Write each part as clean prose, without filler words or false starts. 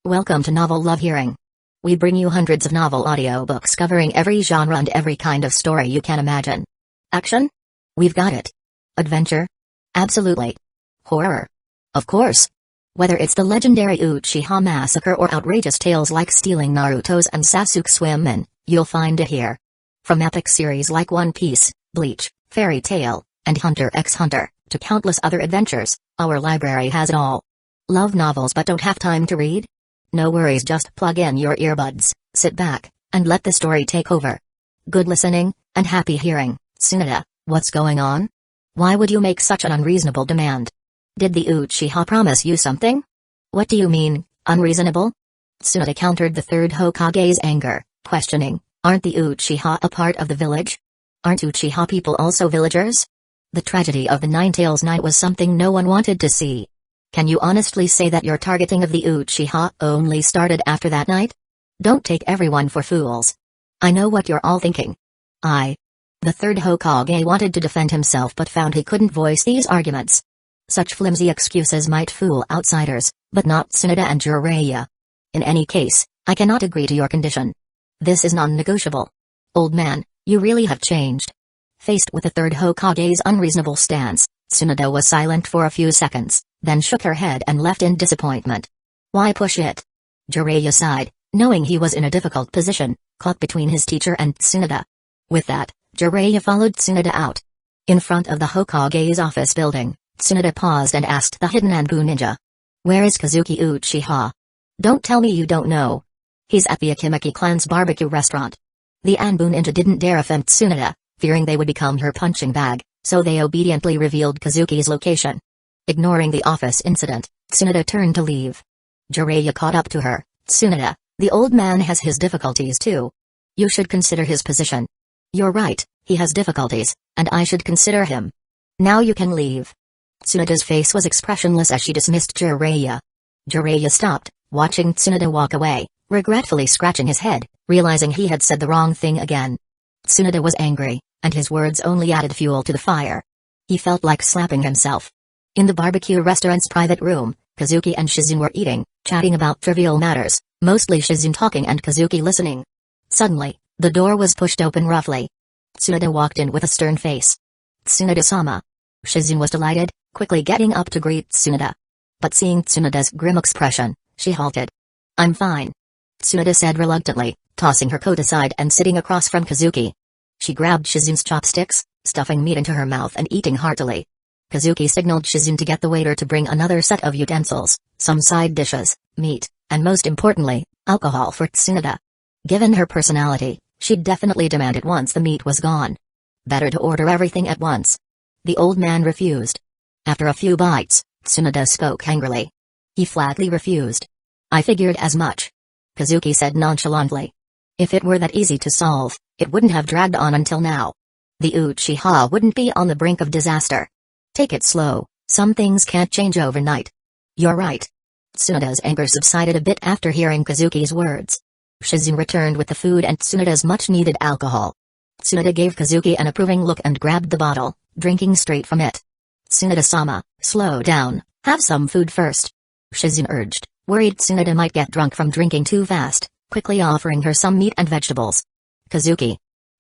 Welcome to Novel Love Hearing. We bring you hundreds of novel audiobooks covering every genre and every kind of story you can imagine. Action? We've got it. Adventure? Absolutely. Horror? Of course. Whether it's the legendary Uchiha massacre or outrageous tales like stealing Naruto's and Sasuke's women, you'll find it here. From epic series like One Piece, Bleach, Fairy Tail, and Hunter x Hunter, to countless other adventures, our library has it all. Love novels but don't have time to read? No worries, just plug in your earbuds, sit back, and let the story take over. Good listening, and happy hearing. Tsunoda, what's going on? Why would you make such an unreasonable demand? Did the Uchiha promise you something? What do you mean, unreasonable? Tsunoda countered the third Hokage's anger, questioning, aren't the Uchiha a part of the village? Aren't Uchiha people also villagers? The tragedy of the Nine-Tails night was something no one wanted to see. Can you honestly say that your targeting of the Uchiha only started after that night? Don't take everyone for fools. I know what you're all thinking. The third Hokage wanted to defend himself but found he couldn't voice these arguments. Such flimsy excuses might fool outsiders, but not Tsunoda and Jiraiya. In any case, I cannot agree to your condition. This is non-negotiable. Old man, you really have changed. Faced with the third Hokage's unreasonable stance, Tsunoda was silent for a few seconds, then shook her head and left in disappointment. Why push it? Jiraiya sighed, knowing he was in a difficult position, caught between his teacher and Tsunoda. With that, Jiraiya followed Tsunoda out. In front of the Hokage's office building, Tsunoda paused and asked the hidden Anbu ninja. Where is Kazuki Uchiha? Don't tell me you don't know. He's at the Akimaki clan's barbecue restaurant. The Anbu ninja didn't dare offend Tsunoda, fearing they would become her punching bag, so they obediently revealed Kazuki's location. Ignoring the office incident, Tsunoda turned to leave. Jiraiya caught up to her. Tsunoda, the old man has his difficulties too. You should consider his position. You're right, he has difficulties, and I should consider him. Now you can leave. Tsunoda's face was expressionless as she dismissed Jiraiya. Jiraiya stopped, watching Tsunoda walk away, regretfully scratching his head, realizing he had said the wrong thing again. Tsunoda was angry, and his words only added fuel to the fire. He felt like slapping himself. In the barbecue restaurant's private room, Kazuki and Shizune were eating, chatting about trivial matters, mostly Shizune talking and Kazuki listening. Suddenly, the door was pushed open roughly. Tsunoda walked in with a stern face. Tsunoda-sama. Shizune was delighted, quickly getting up to greet Tsunoda. But seeing Tsunoda's grim expression, she halted. I'm fine. Tsunoda said reluctantly, tossing her coat aside and sitting across from Kazuki. She grabbed Shizune's chopsticks, stuffing meat into her mouth and eating heartily. Kazuki signaled Shizune to get the waiter to bring another set of utensils, some side dishes, meat, and most importantly, alcohol for Tsunoda. Given her personality, she'd definitely demand it once the meat was gone. Better to order everything at once. The old man refused. After a few bites, Tsunoda spoke angrily. He flatly refused. I figured as much. Kazuki said nonchalantly. If it were that easy to solve, it wouldn't have dragged on until now. The Uchiha wouldn't be on the brink of disaster. Take it slow, some things can't change overnight. You're right. Tsunoda's anger subsided a bit after hearing Kazuki's words. Shizune returned with the food and Tsunoda's much-needed alcohol. Tsunoda gave Kazuki an approving look and grabbed the bottle, drinking straight from it. Tsunoda-sama, slow down, have some food first. Shizune urged, worried Tsunoda might get drunk from drinking too fast, quickly offering her some meat and vegetables. Kazuki.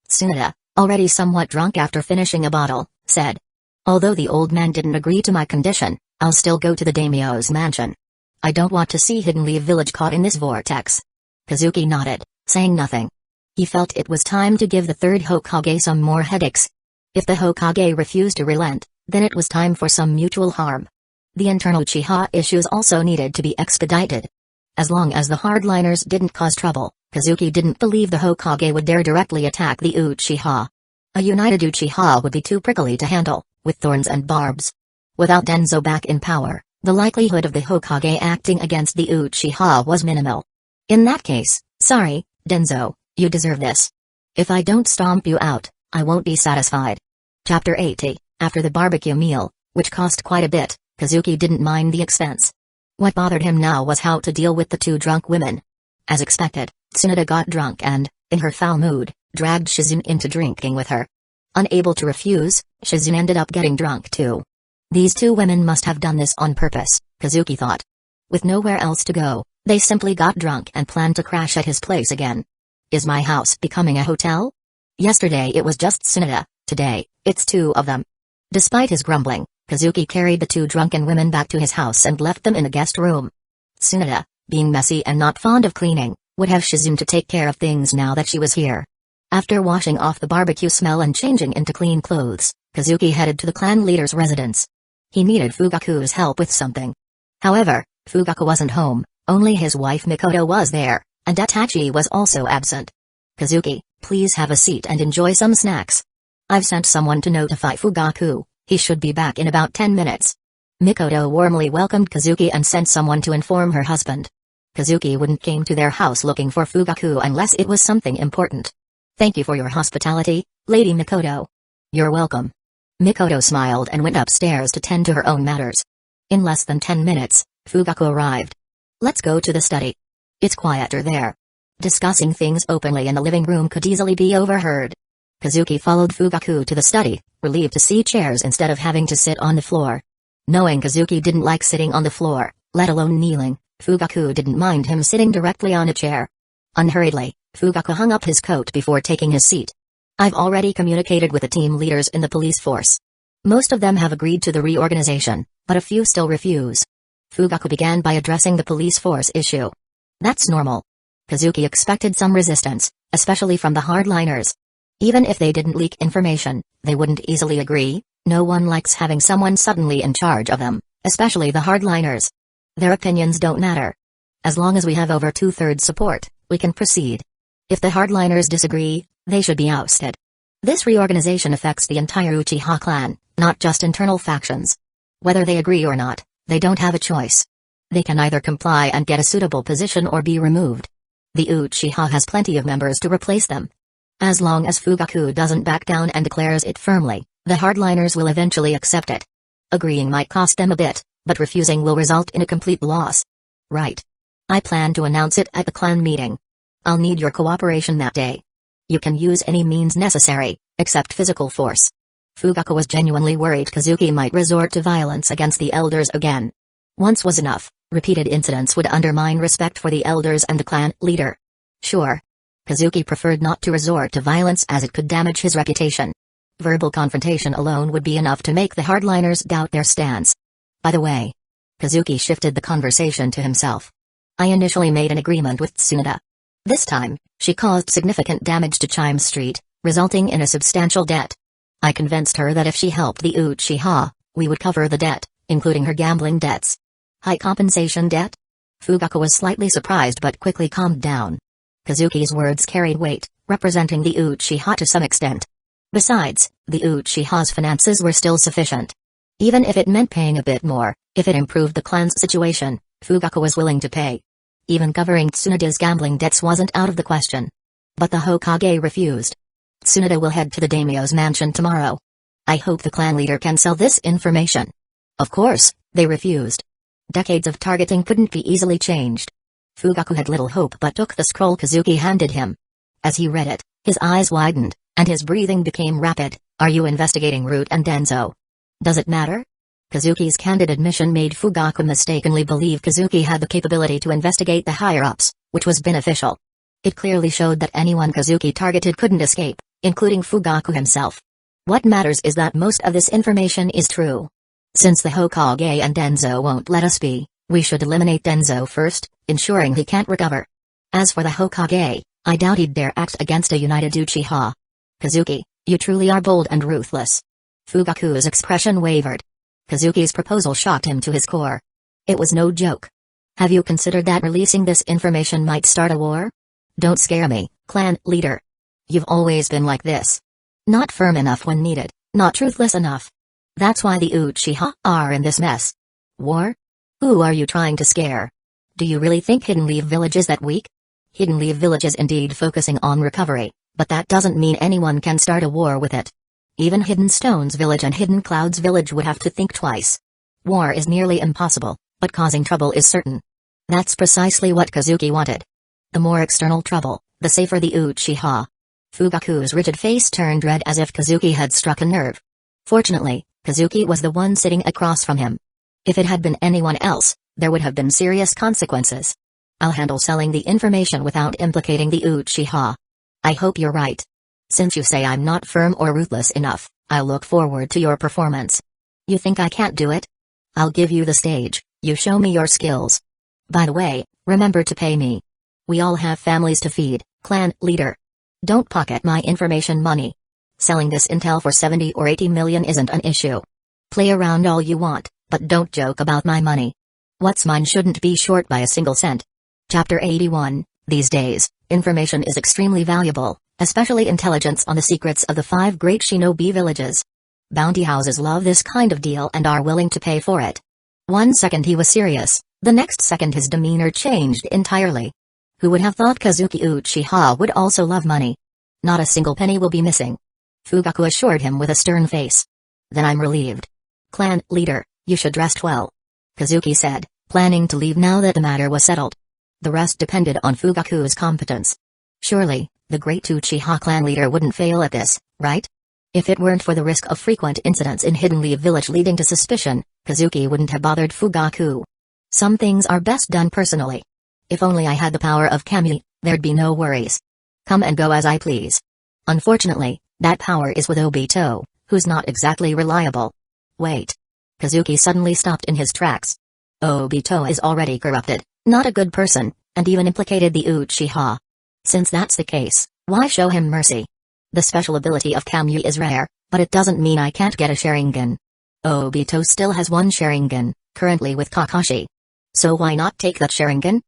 Tsunoda, already somewhat drunk after finishing a bottle, said. Although the old man didn't agree to my condition, I'll still go to the daimyo's mansion. I don't want to see Hidden Leaf Village caught in this vortex. Kazuki nodded, saying nothing. He felt it was time to give the third Hokage some more headaches. If the Hokage refused to relent, then it was time for some mutual harm. The internal Uchiha issues also needed to be expedited. As long as the hardliners didn't cause trouble, Kazuki didn't believe the Hokage would dare directly attack the Uchiha. A united Uchiha would be too prickly to handle, with thorns and barbs. Without Denzo back in power, the likelihood of the Hokage acting against the Uchiha was minimal. In that case, sorry, Denzo, you deserve this. If I don't stomp you out, I won't be satisfied. Chapter 80. After the barbecue meal, which cost quite a bit, Kazuki didn't mind the expense. What bothered him now was how to deal with the two drunk women. As expected, Tsunoda got drunk and, in her foul mood, dragged Shizune into drinking with her. Unable to refuse, Shizune ended up getting drunk too. These two women must have done this on purpose, Kazuki thought. With nowhere else to go, They simply got drunk and planned to crash at his place again. Is my house becoming a hotel? Yesterday it was just Tsunoda, today, it's two of them. Despite his grumbling, Kazuki carried the two drunken women back to his house and left them in a guest room. Tsunoda, being messy and not fond of cleaning, would have Shizune to take care of things now that she was here. After washing off the barbecue smell and changing into clean clothes, Kazuki headed to the clan leader's residence. He needed Fugaku's help with something. However, Fugaku wasn't home, only his wife Mikoto was there, and Itachi was also absent. Kazuki, please have a seat and enjoy some snacks. I've sent someone to notify Fugaku, he should be back in about 10 minutes. Mikoto warmly welcomed Kazuki and sent someone to inform her husband. Kazuki wouldn't came to their house looking for Fugaku unless it was something important. Thank you for your hospitality, Lady Mikoto. You're welcome. Mikoto smiled and went upstairs to tend to her own matters. In less than 10 minutes, Fugaku arrived. Let's go to the study. It's quieter there. Discussing things openly in the living room could easily be overheard. Kazuki followed Fugaku to the study, relieved to see chairs instead of having to sit on the floor. Knowing Kazuki didn't like sitting on the floor, let alone kneeling, Fugaku didn't mind him sitting directly on a chair. Unhurriedly, Fugaku hung up his coat before taking his seat. I've already communicated with the team leaders in the police force. Most of them have agreed to the reorganization, but a few still refuse. Fugaku began by addressing the police force issue. That's normal. Kazuki expected some resistance, especially from the hardliners. Even if they didn't leak information, they wouldn't easily agree. No one likes having someone suddenly in charge of them, especially the hardliners. Their opinions don't matter. As long as we have over 2/3 support, we can proceed. If the hardliners disagree, they should be ousted. This reorganization affects the entire Uchiha clan, not just internal factions. Whether they agree or not, they don't have a choice. They can either comply and get a suitable position or be removed. The Uchiha has plenty of members to replace them. As long as Fugaku doesn't back down and declares it firmly, the hardliners will eventually accept it. Agreeing might cost them a bit, but refusing will result in a complete loss. Right. I plan to announce it at the clan meeting. I'll need your cooperation that day. You can use any means necessary, except physical force. Fugaku was genuinely worried Kazuki might resort to violence against the elders again. Once was enough, repeated incidents would undermine respect for the elders and the clan leader. Sure. Kazuki preferred not to resort to violence as it could damage his reputation. Verbal confrontation alone would be enough to make the hardliners doubt their stance. By the way, Kazuki shifted the conversation to himself. I initially made an agreement with Tsunoda. This time, she caused significant damage to Chime Street, resulting in a substantial debt. I convinced her that if she helped the Uchiha, we would cover the debt, including her gambling debts. High compensation debt? Fugaku was slightly surprised but quickly calmed down. Kazuki's words carried weight, representing the Uchiha to some extent. Besides, the Uchiha's finances were still sufficient. Even if it meant paying a bit more, if it improved the clan's situation, Fugaku was willing to pay. Even covering Tsunoda's gambling debts wasn't out of the question. But the Hokage refused. Tsunoda will head to the daimyo's mansion tomorrow. I hope the clan leader can sell this information. Of course, they refused. Decades of targeting couldn't be easily changed. Fugaku had little hope but took the scroll Kazuki handed him. As he read it, his eyes widened, and his breathing became rapid. Are you investigating Root and Denzo? Does it matter? Kazuki's candid admission made Fugaku mistakenly believe Kazuki had the capability to investigate the higher-ups, which was beneficial. It clearly showed that anyone Kazuki targeted couldn't escape, including Fugaku himself. What matters is that most of this information is true. Since the Hokage and Denzo won't let us be, we should eliminate Denzo first, ensuring he can't recover. As for the Hokage, I doubt he'd dare act against a united Uchiha. Kazuki, you truly are bold and ruthless. Fugaku's expression wavered. Kazuki's proposal shocked him to his core. It was no joke. Have you considered that releasing this information might start a war? Don't scare me, clan leader. You've always been like this. Not firm enough when needed, not ruthless enough. That's why the Uchiha are in this mess. War? Who are you trying to scare? Do you really think Hidden Leaf Village is that weak? Hidden Leaf Village is indeed focusing on recovery, but that doesn't mean anyone can start a war with it. Even Hidden Stones Village and Hidden Clouds Village would have to think twice. War is nearly impossible, but causing trouble is certain. That's precisely what Kazuki wanted. The more external trouble, the safer the Uchiha. Fugaku's rigid face turned red as if Kazuki had struck a nerve. Fortunately, Kazuki was the one sitting across from him. If it had been anyone else, there would have been serious consequences. I'll handle selling the information without implicating the Uchiha. I hope you're right. Since you say I'm not firm or ruthless enough, I'll look forward to your performance. You think I can't do it? I'll give you the stage, you show me your skills. By the way, remember to pay me. We all have families to feed, clan leader. Don't pocket my information money. Selling this intel for 70 or 80 million isn't an issue. Play around all you want, but don't joke about my money. What's mine shouldn't be short by a single cent. Chapter 81. These days, information is extremely valuable, especially intelligence on the secrets of the 5 great shinobi villages. Bounty houses love this kind of deal and are willing to pay for it. 1 second he was serious, the next second his demeanor changed entirely. Who would have thought Kazuki Uchiha would also love money? Not a single penny will be missing. Fugaku assured him with a stern face. Then I'm relieved. Clan leader, you should rest well. Kazuki said, planning to leave now that the matter was settled. The rest depended on Fugaku's competence. Surely, the great Uchiha clan leader wouldn't fail at this, right? If it weren't for the risk of frequent incidents in Hidden Leaf Village leading to suspicion, Kazuki wouldn't have bothered Fugaku. Some things are best done personally. If only I had the power of Kami, there'd be no worries. Come and go as I please. Unfortunately, that power is with Obito, who's not exactly reliable. Wait. Kazuki suddenly stopped in his tracks. Obito is already corrupted, not a good person, and even implicated the Uchiha. Since that's the case, why show him mercy? The special ability of Kamui is rare, but it doesn't mean I can't get a Sharingan. Obito still has 1 Sharingan, currently with Kakashi. So why not take that Sharingan?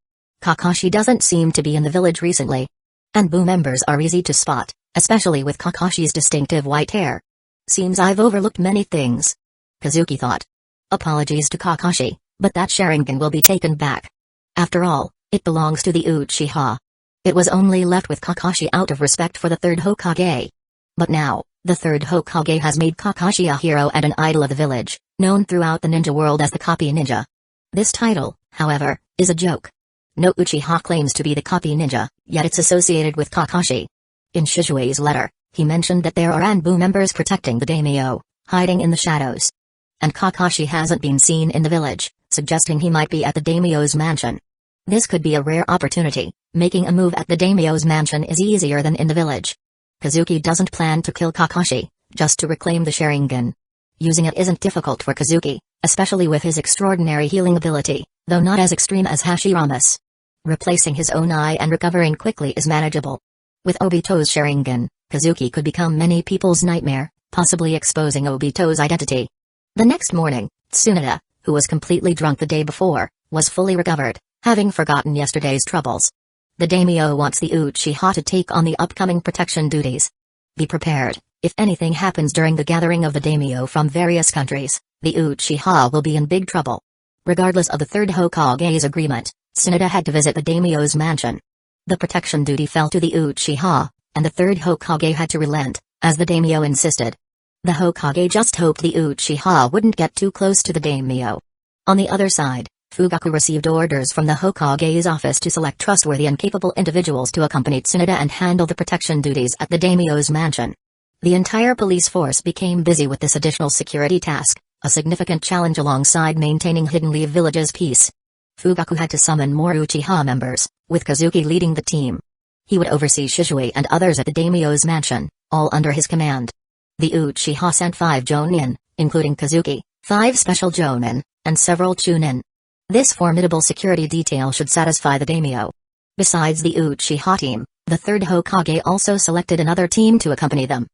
Kakashi doesn't seem to be in the village recently. And Buu members are easy to spot, especially with Kakashi's distinctive white hair. Seems I've overlooked many things. Kazuki thought. Apologies to Kakashi, but that Sharingan will be taken back. After all, it belongs to the Uchiha. It was only left with Kakashi out of respect for the 3rd Hokage. But now, the 3rd Hokage has made Kakashi a hero and an idol of the village, known throughout the ninja world as the Copy Ninja. This title, however, is a joke. No Uchiha claims to be the Copy Ninja, yet it's associated with Kakashi. In Shizue's letter, he mentioned that there are Anbu members protecting the daimyo, hiding in the shadows. And Kakashi hasn't been seen in the village, suggesting he might be at the daimyo's mansion. This could be a rare opportunity. Making a move at the daimyo's mansion is easier than in the village. Kazuki doesn't plan to kill Kakashi, just to reclaim the Sharingan. Using it isn't difficult for Kazuki, especially with his extraordinary healing ability, though not as extreme as Hashirame's. Replacing his own eye and recovering quickly is manageable. With Obito's Sharingan, Kazuki could become many people's nightmare, possibly exposing Obito's identity. The next morning, Tsunade, who was completely drunk the day before, was fully recovered, having forgotten yesterday's troubles. The daimyo wants the Uchiha to take on the upcoming protection duties. Be prepared, if anything happens during the gathering of the daimyo from various countries, the Uchiha will be in big trouble. Regardless of the 3rd Hokage's agreement, Tsunade had to visit the daimyo's mansion. The protection duty fell to the Uchiha, and the 3rd Hokage had to relent, as the daimyo insisted. The Hokage just hoped the Uchiha wouldn't get too close to the daimyo. On the other side, Fugaku received orders from the Hokage's office to select trustworthy and capable individuals to accompany Tsunade and handle the protection duties at the daimyo's mansion. The entire police force became busy with this additional security task, a significant challenge alongside maintaining Hidden Leaf Village's peace. Fugaku had to summon more Uchiha members, with Kazuki leading the team. He would oversee Shizue and others at the daimyo's mansion, all under his command. The Uchiha sent 5 Jonin, including Kazuki, 5 special Jonin, and several Chunin. This formidable security detail should satisfy the daimyo. Besides the Uchiha team, the 3rd Hokage also selected another team to accompany them.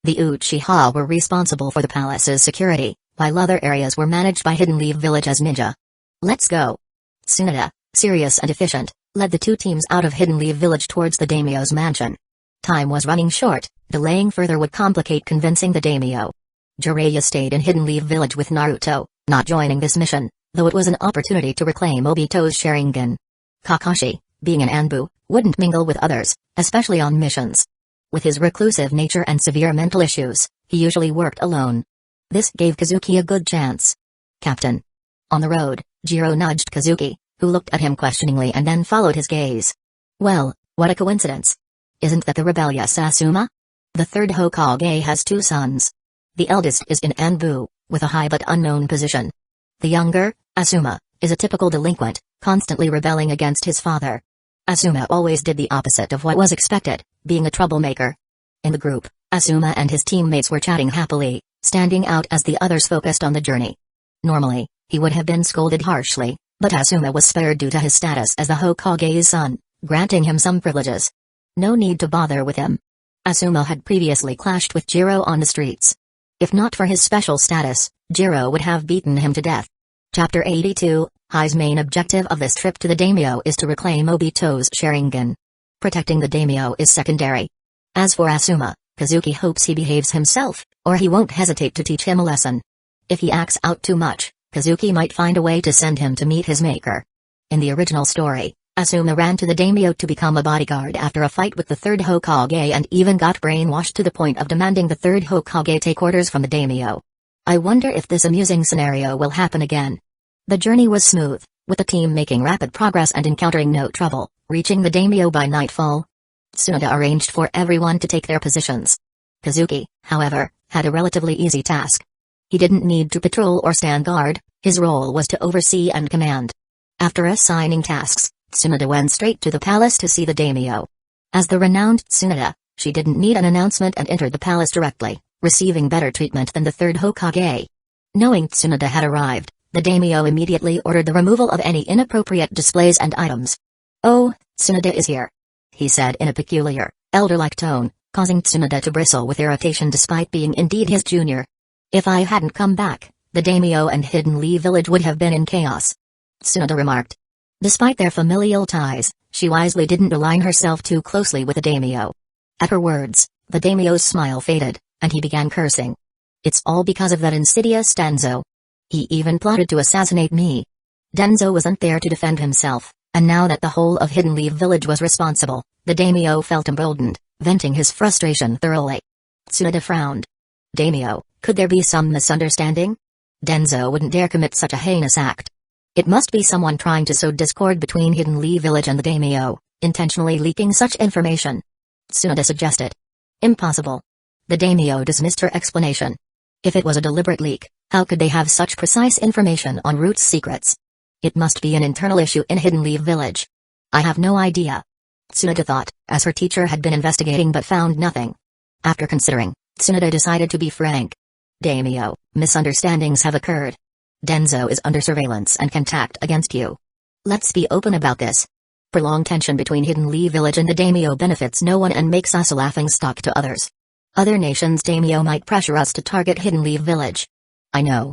The Uchiha were responsible for the palace's security, while other areas were managed by Hidden Leaf Village as ninja. Let's go. Tsunade, serious and efficient, led the 2 teams out of Hidden Leaf Village towards the daimyo's mansion. Time was running short, delaying further would complicate convincing the daimyo. Jiraiya stayed in Hidden Leaf Village with Naruto, not joining this mission, though it was an opportunity to reclaim Obito's Sharingan. Kakashi, being an Anbu, wouldn't mingle with others, especially on missions. With his reclusive nature and severe mental issues, he usually worked alone. This gave Kazuki a good chance. Captain. On the road, Jiro nudged Kazuki, who looked at him questioningly and then followed his gaze. Well, what a coincidence. Isn't that the rebellious Asuma? The 3rd Hokage has 2 sons. The eldest is in Anbu, with a high but unknown position. The younger, Asuma, is a typical delinquent, constantly rebelling against his father. Asuma always did the opposite of what was expected, being a troublemaker. In the group, Asuma and his teammates were chatting happily, standing out as the others focused on the journey. Normally, he would have been scolded harshly, but Asuma was spared due to his status as the Hokage's son, granting him some privileges. No need to bother with him. Asuma had previously clashed with Jiro on the streets. If not for his special status, Jiro would have beaten him to death. Chapter 82, Hai's main objective of this trip to the daimyo is to reclaim Obito's Sharingan. Protecting the daimyo is secondary. As for Asuma, Kazuki hopes he behaves himself, or he won't hesitate to teach him a lesson. If he acts out too much, Kazuki might find a way to send him to meet his maker. In the original story, Asuma ran to the daimyo to become a bodyguard after a fight with the third Hokage and even got brainwashed to the point of demanding the third Hokage take orders from the daimyo. I wonder if this amusing scenario will happen again. The journey was smooth, with the team making rapid progress and encountering no trouble, reaching the daimyo by nightfall. Tsunoda arranged for everyone to take their positions. Kazuki, however, had a relatively easy task. He didn't need to patrol or stand guard, his role was to oversee and command. After assigning tasks, Tsunoda went straight to the palace to see the daimyo. As the renowned Tsunoda, she didn't need an announcement and entered the palace directly, receiving better treatment than the third Hokage. Knowing Tsunoda had arrived, the daimyo immediately ordered the removal of any inappropriate displays and items. "Oh, Tsunoda is here," he said in a peculiar, elder-like tone, causing Tsunoda to bristle with irritation despite being indeed his junior. "If I hadn't come back, the daimyo and Hidden Leaf Village would have been in chaos," Tsunoda remarked. Despite their familial ties, she wisely didn't align herself too closely with the daimyo. At her words, the daimyo's smile faded, and he began cursing. "It's all because of that insidious Denzo. He even plotted to assassinate me." Denzo wasn't there to defend himself, and now that the whole of Hidden Leaf Village was responsible, the daimyo felt emboldened, venting his frustration thoroughly. Tsunoda frowned. "Daimyo, could there be some misunderstanding? Denzo wouldn't dare commit such a heinous act. It must be someone trying to sow discord between Hidden Leaf Village and the daimyo, intentionally leaking such information," Tsunoda suggested. "Impossible." The daimyo dismissed her explanation. If it was a deliberate leak, how could they have such precise information on Root's secrets? It must be an internal issue in Hidden Leaf Village. "I have no idea," Tsunoda thought, as her teacher had been investigating but found nothing. After considering, Tsunoda decided to be frank. "Daimyo, misunderstandings have occurred. Denzo is under surveillance and can act against you. Let's be open about this. Prolonged tension between Hidden Leaf Village and the daimyo benefits no one and makes us a laughingstock to others. Other nations' daimyo might pressure us to target Hidden Leaf Village." "I know.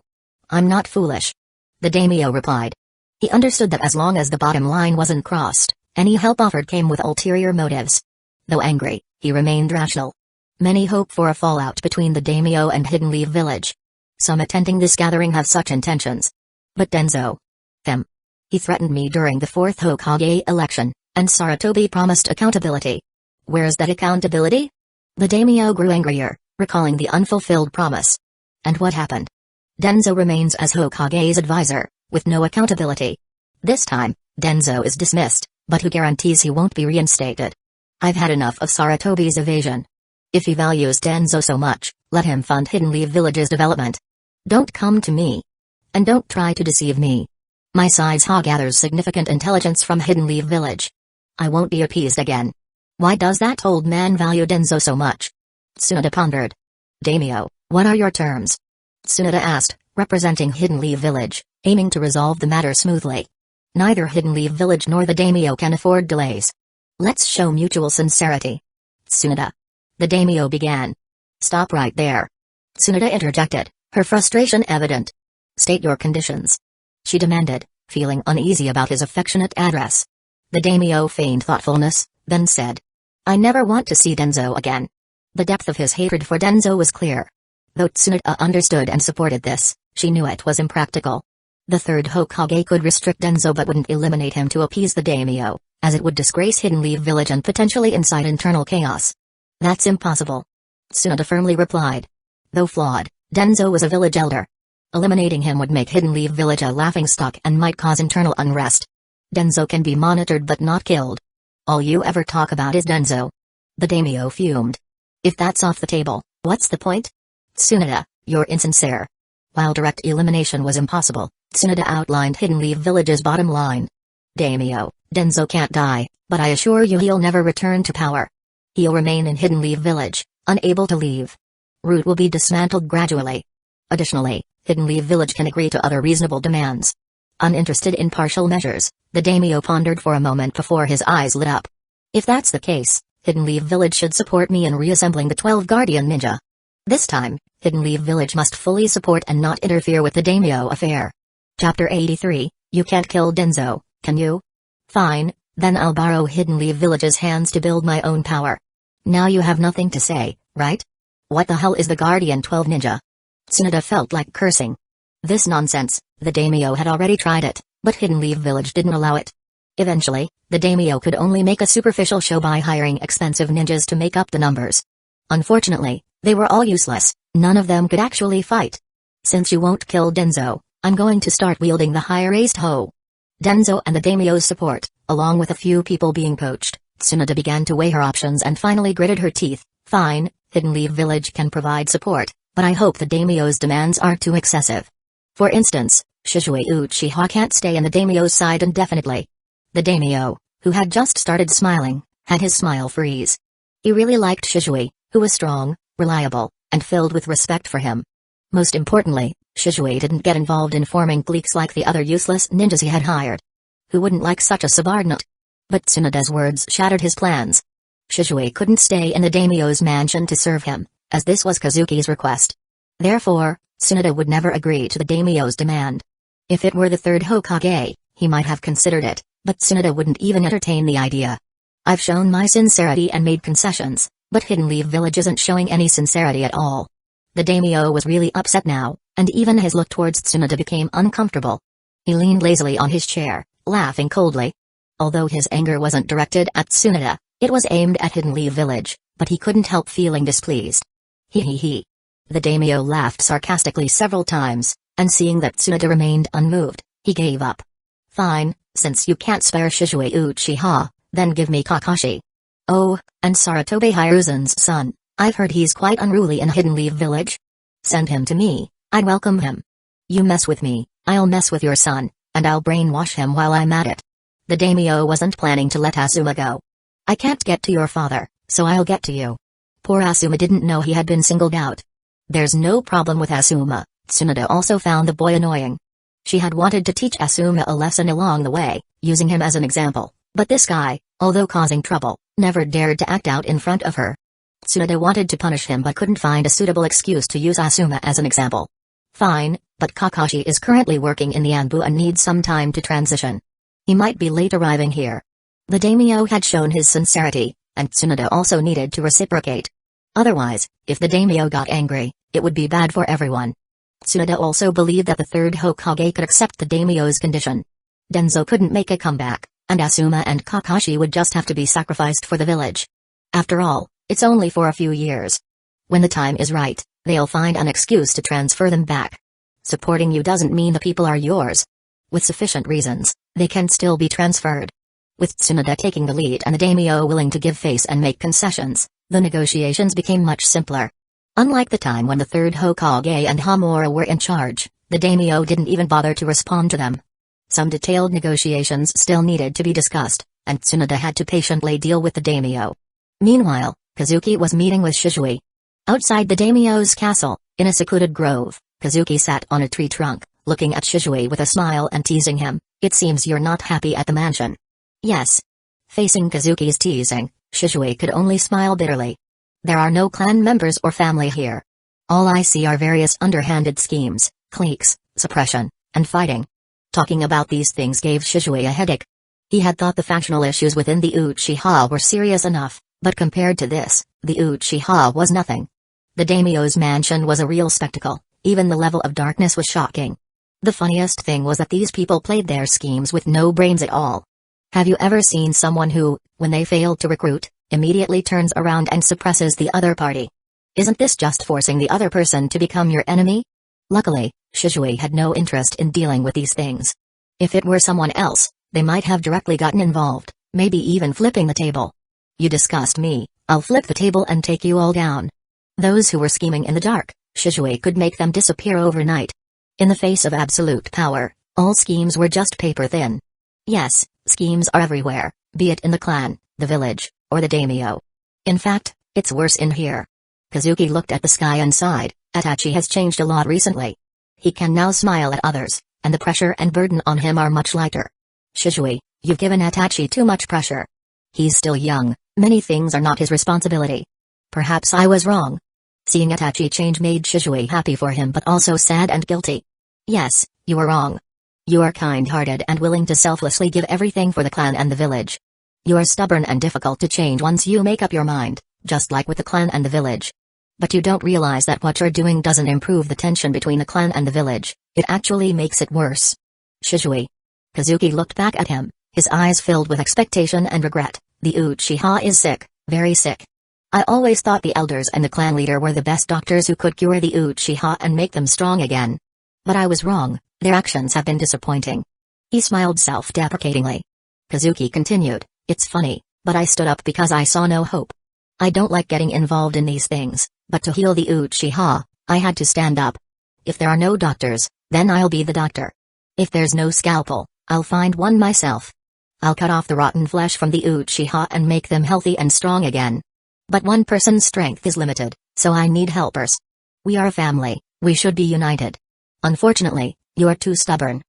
I'm not foolish," the daimyo replied. He understood that as long as the bottom line wasn't crossed, any help offered came with ulterior motives. Though angry, he remained rational. Many hope for a fallout between the daimyo and Hidden Leaf Village. Some attending this gathering have such intentions. But Denzo. He threatened me during the 4th Hokage election, and Sarutobi promised accountability. Where's that accountability? The daimyo grew angrier, recalling the unfulfilled promise. And what happened? Denzo remains as Hokage's advisor, with no accountability. This time, Denzo is dismissed, but who guarantees he won't be reinstated? I've had enough of Sarutobi's evasion. If he values Denzo so much, let him fund Hidden Leaf Village's development. Don't come to me. And don't try to deceive me. My Size-Ha gathers significant intelligence from Hidden Leaf Village. I won't be appeased again. Why does that old man value Denzo so much? Tsunoda pondered. Daimyo, what are your terms? Tsunoda asked, representing Hidden Leaf Village, aiming to resolve the matter smoothly. Neither Hidden Leaf Village nor the daimyo can afford delays. Let's show mutual sincerity. Tsunoda. The daimyo began. Stop right there. Tsunoda interjected, her frustration evident. State your conditions. She demanded, feeling uneasy about his affectionate address. The daimyo feigned thoughtfulness, then said. I never want to see Denzo again. The depth of his hatred for Denzo was clear. Though Tsunoda understood and supported this, she knew it was impractical. The third Hokage could restrict Denzo but wouldn't eliminate him to appease the daimyo, as it would disgrace Hidden Leaf Village and potentially incite internal chaos. That's impossible. Tsunoda firmly replied. Though flawed, Denzo was a village elder. Eliminating him would make Hidden Leaf Village a laughingstock and might cause internal unrest. Denzo can be monitored but not killed. All you ever talk about is Denzo. The daimyo fumed. If that's off the table, what's the point? Tsunoda, you're insincere. While direct elimination was impossible, Tsunoda outlined Hidden Leaf Village's bottom line. Daimyo, Denzo can't die, but I assure you he'll never return to power. He'll remain in Hidden Leaf Village, unable to leave. Root will be dismantled gradually. Additionally, Hidden Leaf Village can agree to other reasonable demands. Uninterested in partial measures, the daimyo pondered for a moment before his eyes lit up. If that's the case, Hidden Leaf Village should support me in reassembling the 12 Guardian Ninja. This time, Hidden Leaf Village must fully support and not interfere with the daimyo affair. Chapter 83, You Can't Kill Denzo, can you? Fine, then I'll borrow Hidden Leaf Village's hands to build my own power. Now you have nothing to say, right? What the hell is the Guardian 12 Ninja? Tsunoda felt like cursing. This nonsense, the daimyo had already tried it, but Hidden Leaf Village didn't allow it. Eventually, the daimyo could only make a superficial show by hiring expensive ninjas to make up the numbers. Unfortunately, they were all useless, none of them could actually fight. Since you won't kill Denzo, I'm going to start wielding the high-raised hoe. Denzo and the daimyo's support, along with a few people being poached, Tsunoda began to weigh her options and finally gritted her teeth. Fine, Hidden Leaf Village can provide support, but I hope the daimyo's demands aren't too excessive. For instance, Shizue Uchiha can't stay in the daimyo's side indefinitely. The daimyo, who had just started smiling, had his smile freeze. He really liked Shizue, who was strong, reliable, and filled with respect for him. Most importantly, Shizue didn't get involved in forming cliques like the other useless ninjas he had hired. Who wouldn't like such a subordinate? But Tsunoda's words shattered his plans. Shizue couldn't stay in the daimyo's mansion to serve him, as this was Kazuki's request. Therefore, Tsunoda would never agree to the daimyo's demand. If it were the third Hokage, he might have considered it, but Tsunoda wouldn't even entertain the idea. I've shown my sincerity and made concessions, but Hidden Leaf Village isn't showing any sincerity at all. The daimyo was really upset now, and even his look towards Tsunoda became uncomfortable. He leaned lazily on his chair, laughing coldly. Although his anger wasn't directed at Tsunoda, it was aimed at Hidden Leaf Village, but he couldn't help feeling displeased. He. The daimyo laughed sarcastically several times, and seeing that Tsunoda remained unmoved, he gave up. Fine, since you can't spare Shizue Uchiha, then give me Kakashi. Oh, and Saratobe Hiruzan's son, I've heard he's quite unruly in Hidden Leaf Village. Send him to me, I'd welcome him. You mess with me, I'll mess with your son, and I'll brainwash him while I'm at it. The daimyo wasn't planning to let Asuma go. I can't get to your father, so I'll get to you. Poor Asuma didn't know he had been singled out. There's no problem with Asuma, Tsunoda also found the boy annoying. She had wanted to teach Asuma a lesson along the way, using him as an example, but this guy, although causing trouble, never dared to act out in front of her. Tsunoda wanted to punish him but couldn't find a suitable excuse to use Asuma as an example. Fine, but Kakashi is currently working in the Anbu and needs some time to transition. He might be late arriving here. The daimyo had shown his sincerity, and Tsunoda also needed to reciprocate. Otherwise, if the daimyo got angry, it would be bad for everyone. Tsunoda also believed that the third Hokage could accept the daimyo's condition. Denzo couldn't make a comeback, and Asuma and Kakashi would just have to be sacrificed for the village. After all, it's only for a few years. When the time is right, they'll find an excuse to transfer them back. Supporting you doesn't mean the people are yours. With sufficient reasons, they can still be transferred. With Tsunoda taking the lead and the daimyo willing to give face and make concessions, the negotiations became much simpler. Unlike the time when the third Hokage and Hamura were in charge, the daimyo didn't even bother to respond to them. Some detailed negotiations still needed to be discussed, and Tsunoda had to patiently deal with the daimyo. Meanwhile, Kazuki was meeting with Shizue. Outside the daimyo's castle, in a secluded grove, Kazuki sat on a tree trunk, looking at Shizue with a smile and teasing him. It seems you're not happy at the mansion. Yes. Facing Kazuki's teasing, Shizue could only smile bitterly. There are no clan members or family here. All I see are various underhanded schemes, cliques, suppression, and fighting. Talking about these things gave Shizue a headache. He had thought the factional issues within the Uchiha were serious enough, but compared to this, the Uchiha was nothing. The daimyo's mansion was a real spectacle, even the level of darkness was shocking. The funniest thing was that these people played their schemes with no brains at all. Have you ever seen someone who, when they fail to recruit, immediately turns around and suppresses the other party? Isn't this just forcing the other person to become your enemy? Luckily, Shizue had no interest in dealing with these things. If it were someone else, they might have directly gotten involved, maybe even flipping the table. You disgust me, I'll flip the table and take you all down. Those who were scheming in the dark, Shizue could make them disappear overnight. In the face of absolute power, all schemes were just paper thin. Yes, Schemes are everywhere, be it in the clan, the village, or the daimyo. In fact, it's worse in here. Kazuki looked at the sky and sighed. Itachi has changed a lot recently. He can now smile at others, and the pressure and burden on him are much lighter. Shizui, you've given Itachi too much pressure. He's still young, many things are not his responsibility. Perhaps I was wrong. Seeing Itachi change made Shizui happy for him but also sad and guilty. Yes, you were wrong. You are kind-hearted and willing to selflessly give everything for the clan and the village. You are stubborn and difficult to change once you make up your mind, just like with the clan and the village. But you don't realize that what you're doing doesn't improve the tension between the clan and the village, it actually makes it worse. Shizui. Kazuki looked back at him, his eyes filled with expectation and regret. The Uchiha is sick, very sick. I always thought the elders and the clan leader were the best doctors who could cure the Uchiha and make them strong again. But I was wrong, their actions have been disappointing. He smiled self-deprecatingly. Kazuki continued, it's funny, but I stood up because I saw no hope. I don't like getting involved in these things, but to heal the Uchiha, I had to stand up. If there are no doctors, then I'll be the doctor. If there's no scalpel, I'll find one myself. I'll cut off the rotten flesh from the Uchiha and make them healthy and strong again. But one person's strength is limited, so I need helpers. We are a family, we should be united. Unfortunately, you are too stubborn.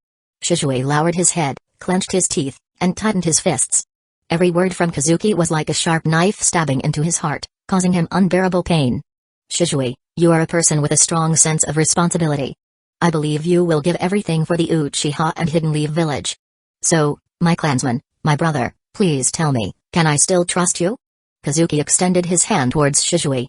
Shizui lowered his head, clenched his teeth, and tightened his fists. Every word from Kazuki was like a sharp knife stabbing into his heart, causing him unbearable pain. Shizui, you are a person with a strong sense of responsibility. I believe you will give everything for the Uchiha and Hidden Leaf Village. So, my clansman, my brother, please tell me, can I still trust you? Kazuki extended his hand towards Shizui.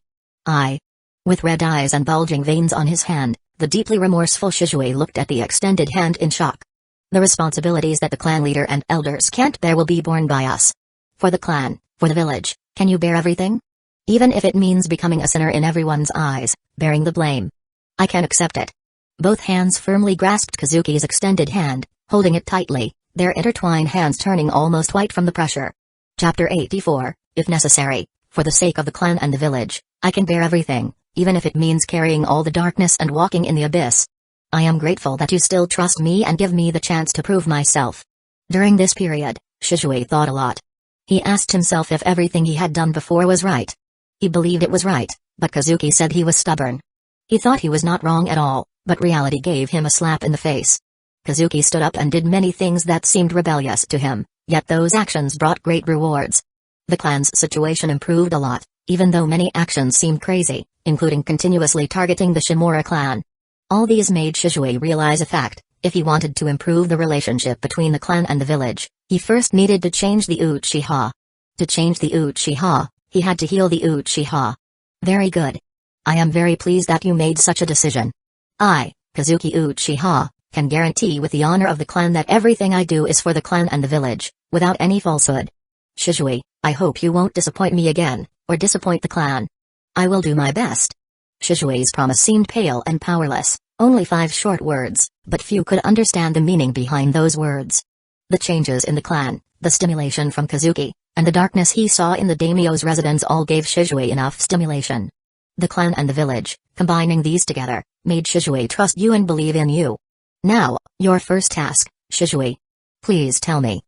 With red eyes and bulging veins on his hand, the deeply remorseful Shizui looked at the extended hand in shock. The responsibilities that the clan leader and elders can't bear will be borne by us. For the clan, for the village, can you bear everything? Even if it means becoming a sinner in everyone's eyes, bearing the blame. I can accept it. Both hands firmly grasped Kazuki's extended hand, holding it tightly, their intertwined hands turning almost white from the pressure. Chapter 84, if necessary, for the sake of the clan and the village, I can bear everything, even if it means carrying all the darkness and walking in the abyss. I am grateful that you still trust me and give me the chance to prove myself. During this period, Shizui thought a lot. He asked himself if everything he had done before was right. He believed it was right, but Kazuki said he was stubborn. He thought he was not wrong at all, but reality gave him a slap in the face. Kazuki stood up and did many things that seemed rebellious to him, yet those actions brought great rewards. The clan's situation improved a lot, even though many actions seemed crazy, including continuously targeting the Shimura clan. All these made Shizui realize a fact: if he wanted to improve the relationship between the clan and the village, he first needed to change the Uchiha. To change the Uchiha, he had to heal the Uchiha. Very good. I am very pleased that you made such a decision. I, Kazuki Uchiha, can guarantee with the honor of the clan that everything I do is for the clan and the village, without any falsehood. Shizui, I hope you won't disappoint me again, or disappoint the clan. I will do my best. Shizui's promise seemed pale and powerless, only 5 short words, but few could understand the meaning behind those words. The changes in the clan, the stimulation from Kazuki, and the darkness he saw in the daimyo's residence all gave Shizui enough stimulation. The clan and the village, combining these together, made Shizui trust you and believe in you. Now, your first task, Shizui. Please tell me.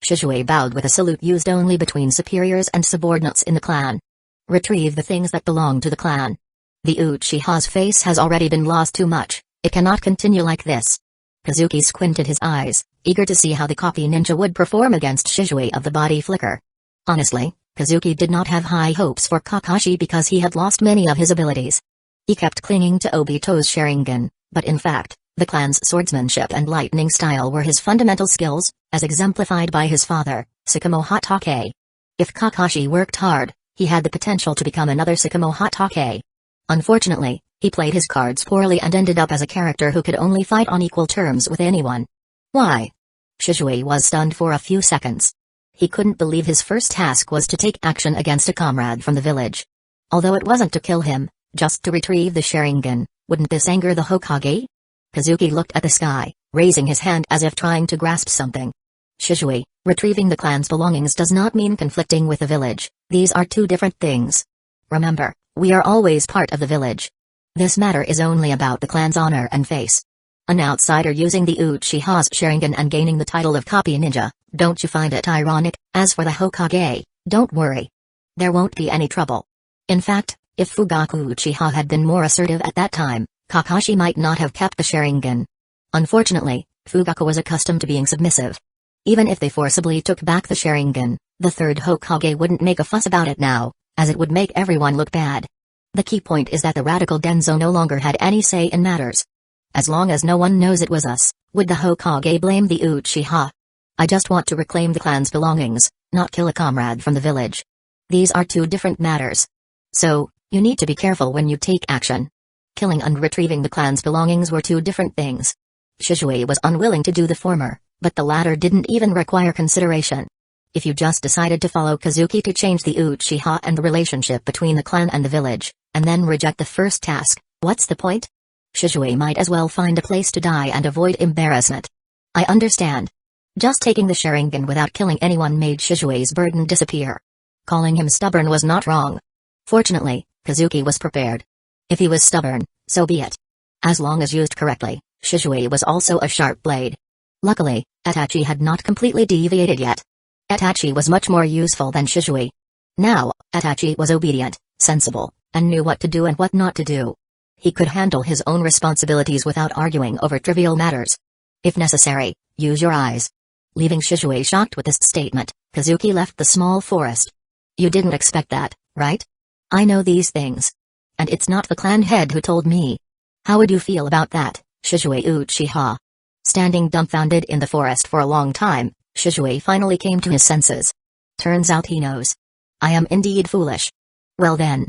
Shizui bowed with a salute used only between superiors and subordinates in the clan. Retrieve the things that belong to the clan. The Uchiha's face has already been lost too much, it cannot continue like this. Kazuki squinted his eyes, eager to see how the copy ninja would perform against Shizui of the body flicker. Honestly, Kazuki did not have high hopes for Kakashi because he had lost many of his abilities. He kept clinging to Obito's Sharingan, but in fact, the clan's swordsmanship and lightning style were his fundamental skills, as exemplified by his father, Sakamo Hatake. If Kakashi worked hard, he had the potential to become another Sakamo Hatake. Unfortunately, he played his cards poorly and ended up as a character who could only fight on equal terms with anyone. Why? Shizui was stunned for a few seconds. He couldn't believe his first task was to take action against a comrade from the village. Although it wasn't to kill him, just to retrieve the Sharingan, wouldn't this anger the Hokage? Kazuki looked at the sky, raising his hand as if trying to grasp something. Shizui, retrieving the clan's belongings does not mean conflicting with the village, these are two different things. Remember, we are always part of the village. This matter is only about the clan's honor and face. An outsider using the Uchiha's Sharingan and gaining the title of copy ninja Don't you find it ironic? As for the Hokage, don't worry. There won't be any trouble. In fact, if Fugaku Uchiha had been more assertive at that time, Kakashi might not have kept the Sharingan. Unfortunately, Fugaku was accustomed to being submissive. Even if they forcibly took back the Sharingan, the third Hokage wouldn't make a fuss about it now, as it would make everyone look bad. The key point is that the radical Denzo no longer had any say in matters. As long as no one knows it was us, would the Hokage blame the Uchiha? I just want to reclaim the clan's belongings, not kill a comrade from the village. These are two different matters. So, you need to be careful when you take action. Killing and retrieving the clan's belongings were two different things. Shizue was unwilling to do the former, but the latter didn't even require consideration. If you just decided to follow Kazuki to change the Uchiha and the relationship between the clan and the village, and then reject the first task, what's the point? Shizue might as well find a place to die and avoid embarrassment. I understand. Just taking the Sharingan without killing anyone made Shizue's burden disappear. Calling him stubborn was not wrong. Fortunately, Kazuki was prepared. If he was stubborn, so be it. As long as used correctly, Shizue was also a sharp blade. Luckily, Itachi had not completely deviated yet. Itachi was much more useful than Shizue. Now, Itachi was obedient, sensible, and knew what to do and what not to do. He could handle his own responsibilities without arguing over trivial matters. If necessary, use your eyes. Leaving Shizue shocked with this statement, Kazuki left the small forest. You didn't expect that, right? I know these things. And it's not the clan head who told me. How would you feel about that, Shizue Uchiha? Standing dumbfounded in the forest for a long time, Shizue finally came to his senses. Turns out he knows. I am indeed foolish. Well then.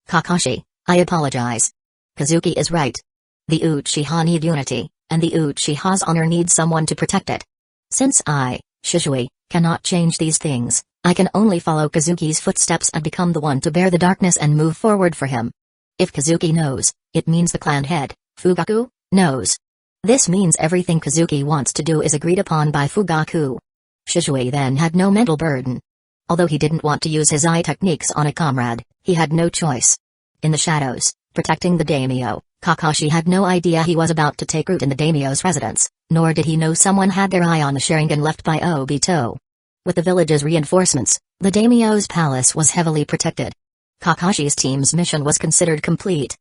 Kakashi, I apologize. Kazuki is right. The Uchiha need unity, and the Uchiha's honor needs someone to protect it. Since I, Shizue, cannot change these things, I can only follow Kazuki's footsteps and become the one to bear the darkness and move forward for him. If Kazuki knows, it means the clan head, Fugaku, knows. This means everything Kazuki wants to do is agreed upon by Fugaku. Shizue then had no mental burden. Although he didn't want to use his eye techniques on a comrade, he had no choice. In the shadows, protecting the daimyo, Kakashi had no idea he was about to take root in the daimyo's residence, nor did he know someone had their eye on the Sharingan left by Obito. With the village's reinforcements, the daimyo's palace was heavily protected. Kakashi's team's mission was considered complete.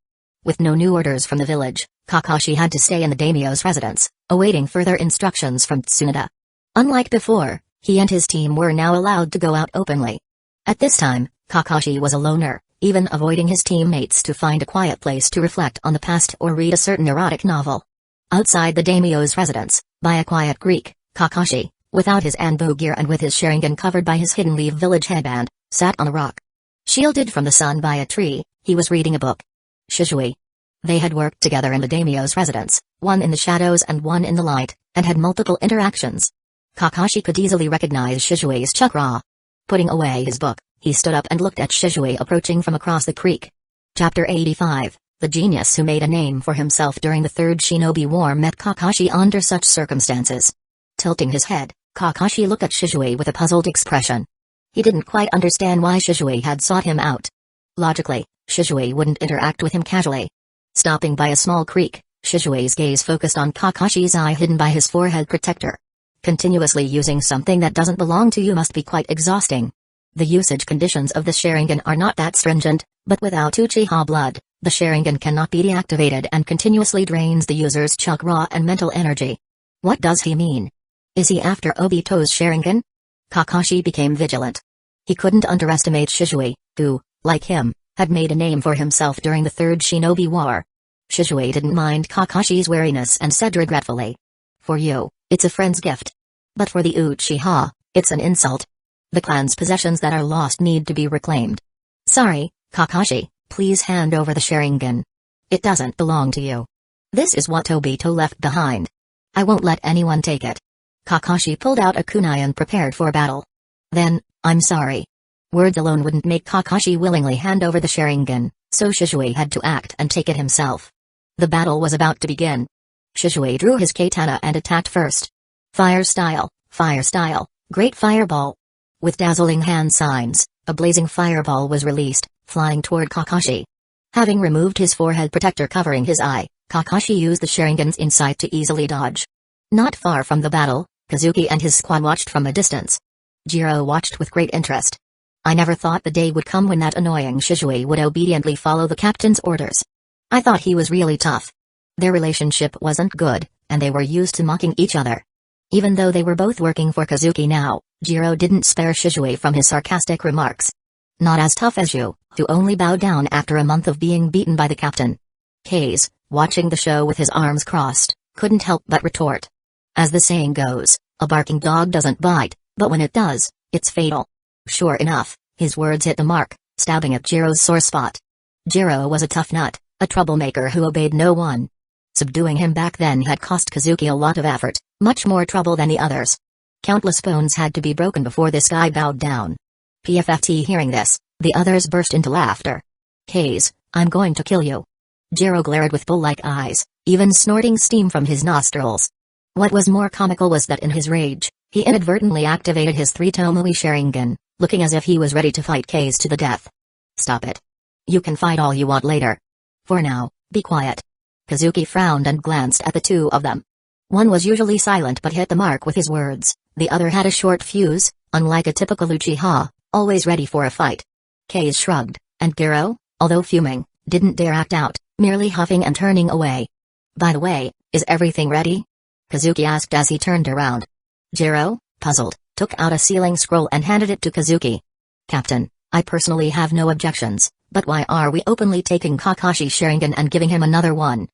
With no new orders from the village, Kakashi had to stay in the daimyo's residence, awaiting further instructions from Tsunade. Unlike before, he and his team were now allowed to go out openly. At this time, Kakashi was a loner, even avoiding his teammates to find a quiet place to reflect on the past or read a certain erotic novel. Outside the daimyo's residence, by a quiet creek, Kakashi, without his Anbo gear and with his Sharingan covered by his hidden leaf village headband, sat on a rock. Shielded from the sun by a tree, he was reading a book. Shizue. They had worked together in the daimyo's residence, one in the shadows and one in the light, and had multiple interactions. Kakashi could easily recognize Shizue's chakra. Putting away his book, he stood up and looked at Shizue approaching from across the creek. Chapter 85, The Genius Who Made a Name for Himself During the Third Shinobi War met Kakashi under such circumstances. Tilting his head, Kakashi looked at Shizue with a puzzled expression. He didn't quite understand why Shizue had sought him out. Logically, Shizue wouldn't interact with him casually. Stopping by a small creek, Shizue's gaze focused on Kakashi's eye hidden by his forehead protector. Continuously using something that doesn't belong to you must be quite exhausting. The usage conditions of the Sharingan are not that stringent, but without Uchiha blood, the Sharingan cannot be deactivated and continuously drains the user's chakra and mental energy. What does he mean? Is he after Obito's Sharingan? Kakashi became vigilant. He couldn't underestimate Shizue, who, like him, had made a name for himself during the Third Shinobi War. Shizue didn't mind Kakashi's wariness and said regretfully. For you, it's a friend's gift. But for the Uchiha, it's an insult. The clan's possessions that are lost need to be reclaimed. Sorry, Kakashi, please hand over the Sharingan. It doesn't belong to you. This is what Obito left behind. I won't let anyone take it. Kakashi pulled out a kunai and prepared for battle. Then, I'm sorry. Words alone wouldn't make Kakashi willingly hand over the Sharingan, so Shizue had to act and take it himself. The battle was about to begin. Shizue drew his katana and attacked first. Fire style, great fireball. With dazzling hand signs, a blazing fireball was released, flying toward Kakashi. Having removed his forehead protector covering his eye, Kakashi used the Sharingan's insight to easily dodge. Not far from the battle, Kazuki and his squad watched from a distance. Jiro watched with great interest. I never thought the day would come when that annoying Shizue would obediently follow the captain's orders. I thought he was really tough. Their relationship wasn't good, and they were used to mocking each other. Even though they were both working for Kazuki now, Jiro didn't spare Shizue from his sarcastic remarks. Not as tough as you, who only bowed down after a month of being beaten by the captain. Kase, watching the show with his arms crossed, couldn't help but retort. As the saying goes, a barking dog doesn't bite, but when it does, it's fatal. Sure enough, his words hit the mark, stabbing at Jiro's sore spot. Jiro was a tough nut, a troublemaker who obeyed no one. Subduing him back then had cost Kazuki a lot of effort, much more trouble than the others. Countless bones had to be broken before this guy bowed down. PFFT hearing this, the others burst into laughter. Kase, I'm going to kill you. Jiro glared with bull-like eyes, even snorting steam from his nostrils. What was more comical was that in his rage, he inadvertently activated his 3 Tomoe Sharingan, looking as if he was ready to fight Kase to the death. Stop it. You can fight all you want later. For now, be quiet. Kazuki frowned and glanced at the two of them. One was usually silent but hit the mark with his words, the other had a short fuse, unlike a typical Uchiha, always ready for a fight. Kase shrugged, and Jiro, although fuming, didn't dare act out, merely huffing and turning away. By the way, is everything ready? Kazuki asked as he turned around. Jiro, puzzled, took out a sealing scroll and handed it to Kazuki. Captain, I personally have no objections, but why are we openly taking Kakashi's Sharingan and giving him another one?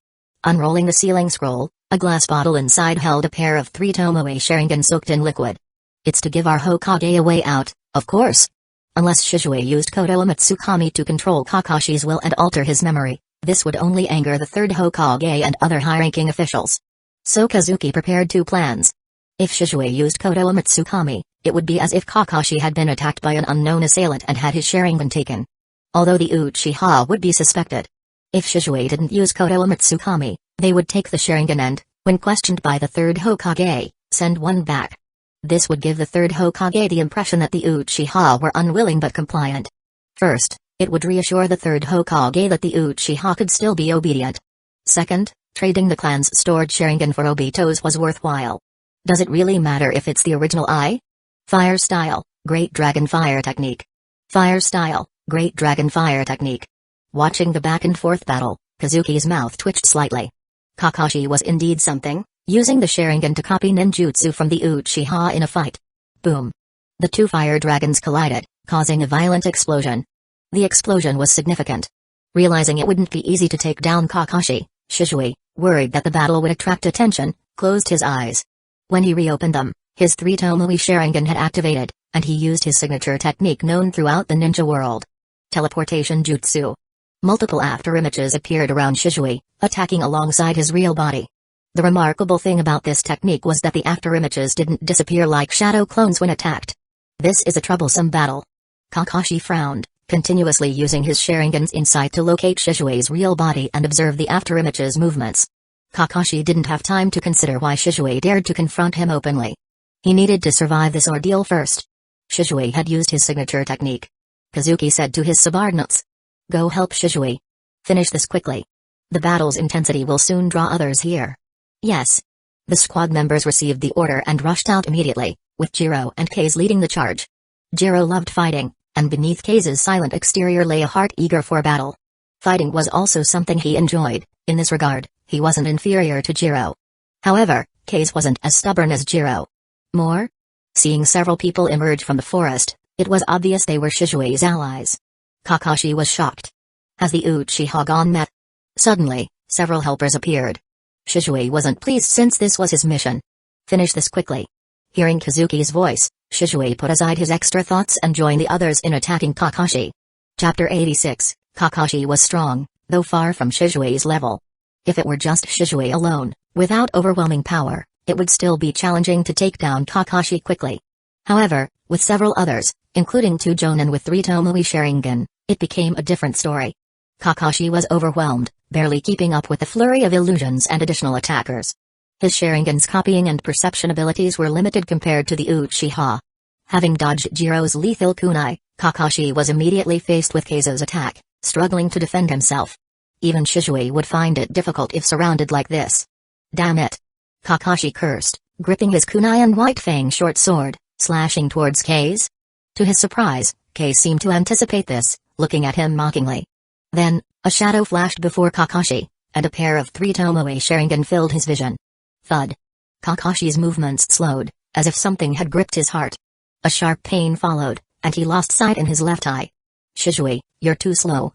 Unrolling the sealing scroll, a glass bottle inside held a pair of 3 Tomoe Sharingan soaked in liquid. It's to give our Hokage a way out, of course. Unless Shizue used Kodo Umatsukami to control Kakashi's will and alter his memory, this would only anger the 3rd Hokage and other high-ranking officials. So Kazuki prepared 2 plans. If Shizue used Kodo Umatsukami, it would be as if Kakashi had been attacked by an unknown assailant and had his Sharingan taken. Although the Uchiha would be suspected. If Shizue didn't use Kodo Umatsukami, they would take the Sharingan and, when questioned by the 3rd Hokage, send one back. This would give the 3rd Hokage the impression that the Uchiha were unwilling but compliant. First, it would reassure the 3rd Hokage that the Uchiha could still be obedient. Second, trading the clan's stored Sharingan for Obito's was worthwhile. Does it really matter if it's the original Eye? Fire Style, Great Dragon Fire Technique. Fire Style, Great Dragon Fire Technique. Watching the back-and-forth battle, Kazuki's mouth twitched slightly. Kakashi was indeed something, using the Sharingan to copy ninjutsu from the Uchiha in a fight. Boom. The 2 fire dragons collided, causing a violent explosion. The explosion was significant. Realizing it wouldn't be easy to take down Kakashi, Shizue, worried that the battle would attract attention, closed his eyes. When he reopened them, his 3 Tomoe Sharingan had activated, and he used his signature technique known throughout the ninja world. Teleportation Jutsu. Multiple afterimages appeared around Shizue, attacking alongside his real body. The remarkable thing about this technique was that the afterimages didn't disappear like shadow clones when attacked. This is a troublesome battle. Kakashi frowned, continuously using his Sharingan's insight to locate Shizue's real body and observe the afterimage's movements. Kakashi didn't have time to consider why Shizue dared to confront him openly. He needed to survive this ordeal first. Shizue had used his signature technique. Kazuki said to his subordinates. Go help Shizue. Finish this quickly. The battle's intensity will soon draw others here. Yes. The squad members received the order and rushed out immediately, with Jiro and Kase leading the charge. Jiro loved fighting, and beneath Kase's silent exterior lay a heart eager for battle. Fighting was also something he enjoyed. In this regard, he wasn't inferior to Jiro. However, Kase wasn't as stubborn as Jiro. More? Seeing several people emerge from the forest, it was obvious they were Shizue's allies. Kakashi was shocked. Has the Uchiha gone mad? Suddenly, several helpers appeared. Shizue wasn't pleased since this was his mission. Finish this quickly. Hearing Kazuki's voice, Shizue put aside his extra thoughts and joined the others in attacking Kakashi. Chapter 86, Kakashi was strong, though far from Shizue's level. If it were just Shizue alone, without overwhelming power, it would still be challenging to take down Kakashi quickly. However, with several others, including 2 Jonin with 3 Tomoe Sharingan, it became a different story. Kakashi was overwhelmed, barely keeping up with the flurry of illusions and additional attackers. His Sharingan's copying and perception abilities were limited compared to the Uchiha. Having dodged Jiro's lethal kunai, Kakashi was immediately faced with Kase's attack, struggling to defend himself. Even Shizue would find it difficult if surrounded like this. Damn it! Kakashi cursed, gripping his kunai and white fang short sword, slashing towards Kei's. To his surprise, Kei seemed to anticipate this, looking at him mockingly. Then, a shadow flashed before Kakashi, and a pair of 3 Tomoe Sharingan filled his vision. Thud. Kakashi's movements slowed, as if something had gripped his heart. A sharp pain followed, and he lost sight in his left eye. Shizui, you're too slow.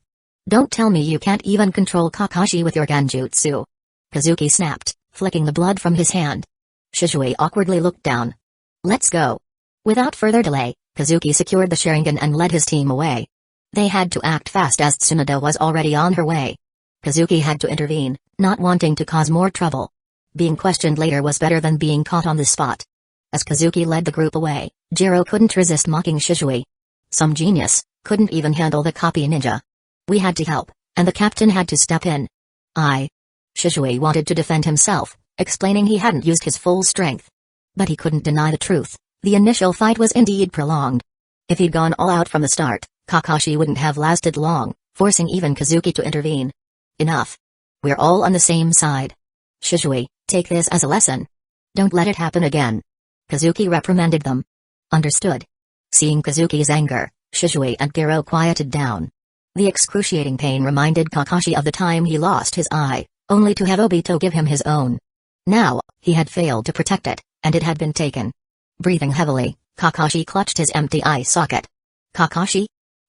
Don't tell me you can't even control Kakashi with your Genjutsu. Kazuki snapped, flicking the blood from his hand. Shizui awkwardly looked down. Let's go. Without further delay, Kazuki secured the Sharingan and led his team away. They had to act fast as Tsunade was already on her way. Kazuki had to intervene, not wanting to cause more trouble. Being questioned later was better than being caught on the spot. As Kazuki led the group away, Jiro couldn't resist mocking Shizui. Some genius, couldn't even handle the copy ninja. We had to help, and the captain had to step in. Shizui wanted to defend himself, explaining he hadn't used his full strength. But he couldn't deny the truth. The initial fight was indeed prolonged. If he'd gone all out from the start, Kakashi wouldn't have lasted long, forcing even Kazuki to intervene. Enough. We're all on the same side. Shizui, take this as a lesson. Don't let it happen again. Kazuki reprimanded them. Understood. Seeing Kazuki's anger, Shizui and Gero quieted down. The excruciating pain reminded Kakashi of the time he lost his eye, only to have Obito give him his own. Now, he had failed to protect it, and it had been taken. Breathing heavily, Kakashi clutched his empty eye socket. Kakashi?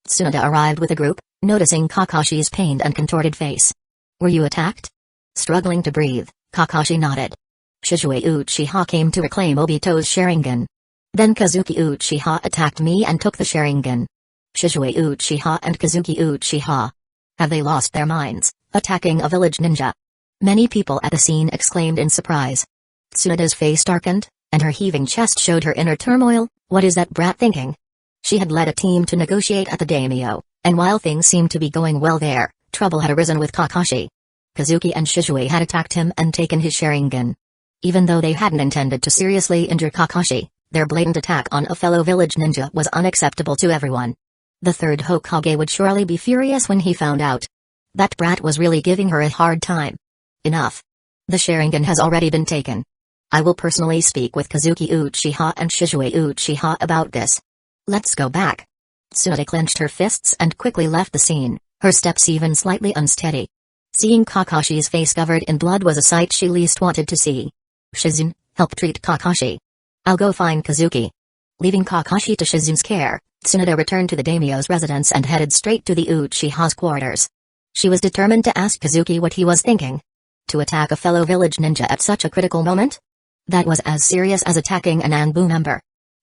Tsunade arrived with the group, noticing Kakashi's pained and contorted face. Were you attacked? Struggling to breathe, Kakashi nodded. Shizui Uchiha came to reclaim Obito's Sharingan. Then Kazuki Uchiha attacked me and took the Sharingan. Shizui Uchiha and Kazuki Uchiha. Have they lost their minds, attacking a village ninja? Many people at the scene exclaimed in surprise. Tsunade's face darkened, and her heaving chest showed her inner turmoil. What is that brat thinking? She had led a team to negotiate at the daimyo, and while things seemed to be going well there, trouble had arisen with Kakashi. Kazuki and Shizui had attacked him and taken his Sharingan. Even though they hadn't intended to seriously injure Kakashi, their blatant attack on a fellow village ninja was unacceptable to everyone. The third Hokage would surely be furious when he found out. That brat was really giving her a hard time. Enough. The Sharingan has already been taken. I will personally speak with Kazuki Uchiha and Shizui Uchiha about this. Let's go back. Tsunade clenched her fists and quickly left the scene, her steps even slightly unsteady. Seeing Kakashi's face covered in blood was a sight she least wanted to see. Shizun, help treat Kakashi. I'll go find Kazuki. Leaving Kakashi to Shizun's care, Tsunade returned to the daimyo's residence and headed straight to the Uchiha's quarters. She was determined to ask Kazuki what he was thinking. To attack a fellow village ninja at such a critical moment? That was as serious as attacking an Anbu member.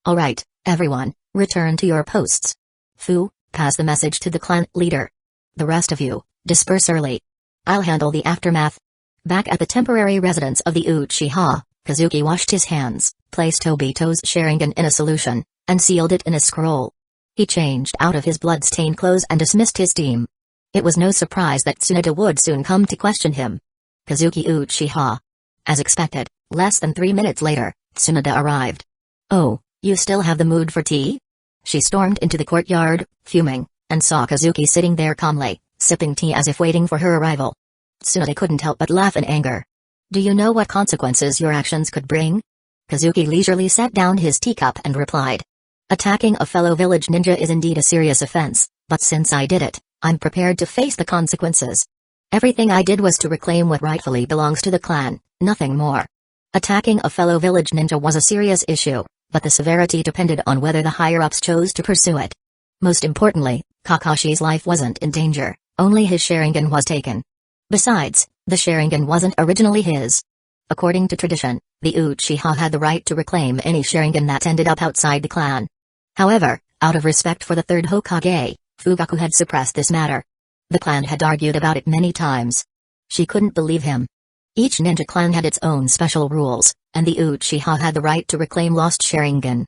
Alright, everyone, return to your posts. Fu, pass the message to the clan leader. The rest of you, disperse early. I'll handle the aftermath. Back at the temporary residence of the Uchiha, Kazuki washed his hands, placed Obito's Sharingan in a solution, and sealed it in a scroll. He changed out of his blood-stained clothes and dismissed his team. It was no surprise that Tsunade would soon come to question him. Kazuki Uchiha. As expected, less than 3 minutes later, Tsunade arrived. Oh, you still have the mood for tea? She stormed into the courtyard, fuming, and saw Kazuki sitting there calmly, sipping tea as if waiting for her arrival. Tsunade couldn't help but laugh in anger. Do you know what consequences your actions could bring? Kazuki leisurely set down his teacup and replied. Attacking a fellow village ninja is indeed a serious offense, but since I did it, I'm prepared to face the consequences. Everything I did was to reclaim what rightfully belongs to the clan, nothing more. Attacking a fellow village ninja was a serious issue, but the severity depended on whether the higher-ups chose to pursue it. Most importantly, Kakashi's life wasn't in danger, only his Sharingan was taken. Besides, the Sharingan wasn't originally his. According to tradition, the Uchiha had the right to reclaim any Sharingan that ended up outside the clan. However, out of respect for the third Hokage, Fugaku had suppressed this matter. The clan had argued about it many times. She couldn't believe him. Each ninja clan had its own special rules, and the Uchiha had the right to reclaim lost Sharingan.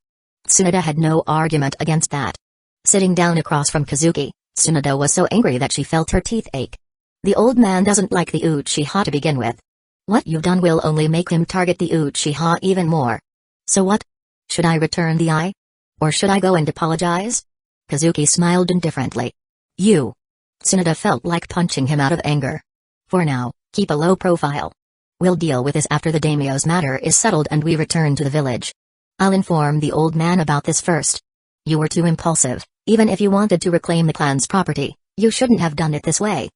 Tsunade had no argument against that. Sitting down across from Kazuki, Tsunade was so angry that she felt her teeth ache. The old man doesn't like the Uchiha to begin with. What you've done will only make him target the Uchiha even more. So what? Should I return the eye? Or should I go and apologize? Kazuki smiled indifferently. You. Tsunade felt like punching him out of anger. For now, keep a low profile. We'll deal with this after the daimyo's matter is settled and we return to the village. I'll inform the old man about this first. You were too impulsive. Even if you wanted to reclaim the clan's property, you shouldn't have done it this way.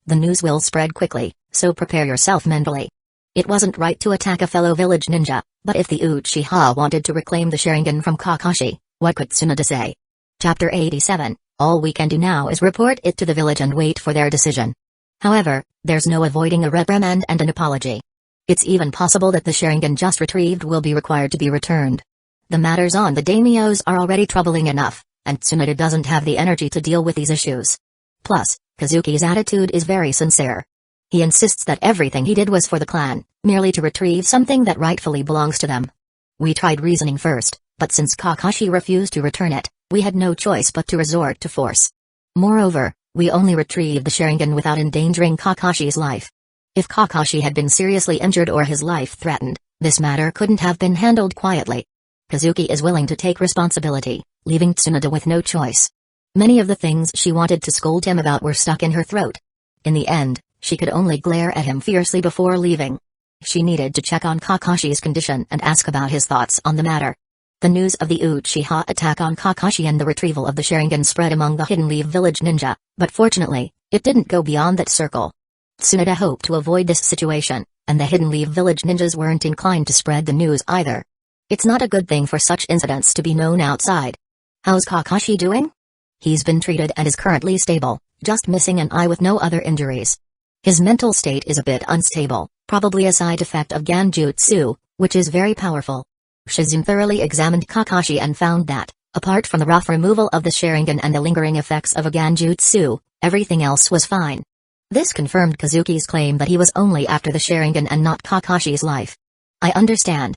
The news will spread quickly, so prepare yourself mentally. It wasn't right to attack a fellow village ninja, but if the Uchiha wanted to reclaim the Sharingan from Kakashi, what could Tsunade say? Chapter 87. All we can do now is report it to the village and wait for their decision. However, there's no avoiding a reprimand and an apology. It's even possible that the Sharingan just retrieved will be required to be returned. The matters on the daimyos are already troubling enough, and Tsunade doesn't have the energy to deal with these issues. Plus, Kazuki's attitude is very sincere. He insists that everything he did was for the clan, merely to retrieve something that rightfully belongs to them. We tried reasoning first, but since Kakashi refused to return it, we had no choice but to resort to force. Moreover, we only retrieved the Sharingan without endangering Kakashi's life. If Kakashi had been seriously injured or his life threatened, this matter couldn't have been handled quietly. Kazuki is willing to take responsibility, leaving Tsunade with no choice. Many of the things she wanted to scold him about were stuck in her throat. In the end, she could only glare at him fiercely before leaving. She needed to check on Kakashi's condition and ask about his thoughts on the matter. The news of the Uchiha attack on Kakashi and the retrieval of the Sharingan spread among the Hidden Leaf village ninja, but fortunately, it didn't go beyond that circle. Tsunade hoped to avoid this situation, and the Hidden Leaf village ninjas weren't inclined to spread the news either. It's not a good thing for such incidents to be known outside. How's Kakashi doing? He's been treated and is currently stable, just missing an eye with no other injuries. His mental state is a bit unstable, probably a side effect of Ganjutsu, which is very powerful. Shizune thoroughly examined Kakashi and found that, apart from the rough removal of the Sharingan and the lingering effects of a Ganjutsu, everything else was fine. This confirmed Kazuki's claim that he was only after the Sharingan and not Kakashi's life. I understand,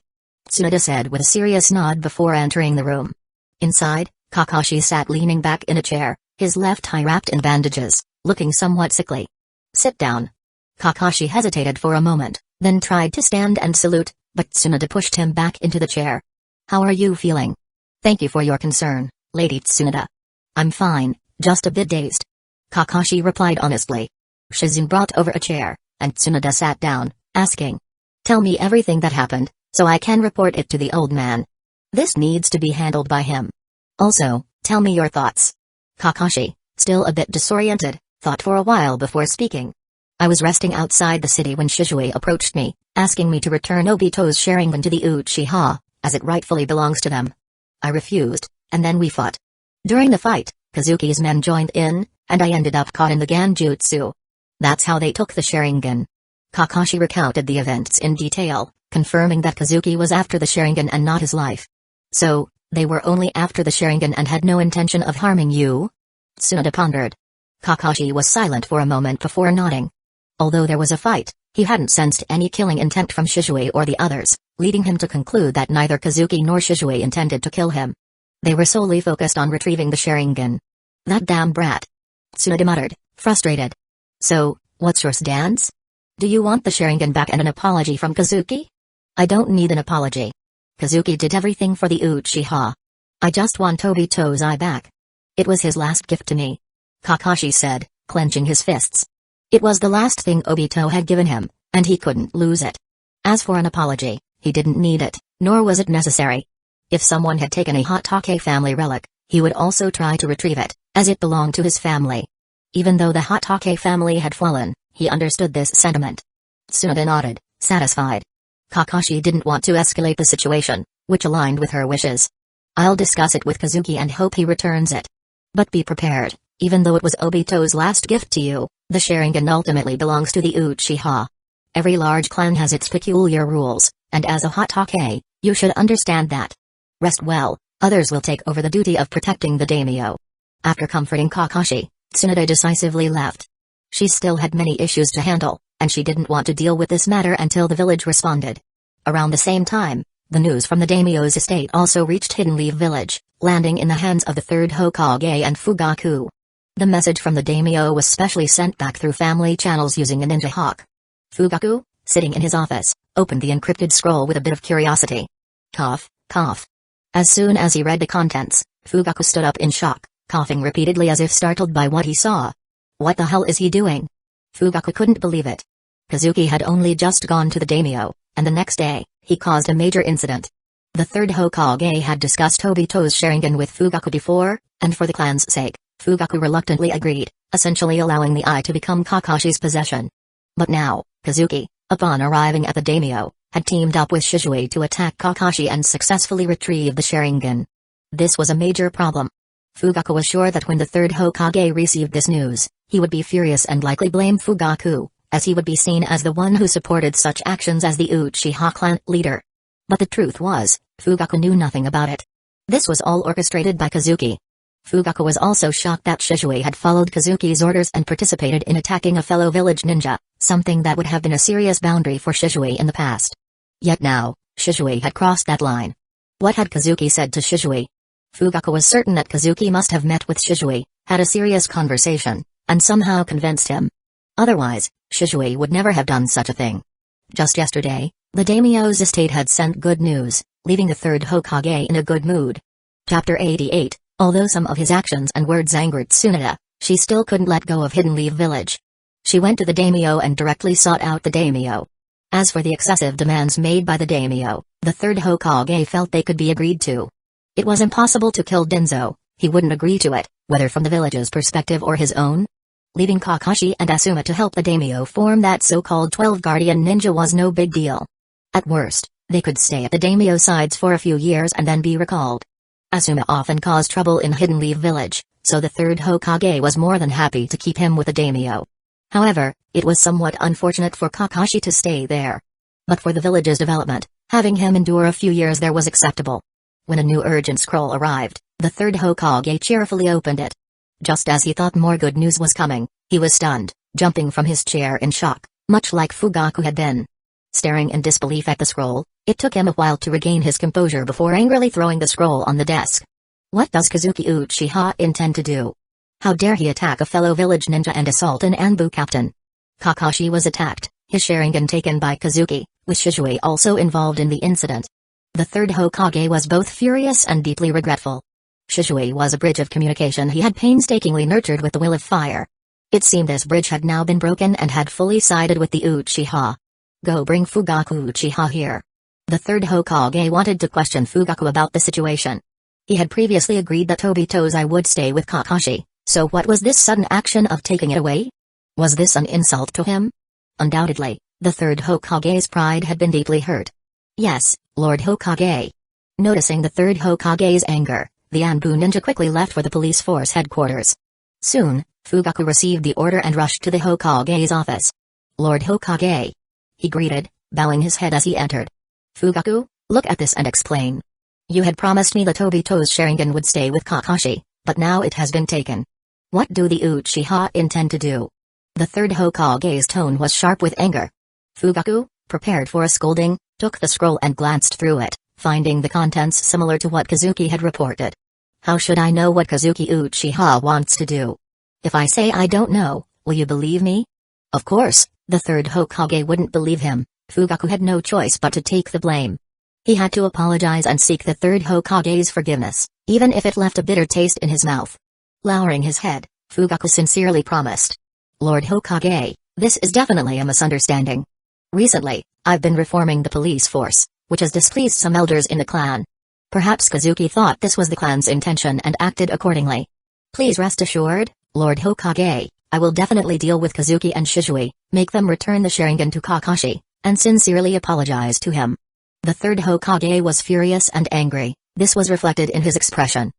Tsunade said with a serious nod before entering the room. Inside, Kakashi sat leaning back in a chair, his left eye wrapped in bandages, looking somewhat sickly. Sit down. Kakashi hesitated for a moment, then tried to stand and salute, but Tsunade pushed him back into the chair. How are you feeling? Thank you for your concern, Lady Tsunade. I'm fine, just a bit dazed. Kakashi replied honestly. Shizune brought over a chair, and Tsunade sat down, asking. Tell me everything that happened, so I can report it to the old man. This needs to be handled by him. Also, tell me your thoughts. Kakashi, still a bit disoriented, thought for a while before speaking. I was resting outside the city when Shizue approached me, asking me to return Obito's Sharingan to the Uchiha, as it rightfully belongs to them. I refused, and then we fought. During the fight, Kazuki's men joined in, and I ended up caught in the Ganjutsu. That's how they took the Sharingan. Kakashi recounted the events in detail, confirming that Kazuki was after the Sharingan and not his life. So, they were only after the Sharingan and had no intention of harming you? Tsunade pondered. Kakashi was silent for a moment before nodding. Although there was a fight, he hadn't sensed any killing intent from Shizue or the others, leading him to conclude that neither Kazuki nor Shizue intended to kill him. They were solely focused on retrieving the Sharingan. That damn brat. Tsunade muttered, frustrated. So, what's your stance? Do you want the Sharingan back and an apology from Kazuki? I don't need an apology. Kazuki did everything for the Uchiha. I just want Obito's eye back. It was his last gift to me. Kakashi said, clenching his fists. It was the last thing Obito had given him, and he couldn't lose it. As for an apology, he didn't need it, nor was it necessary. If someone had taken a Hatake family relic, he would also try to retrieve it, as it belonged to his family. Even though the Hatake family had fallen, he understood this sentiment. Tsunade nodded, satisfied. Kakashi didn't want to escalate the situation, which aligned with her wishes. I'll discuss it with Kazuki and hope he returns it. But be prepared, even though it was Obito's last gift to you, the Sharingan ultimately belongs to the Uchiha. Every large clan has its peculiar rules, and as a Hatake, you should understand that. Rest well, others will take over the duty of protecting the daimyo. After comforting Kakashi, Tsunade decisively left. She still had many issues to handle, and she didn't want to deal with this matter until the village responded. Around the same time, the news from the daimyo's estate also reached Hidden Leaf village, landing in the hands of the third Hokage and Fugaku. The message from the daimyo was specially sent back through family channels using a ninja hawk. Fugaku, sitting in his office, opened the encrypted scroll with a bit of curiosity. Cough, cough. As soon as he read the contents, Fugaku stood up in shock, coughing repeatedly as if startled by what he saw. What the hell is he doing? Fugaku couldn't believe it. Kazuki had only just gone to the daimyo, and the next day, he caused a major incident. The third Hokage had discussed Obito's Sharingan with Fugaku before, and for the clan's sake, Fugaku reluctantly agreed, essentially allowing the eye to become Kakashi's possession. But now, Kazuki, upon arriving at the daimyo, had teamed up with Shizue to attack Kakashi and successfully retrieve the Sharingan. This was a major problem. Fugaku was sure that when the third Hokage received this news, he would be furious and likely blame Fugaku, as he would be seen as the one who supported such actions as the Uchiha clan leader. But the truth was, Fugaku knew nothing about it. This was all orchestrated by Kazuki. Fugaku was also shocked that Shizue had followed Kazuki's orders and participated in attacking a fellow village ninja, something that would have been a serious boundary for Shizue in the past. Yet now, Shizue had crossed that line. What had Kazuki said to Shizue? Fugaku was certain that Kazuki must have met with Shizue, had a serious conversation, and somehow convinced him. Otherwise, Shizue would never have done such a thing. Just yesterday, the daimyo's estate had sent good news, leaving the third Hokage in a good mood. Chapter 88. Although some of his actions and words angered Tsunade, she still couldn't let go of Hidden Leaf Village. She went to the daimyo and directly sought out the daimyo. As for the excessive demands made by the daimyo, the third Hokage felt they could be agreed to. It was impossible to kill Denzo, he wouldn't agree to it, whether from the village's perspective or his own. Leaving Kakashi and Asuma to help the daimyo form that so-called 12 guardian ninja was no big deal. At worst, they could stay at the daimyo sides for a few years and then be recalled. Asuma often caused trouble in Hidden Leaf Village, so the third Hokage was more than happy to keep him with the daimyo. However, it was somewhat unfortunate for Kakashi to stay there. But for the village's development, having him endure a few years there was acceptable. When a new urgent scroll arrived, the third Hokage cheerfully opened it. Just as he thought more good news was coming, he was stunned, jumping from his chair in shock, much like Fugaku had been. Staring in disbelief at the scroll, it took him a while to regain his composure before angrily throwing the scroll on the desk. What does Kazuki Uchiha intend to do? How dare he attack a fellow village ninja and assault an Anbu captain? Kakashi was attacked, his Sharingan taken by Kazuki, with Shizue also involved in the incident. The third Hokage was both furious and deeply regretful. Shizue was a bridge of communication he had painstakingly nurtured with the will of fire. It seemed this bridge had now been broken and had fully sided with the Uchiha. Go bring Fugaku Uchiha here. The third Hokage wanted to question Fugaku about the situation. He had previously agreed that Obito's eye would stay with Kakashi, so what was this sudden action of taking it away? Was this an insult to him? Undoubtedly, the third Hokage's pride had been deeply hurt. Yes, Lord Hokage. Noticing the third Hokage's anger, the Anbu ninja quickly left for the police force headquarters. Soon, Fugaku received the order and rushed to the Hokage's office. Lord Hokage. He greeted, bowing his head as he entered. Fugaku, look at this and explain. You had promised me that Obito's Sharingan would stay with Kakashi, but now it has been taken. What do the Uchiha intend to do? The third Hokage's tone was sharp with anger. Fugaku, prepared for a scolding, took the scroll and glanced through it, finding the contents similar to what Kazuki had reported. How should I know what Kazuki Uchiha wants to do? If I say I don't know, will you believe me? Of course, the third Hokage wouldn't believe him. Fugaku had no choice but to take the blame. He had to apologize and seek the third Hokage's forgiveness, even if it left a bitter taste in his mouth. Lowering his head, Fugaku sincerely promised. Lord Hokage, this is definitely a misunderstanding. Recently, I've been reforming the police force, which has displeased some elders in the clan. Perhaps Kazuki thought this was the clan's intention and acted accordingly. Please rest assured, Lord Hokage, I will definitely deal with Kazuki and Shizue, make them return the Sharingan to Kakashi, and sincerely apologize to him. The third Hokage was furious and angry, this was reflected in his expression.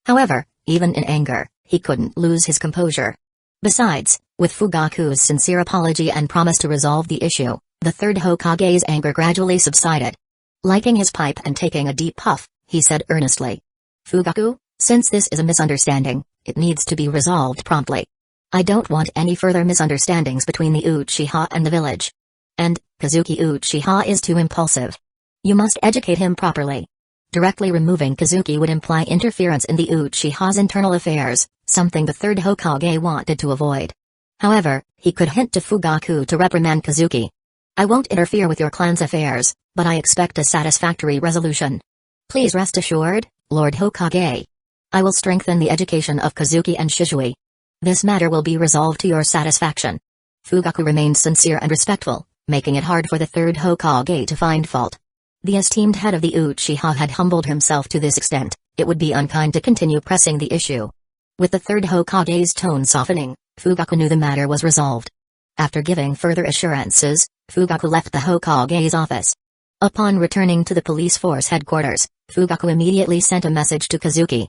However, even in anger, he couldn't lose his composure. Besides, with Fugaku's sincere apology and promise to resolve the issue, the third Hokage's anger gradually subsided. Lighting his pipe and taking a deep puff, he said earnestly. Fugaku, since this is a misunderstanding, it needs to be resolved promptly. I don't want any further misunderstandings between the Uchiha and the village. And, Kazuki Uchiha is too impulsive. You must educate him properly. Directly removing Kazuki would imply interference in the Uchiha's internal affairs, something the third Hokage wanted to avoid. However, he could hint to Fugaku to reprimand Kazuki. I won't interfere with your clan's affairs, but I expect a satisfactory resolution. Please rest assured, Lord Hokage. I will strengthen the education of Kazuki and Shizue. This matter will be resolved to your satisfaction. Fugaku remained sincere and respectful, making it hard for the third Hokage to find fault. The esteemed head of the Uchiha had humbled himself to this extent, it would be unkind to continue pressing the issue. With the third Hokage's tone softening, Fugaku knew the matter was resolved. After giving further assurances, Fugaku left the Hokage's office. Upon returning to the police force headquarters, Fugaku immediately sent a message to Kazuki.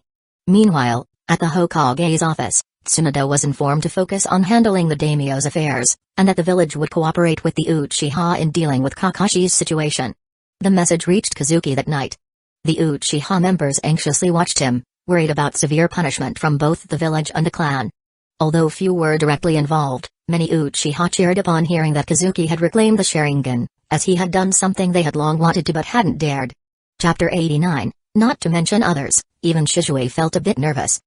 Meanwhile, at the Hokage's office, Tsunade was informed to focus on handling the daimyo's affairs, and that the village would cooperate with the Uchiha in dealing with Kakashi's situation. The message reached Kazuki that night. The Uchiha members anxiously watched him, worried about severe punishment from both the village and the clan. Although few were directly involved, many Uchiha cheered upon hearing that Kazuki had reclaimed the Sharingan, as he had done something they had long wanted to but hadn't dared. Chapter 89, not to mention others, even Shizue felt a bit nervous.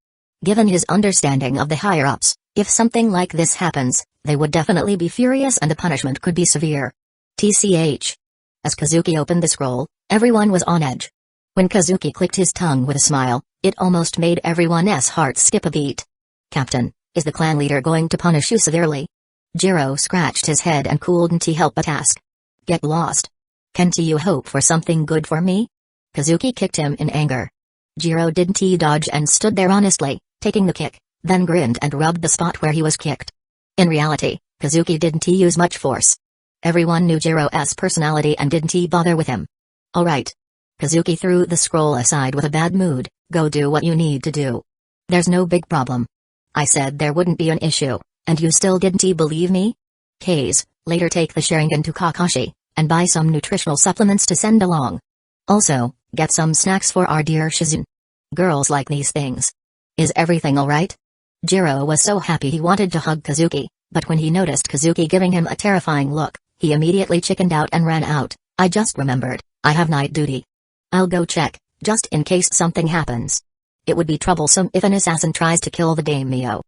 Given his understanding of the higher-ups, if something like this happens, they would definitely be furious and the punishment could be severe. TCH. As Kazuki opened the scroll, everyone was on edge. When Kazuki clicked his tongue with a smile, it almost made everyone's heart skip a beat. Captain, is the clan leader going to punish you severely? Jiro scratched his head and couldn't help but ask. Get lost. Can't you hope for something good for me? Kazuki kicked him in anger. Jiro didn't dodge and stood there honestly, taking the kick, then grinned and rubbed the spot where he was kicked. In reality, Kazuki didn't use much force. Everyone knew Jiro's personality and didn't bother with him. Alright. Kazuki threw the scroll aside with a bad mood, go do what you need to do. There's no big problem. I said there wouldn't be an issue, and you still didn't believe me? K's, later take the Sharingan to Kakashi, and buy some nutritional supplements to send along. Also, get some snacks for our dear Shizune. Girls like these things. Is everything alright? Jiro was so happy he wanted to hug Kazuki, but when he noticed Kazuki giving him a terrifying look, he immediately chickened out and ran out. I just remembered, I have night duty. I'll go check, just in case something happens. It would be troublesome if an assassin tries to kill the daimyo.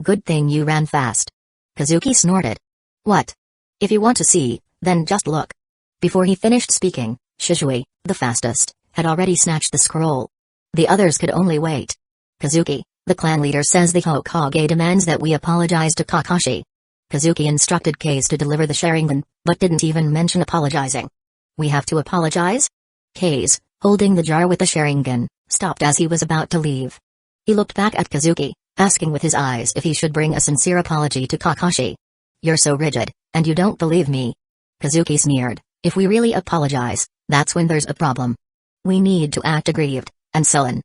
Good thing you ran fast. Kazuki snorted. What? If you want to see, then just look. Before he finished speaking, Shizue, the fastest, had already snatched the scroll. The others could only wait. Kazuki, the clan leader says the Hokage demands that we apologize to Kakashi. Kazuki instructed K's to deliver the Sharingan, but didn't even mention apologizing. We have to apologize? K's, holding the jar with the Sharingan, stopped as he was about to leave. He looked back at Kazuki, asking with his eyes if he should bring a sincere apology to Kakashi. You're so rigid, and you don't believe me. Kazuki sneered, if we really apologize, that's when there's a problem. We need to act aggrieved, and sullen.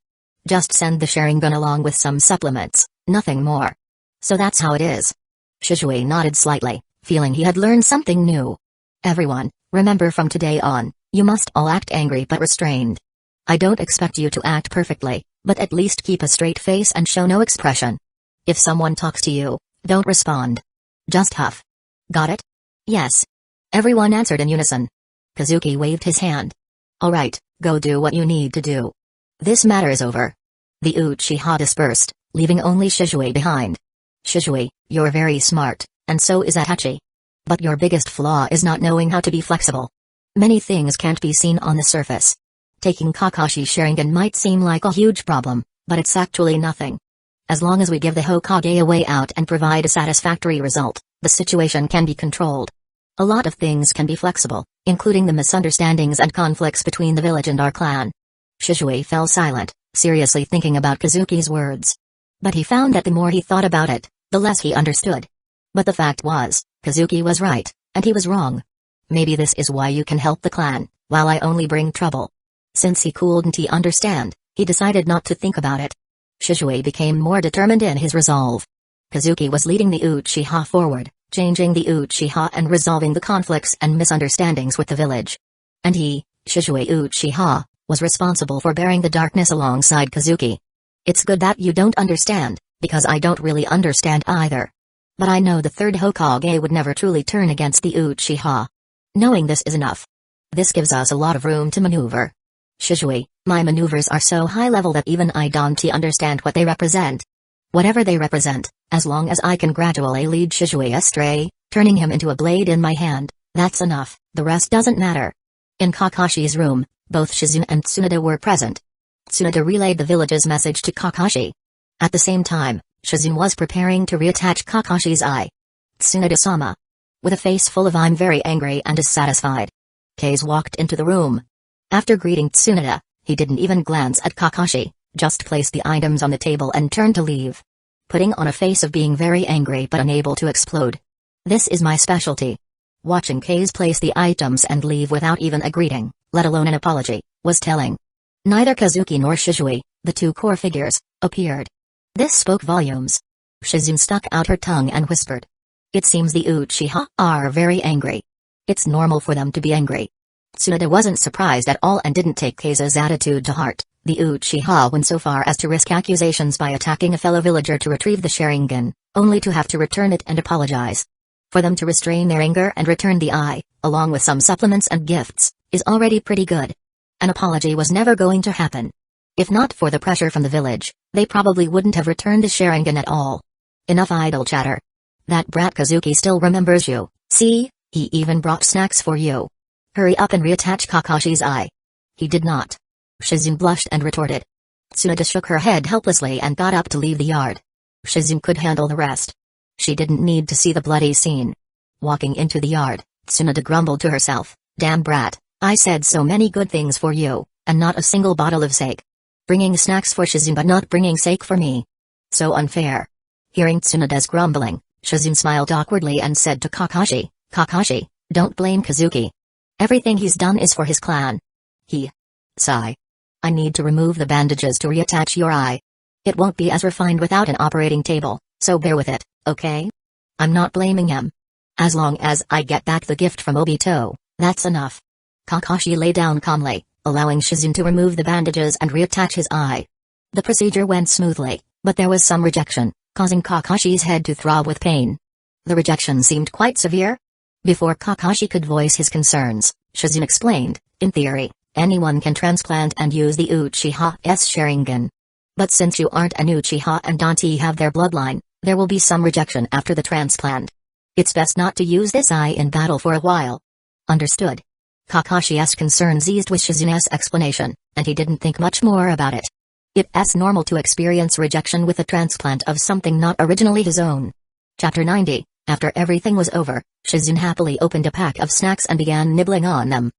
Just send the Sharingan along with some supplements, nothing more. So that's how it is. Shizue nodded slightly, feeling he had learned something new. Everyone, remember from today on, you must all act angry but restrained. I don't expect you to act perfectly, but at least keep a straight face and show no expression. If someone talks to you, don't respond. Just huff. Got it? Yes. Everyone answered in unison. Kazuki waved his hand. Alright, go do what you need to do. This matter is over. The Uchiha dispersed, leaving only Shizue behind. Shizue, you're very smart, and so is Itachi. But your biggest flaw is not knowing how to be flexible. Many things can't be seen on the surface. Taking Kakashi's Sharingan might seem like a huge problem, but it's actually nothing. As long as we give the Hokage a way out and provide a satisfactory result, the situation can be controlled. A lot of things can be flexible, including the misunderstandings and conflicts between the village and our clan. Shizue fell silent, seriously thinking about Kazuki's words. But he found that the more he thought about it, the less he understood. But the fact was, Kazuki was right, and he was wrong. Maybe this is why you can help the clan, while I only bring trouble. Since he couldn't understand, he decided not to think about it. Shizue became more determined in his resolve. Kazuki was leading the Uchiha forward, changing the Uchiha and resolving the conflicts and misunderstandings with the village. And he, Shizue Uchiha, was responsible for bearing the darkness alongside Kazuki. It's good that you don't understand, because I don't really understand either. But I know the third Hokage would never truly turn against the Uchiha. Knowing this is enough. This gives us a lot of room to maneuver. Shizue, my maneuvers are so high level that even I don't understand what they represent. Whatever they represent, as long as I can gradually lead Shizue astray, turning him into a blade in my hand, that's enough, the rest doesn't matter. In Kakashi's room, both Shizune and Tsunade were present. Tsunade relayed the village's message to Kakashi. At the same time, Shizune was preparing to reattach Kakashi's eye. Tsunade-sama, with a face full of "I'm very angry and dissatisfied." Kase walked into the room. After greeting Tsunade, he didn't even glance at Kakashi, just placed the items on the table and turned to leave, putting on a face of being very angry but unable to explode. "This is my specialty." Watching Kase place the items and leave without even a greeting, let alone an apology, was telling. Neither Kazuki nor Shizui, the two core figures, appeared. This spoke volumes. Shizune stuck out her tongue and whispered. "It seems the Uchiha are very angry. It's normal for them to be angry." Tsunade wasn't surprised at all and didn't take Kase's attitude to heart. The Uchiha went so far as to risk accusations by attacking a fellow villager to retrieve the Sharingan, only to have to return it and apologize. For them to restrain their anger and return the eye, along with some supplements and gifts, is already pretty good. An apology was never going to happen. If not for the pressure from the village, they probably wouldn't have returned the Sharingan at all. Enough idle chatter. That brat Kazuki still remembers you, see, he even brought snacks for you. Hurry up and reattach Kakashi's eye. He did not. Shizune blushed and retorted. Tsunade shook her head helplessly and got up to leave the yard. Shizune could handle the rest. She didn't need to see the bloody scene. Walking into the yard, Tsunade grumbled to herself, "Damn brat, I said so many good things for you, and not a single bottle of sake. Bringing snacks for Shizune but not bringing sake for me. So unfair." Hearing Tsunade's grumbling, Shizune smiled awkwardly and said to Kakashi, "Kakashi, don't blame Kazuki. Everything he's done is for his clan." He sigh. "I need to remove the bandages to reattach your eye. It won't be as refined without an operating table, so bear with it, okay? I'm not blaming him. As long as I get back the gift from Obito, that's enough." Kakashi lay down calmly, allowing Shizune to remove the bandages and reattach his eye. The procedure went smoothly, but there was some rejection, causing Kakashi's head to throb with pain. The rejection seemed quite severe. Before Kakashi could voice his concerns, Shizune explained, "In theory, anyone can transplant and use the Uchiha's Sharingan. But since you aren't an Uchiha and don't have their bloodline, there will be some rejection after the transplant. It's best not to use this eye in battle for a while." Understood. Kakashi's concerns eased with Shizune's explanation, and he didn't think much more about it. It's normal to experience rejection with a transplant of something not originally his own. Chapter 90. After everything was over, Shizune happily opened a pack of snacks and began nibbling on them.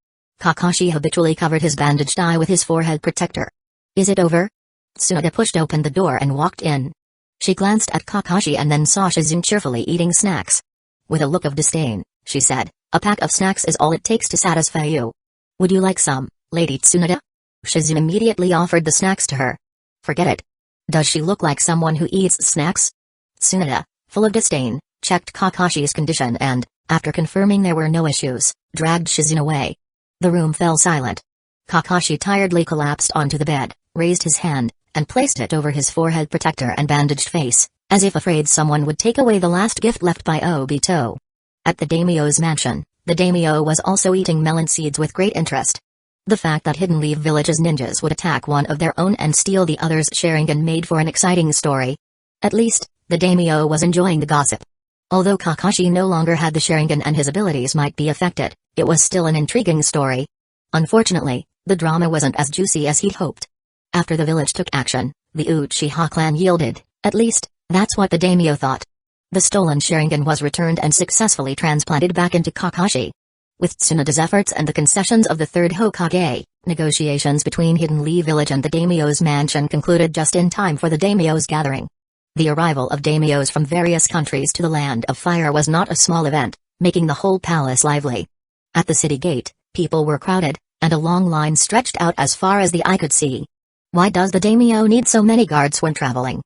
Kakashi habitually covered his bandaged eye with his forehead protector. "Is it over?" Tsunade pushed open the door and walked in. She glanced at Kakashi and then saw Shizune cheerfully eating snacks. With a look of disdain, she said, "A pack of snacks is all it takes to satisfy you. Would you like some, Lady Tsunade?" Shizune immediately offered the snacks to her. "Forget it. Does she look like someone who eats snacks?" Tsunade, full of disdain, checked Kakashi's condition and, after confirming there were no issues, dragged Shizune away. The room fell silent. Kakashi tiredly collapsed onto the bed, raised his hand, and placed it over his forehead protector and bandaged face, as if afraid someone would take away the last gift left by Obito. At the daimyo's mansion, the daimyo was also eating melon seeds with great interest. The fact that Hidden Leaf Village's ninjas would attack one of their own and steal the other's Sharingan made for an exciting story. At least, the daimyo was enjoying the gossip. Although Kakashi no longer had the Sharingan and his abilities might be affected, it was still an intriguing story. Unfortunately, the drama wasn't as juicy as he'd hoped. After the village took action, the Uchiha clan yielded, at least, that's what the daimyo thought. The stolen Sharingan was returned and successfully transplanted back into Kakashi. With Tsunade's efforts and the concessions of the third Hokage, negotiations between Hidden Leaf Village and the daimyo's mansion concluded just in time for the daimyo's gathering. The arrival of daimyos from various countries to the Land of Fire was not a small event, making the whole palace lively. At the city gate, people were crowded, and a long line stretched out as far as the eye could see. Why does the daimyo need so many guards when traveling?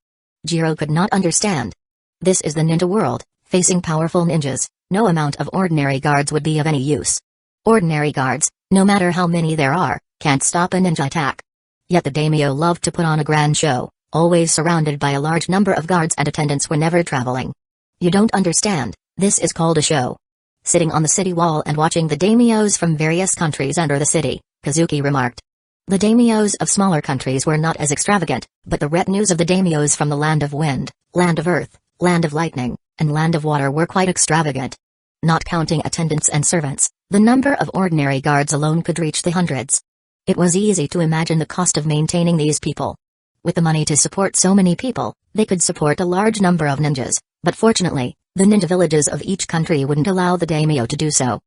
Jiro could not understand. This is the ninja world, facing powerful ninjas, no amount of ordinary guards would be of any use. Ordinary guards, no matter how many there are, can't stop a ninja attack. Yet the daimyo loved to put on a grand show, always surrounded by a large number of guards and attendants whenever traveling. You don't understand, this is called a show. Sitting on the city wall and watching the daimyos from various countries enter the city, Kazuki remarked. The daimyos of smaller countries were not as extravagant, but the retinues of the daimyos from the Land of Wind, Land of Earth, Land of Lightning, and Land of Water were quite extravagant. Not counting attendants and servants, the number of ordinary guards alone could reach the hundreds. It was easy to imagine the cost of maintaining these people. With the money to support so many people, they could support a large number of ninjas, but fortunately, The ninja villages of each country wouldn't allow the daimyo to do so.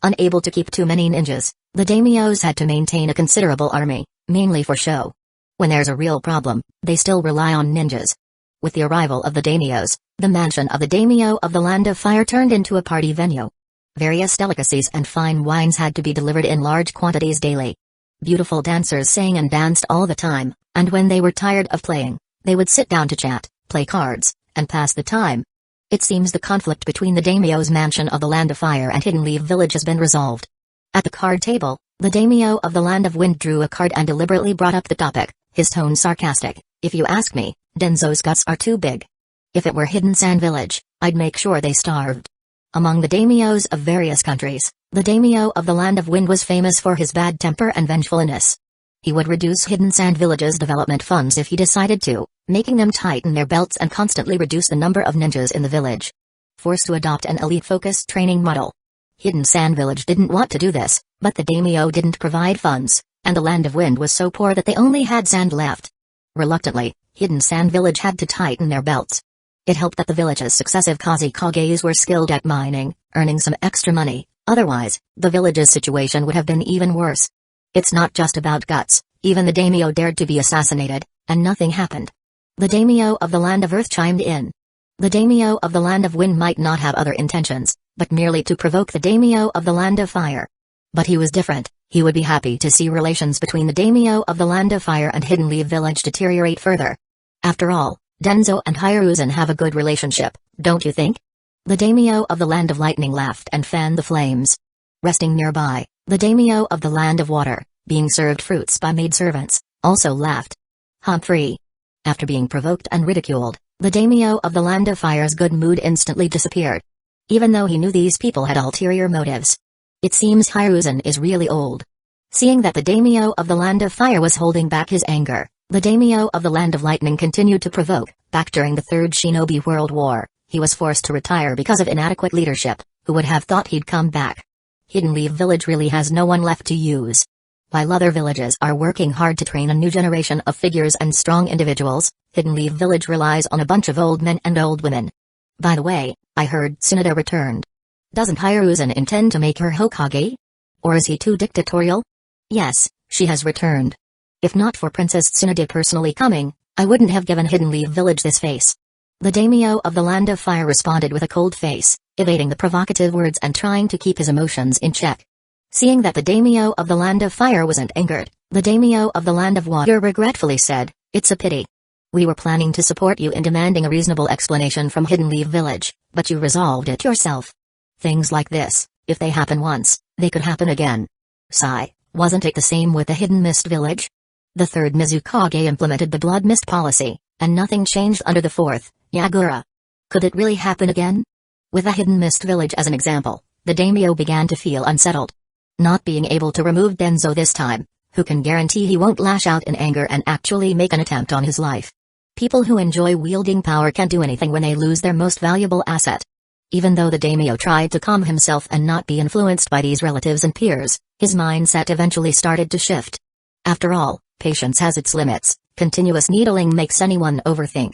Unable to keep too many ninjas, the daimyos had to maintain a considerable army, mainly for show. When there's a real problem, they still rely on ninjas. With the arrival of the daimyos, the mansion of the daimyo of the Land of Fire turned into a party venue. Various delicacies and fine wines had to be delivered in large quantities daily. Beautiful dancers sang and danced all the time, and when they were tired of playing, they would sit down to chat, play cards, and pass the time. It seems the conflict between the daimyo's mansion of the Land of Fire and Hidden Leaf Village has been resolved. At the card table, the daimyo of the Land of Wind drew a card and deliberately brought up the topic, his tone sarcastic. If you ask me, Denzo's guts are too big. If it were Hidden Sand Village, I'd make sure they starved. Among the daimyos of various countries, the daimyo of the Land of Wind was famous for his bad temper and vengefulness. He would reduce Hidden Sand Village's development funds if he decided to, making them tighten their belts and constantly reduce the number of ninjas in the village. Forced to adopt an elite-focused training model. Hidden Sand Village didn't want to do this, but the daimyo didn't provide funds, and the Land of Wind was so poor that they only had sand left. Reluctantly, Hidden Sand Village had to tighten their belts. It helped that the village's successive Kazekages were skilled at mining, earning some extra money, otherwise, the village's situation would have been even worse. It's not just about guts, even the daimyo dared to be assassinated, and nothing happened. The daimyo of the Land of Earth chimed in. The daimyo of the Land of Wind might not have other intentions, but merely to provoke the daimyo of the Land of Fire. But he was different. He would be happy to see relations between the daimyo of the Land of Fire and Hidden Leaf Village deteriorate further. After all, Denzo and Hiruzen have a good relationship, don't you think? The daimyo of the Land of Lightning laughed and fanned the flames. Resting nearby, the daimyo of the Land of Water, being served fruits by maidservants, also laughed. Humphrey. After being provoked and ridiculed, the daimyo of the Land of Fire's good mood instantly disappeared. Even though he knew these people had ulterior motives. It seems Hiruzen is really old. Seeing that the daimyo of the Land of Fire was holding back his anger, the daimyo of the Land of Lightning continued to provoke. Back during the Third Shinobi World War, he was forced to retire because of inadequate leadership. Who would have thought he'd come back? Hidden Leaf Village really has no one left to use. While other villages are working hard to train a new generation of figures and strong individuals, Hidden Leaf Village relies on a bunch of old men and old women. By the way, I heard Tsunoda returned. Doesn't Hiruzen intend to make her Hokage? Or is he too dictatorial? Yes, she has returned. If not for Princess Tsunoda personally coming, I wouldn't have given Hidden Leaf Village this face. The daimyo of the Land of Fire responded with a cold face, evading the provocative words and trying to keep his emotions in check. Seeing that the daimyo of the Land of Fire wasn't angered, the daimyo of the Land of Water regretfully said, "It's a pity. We were planning to support you in demanding a reasonable explanation from Hidden Leaf Village, but you resolved it yourself. Things like this, if they happen once, they could happen again." Sigh, wasn't it the same with the Hidden Mist Village? The third Mizukage implemented the Blood Mist policy, and nothing changed under the fourth, Yagura. Could it really happen again? With the Hidden Mist Village as an example, the daimyo began to feel unsettled. Not being able to remove Denzo this time, who can guarantee he won't lash out in anger and actually make an attempt on his life? People who enjoy wielding power can't do anything when they lose their most valuable asset. Even though the daimyo tried to calm himself and not be influenced by these relatives and peers, his mindset eventually started to shift. After all, patience has its limits. Continuous needling makes anyone overthink.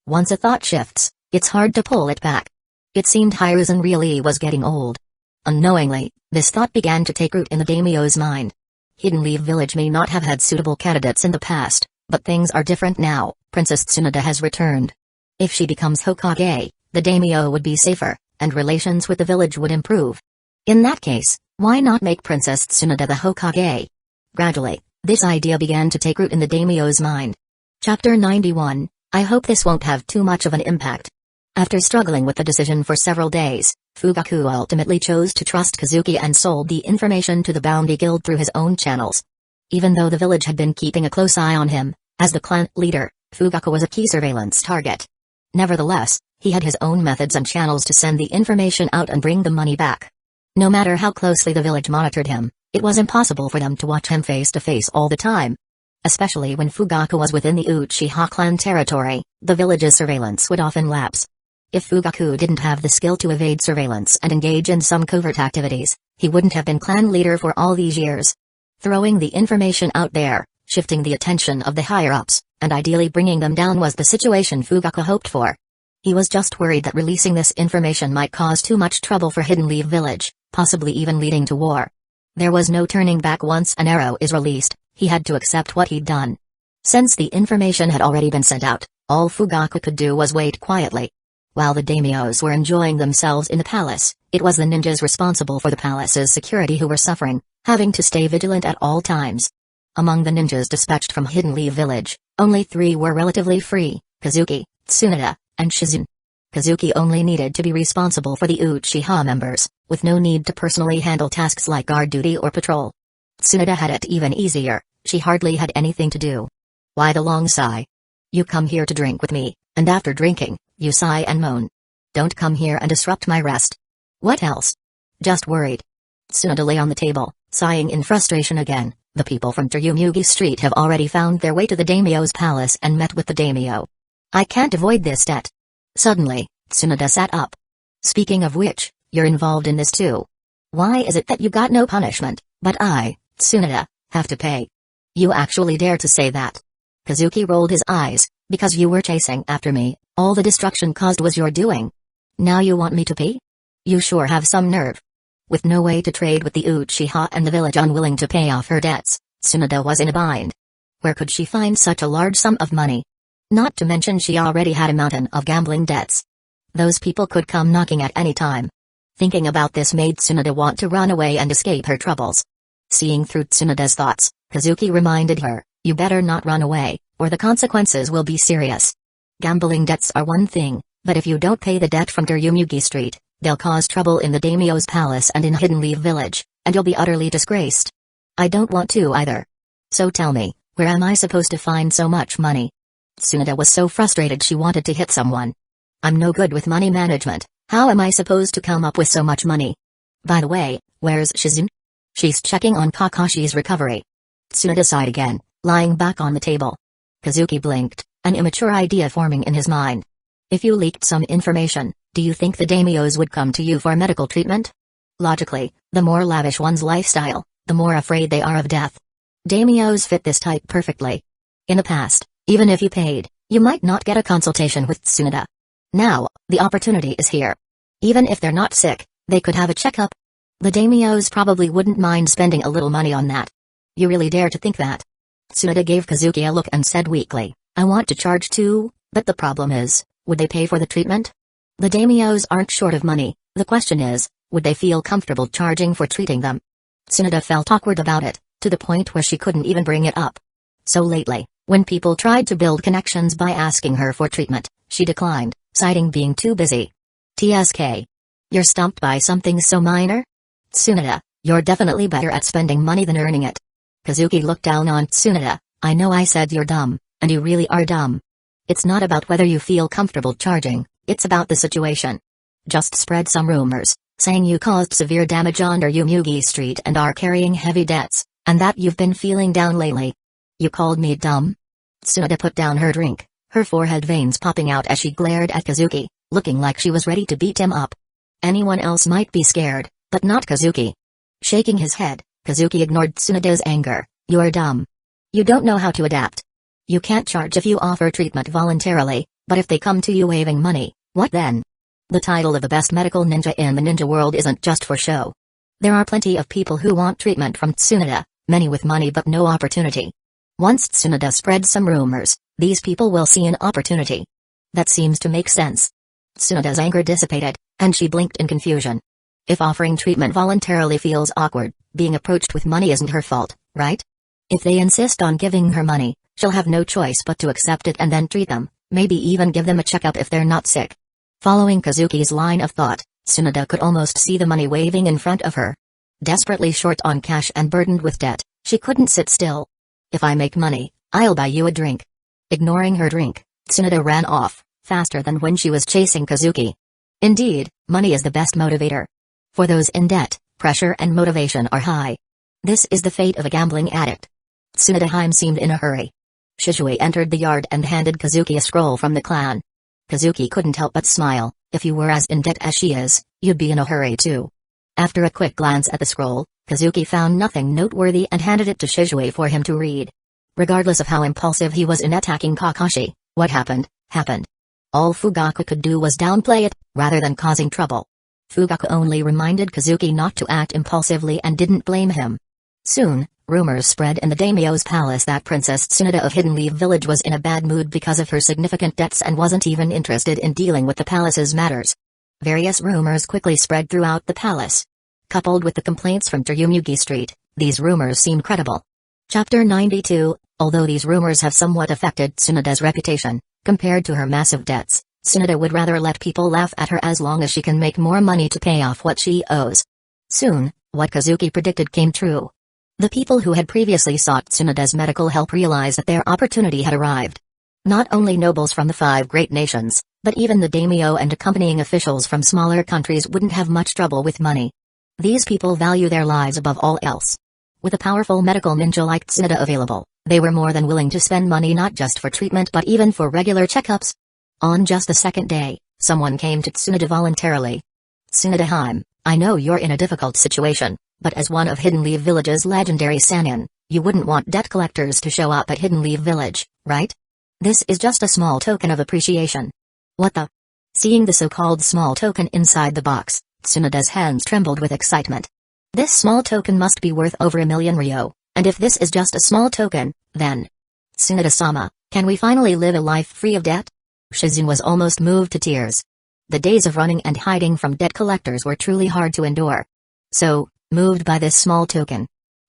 Once a thought shifts, it's hard to pull it back. It seemed Hiruzen really was getting old. Unknowingly, this thought began to take root in the daimyo's mind. Hidden Leaf Village may not have had suitable candidates in the past, but things are different now. Princess Tsunoda has returned. If she becomes Hokage, the daimyo would be safer, and relations with the village would improve. In that case, why not make Princess Tsunoda the Hokage? Gradually, this idea began to take root in the daimyo's mind. Chapter 91, I hope this won't have too much of an impact. After struggling with the decision for several days, Fugaku ultimately chose to trust Kazuki and sold the information to the Bounty Guild through his own channels. Even though the village had been keeping a close eye on him, as the clan leader, Fugaku was a key surveillance target. Nevertheless, he had his own methods and channels to send the information out and bring the money back. No matter how closely the village monitored him, it was impossible for them to watch him face to face all the time. Especially when Fugaku was within the Uchiha clan territory, the village's surveillance would often lapse. If Fugaku didn't have the skill to evade surveillance and engage in some covert activities, he wouldn't have been clan leader for all these years. Throwing the information out there, shifting the attention of the higher-ups, and ideally bringing them down was the situation Fugaku hoped for. He was just worried that releasing this information might cause too much trouble for Hidden Leaf Village, possibly even leading to war. There was no turning back once an arrow is released, he had to accept what he'd done. Since the information had already been sent out, all Fugaku could do was wait quietly. While the daimyos were enjoying themselves in the palace, it was the ninjas responsible for the palace's security who were suffering, having to stay vigilant at all times. Among the ninjas dispatched from Hidden Leaf Village, only 3 were relatively free: Kazuki, Tsunade, and Shizune. Kazuki only needed to be responsible for the Uchiha members, with no need to personally handle tasks like guard duty or patrol. Tsunade had it even easier, she hardly had anything to do. Why the long sigh? You come here to drink with me, and after drinking, you sigh and moan. Don't come here and disrupt my rest. What else? Just worried. Tsunade lay on the table, sighing in frustration again. The people from Terumugi Street have already found their way to the daimyo's palace and met with the daimyo. I can't avoid this debt. Suddenly, Tsunade sat up. Speaking of which, you're involved in this too. Why is it that you got no punishment, but I, Tsunade, have to pay? You actually dare to say that? Kazuki rolled his eyes. Because you were chasing after me, all the destruction caused was your doing. Now you want me to pay? You sure have some nerve. With no way to trade with the Uchiha and the village unwilling to pay off her debts, Tsunade was in a bind. Where could she find such a large sum of money? Not to mention she already had a mountain of gambling debts. Those people could come knocking at any time. Thinking about this made Tsunade want to run away and escape her troubles. Seeing through Tsunade's thoughts, Kazuki reminded her, you better not run away, or the consequences will be serious. Gambling debts are one thing, but if you don't pay the debt from Terumugi Street, they'll cause trouble in the daimyo's palace and in Hidden Leaf Village, and you'll be utterly disgraced. I don't want to either. So tell me, where am I supposed to find so much money? Tsunade was so frustrated she wanted to hit someone. I'm no good with money management, how am I supposed to come up with so much money? By the way, where's Shizune? She's checking on Kakashi's recovery. Tsunade sighed again, lying back on the table. Kazuki blinked, an immature idea forming in his mind. If you leaked some information, do you think the daimyos would come to you for medical treatment? Logically, the more lavish one's lifestyle, the more afraid they are of death. Daimyos fit this type perfectly. In the past, even if you paid, you might not get a consultation with Tsunade. Now, the opportunity is here. Even if they're not sick, they could have a checkup. The daimyos probably wouldn't mind spending a little money on that. You really dare to think that? Tsunade gave Kazuki a look and said weakly, I want to charge too, but the problem is, would they pay for the treatment? The daimyos aren't short of money, the question is, would they feel comfortable charging for treating them? Tsunade felt awkward about it, to the point where she couldn't even bring it up. So lately, when people tried to build connections by asking her for treatment, she declined, citing being too busy. TSK. You're stumped by something so minor? Tsunade, you're definitely better at spending money than earning it. Kazuki looked down on Tsunade. I know I said you're dumb, and you really are dumb. It's not about whether you feel comfortable charging, it's about the situation. Just spread some rumors, saying you caused severe damage on Terumugi Street and are carrying heavy debts, and that you've been feeling down lately. You called me dumb? Tsunade put down her drink, her forehead veins popping out as she glared at Kazuki, looking like she was ready to beat him up. Anyone else might be scared, but not Kazuki. Shaking his head, Kazuki ignored Tsunade's anger. You're dumb. You don't know how to adapt. You can't charge if you offer treatment voluntarily, but if they come to you waving money, what then? The title of the best medical ninja in the ninja world isn't just for show. There are plenty of people who want treatment from Tsunade, many with money but no opportunity. Once Tsunade spreads some rumors, these people will see an opportunity. That seems to make sense. Tsunade's anger dissipated, and she blinked in confusion. If offering treatment voluntarily feels awkward, being approached with money isn't her fault, right? If they insist on giving her money, she'll have no choice but to accept it and then treat them, maybe even give them a checkup if they're not sick. Following Kazuki's line of thought, Tsunade could almost see the money waving in front of her. Desperately short on cash and burdened with debt, she couldn't sit still. If I make money, I'll buy you a drink. Ignoring her drink, Tsunade ran off, faster than when she was chasing Kazuki. Indeed, money is the best motivator. For those in debt, pressure and motivation are high. This is the fate of a gambling addict. Tsunade seemed in a hurry. Shizue entered the yard and handed Kazuki a scroll from the clan. Kazuki couldn't help but smile. If you were as in debt as she is, you'd be in a hurry too. After a quick glance at the scroll, Kazuki found nothing noteworthy and handed it to Shizue for him to read. Regardless of how impulsive he was in attacking Kakashi, what happened, happened. All Fugaku could do was downplay it, rather than causing trouble. Fugaku only reminded Kazuki not to act impulsively and didn't blame him. Soon, rumors spread in the daimyo's palace that Princess Tsunoda of Hidden Leaf Village was in a bad mood because of her significant debts and wasn't even interested in dealing with the palace's matters. Various rumors quickly spread throughout the palace. Coupled with the complaints from Terumugi Street, these rumors seemed credible. Chapter 92. Although these rumors have somewhat affected Tsunoda's reputation, compared to her massive debts, Tsunoda would rather let people laugh at her as long as she can make more money to pay off what she owes. Soon, what Kazuki predicted came true. The people who had previously sought Tsunoda's medical help realized that their opportunity had arrived. Not only nobles from the 5 great nations, but even the daimyo and accompanying officials from smaller countries wouldn't have much trouble with money. These people value their lives above all else. With a powerful medical ninja like Tsunoda available, they were more than willing to spend money not just for treatment but even for regular checkups. On just the second day, someone came to Tsunoda voluntarily. Tsunoda-hime, I know you're in a difficult situation, but as one of Hidden Leaf Village's legendary Sannin, you wouldn't want debt collectors to show up at Hidden Leaf Village, right? This is just a small token of appreciation. What the? Seeing the so-called small token inside the box, Tsunoda's hands trembled with excitement. This small token must be worth over 1,000,000 ryo, and if this is just a small token, then... Tsunoda-sama, can we finally live a life free of debt? Shizune was almost moved to tears. The days of running and hiding from debt collectors were truly hard to endure. So, moved by this small token,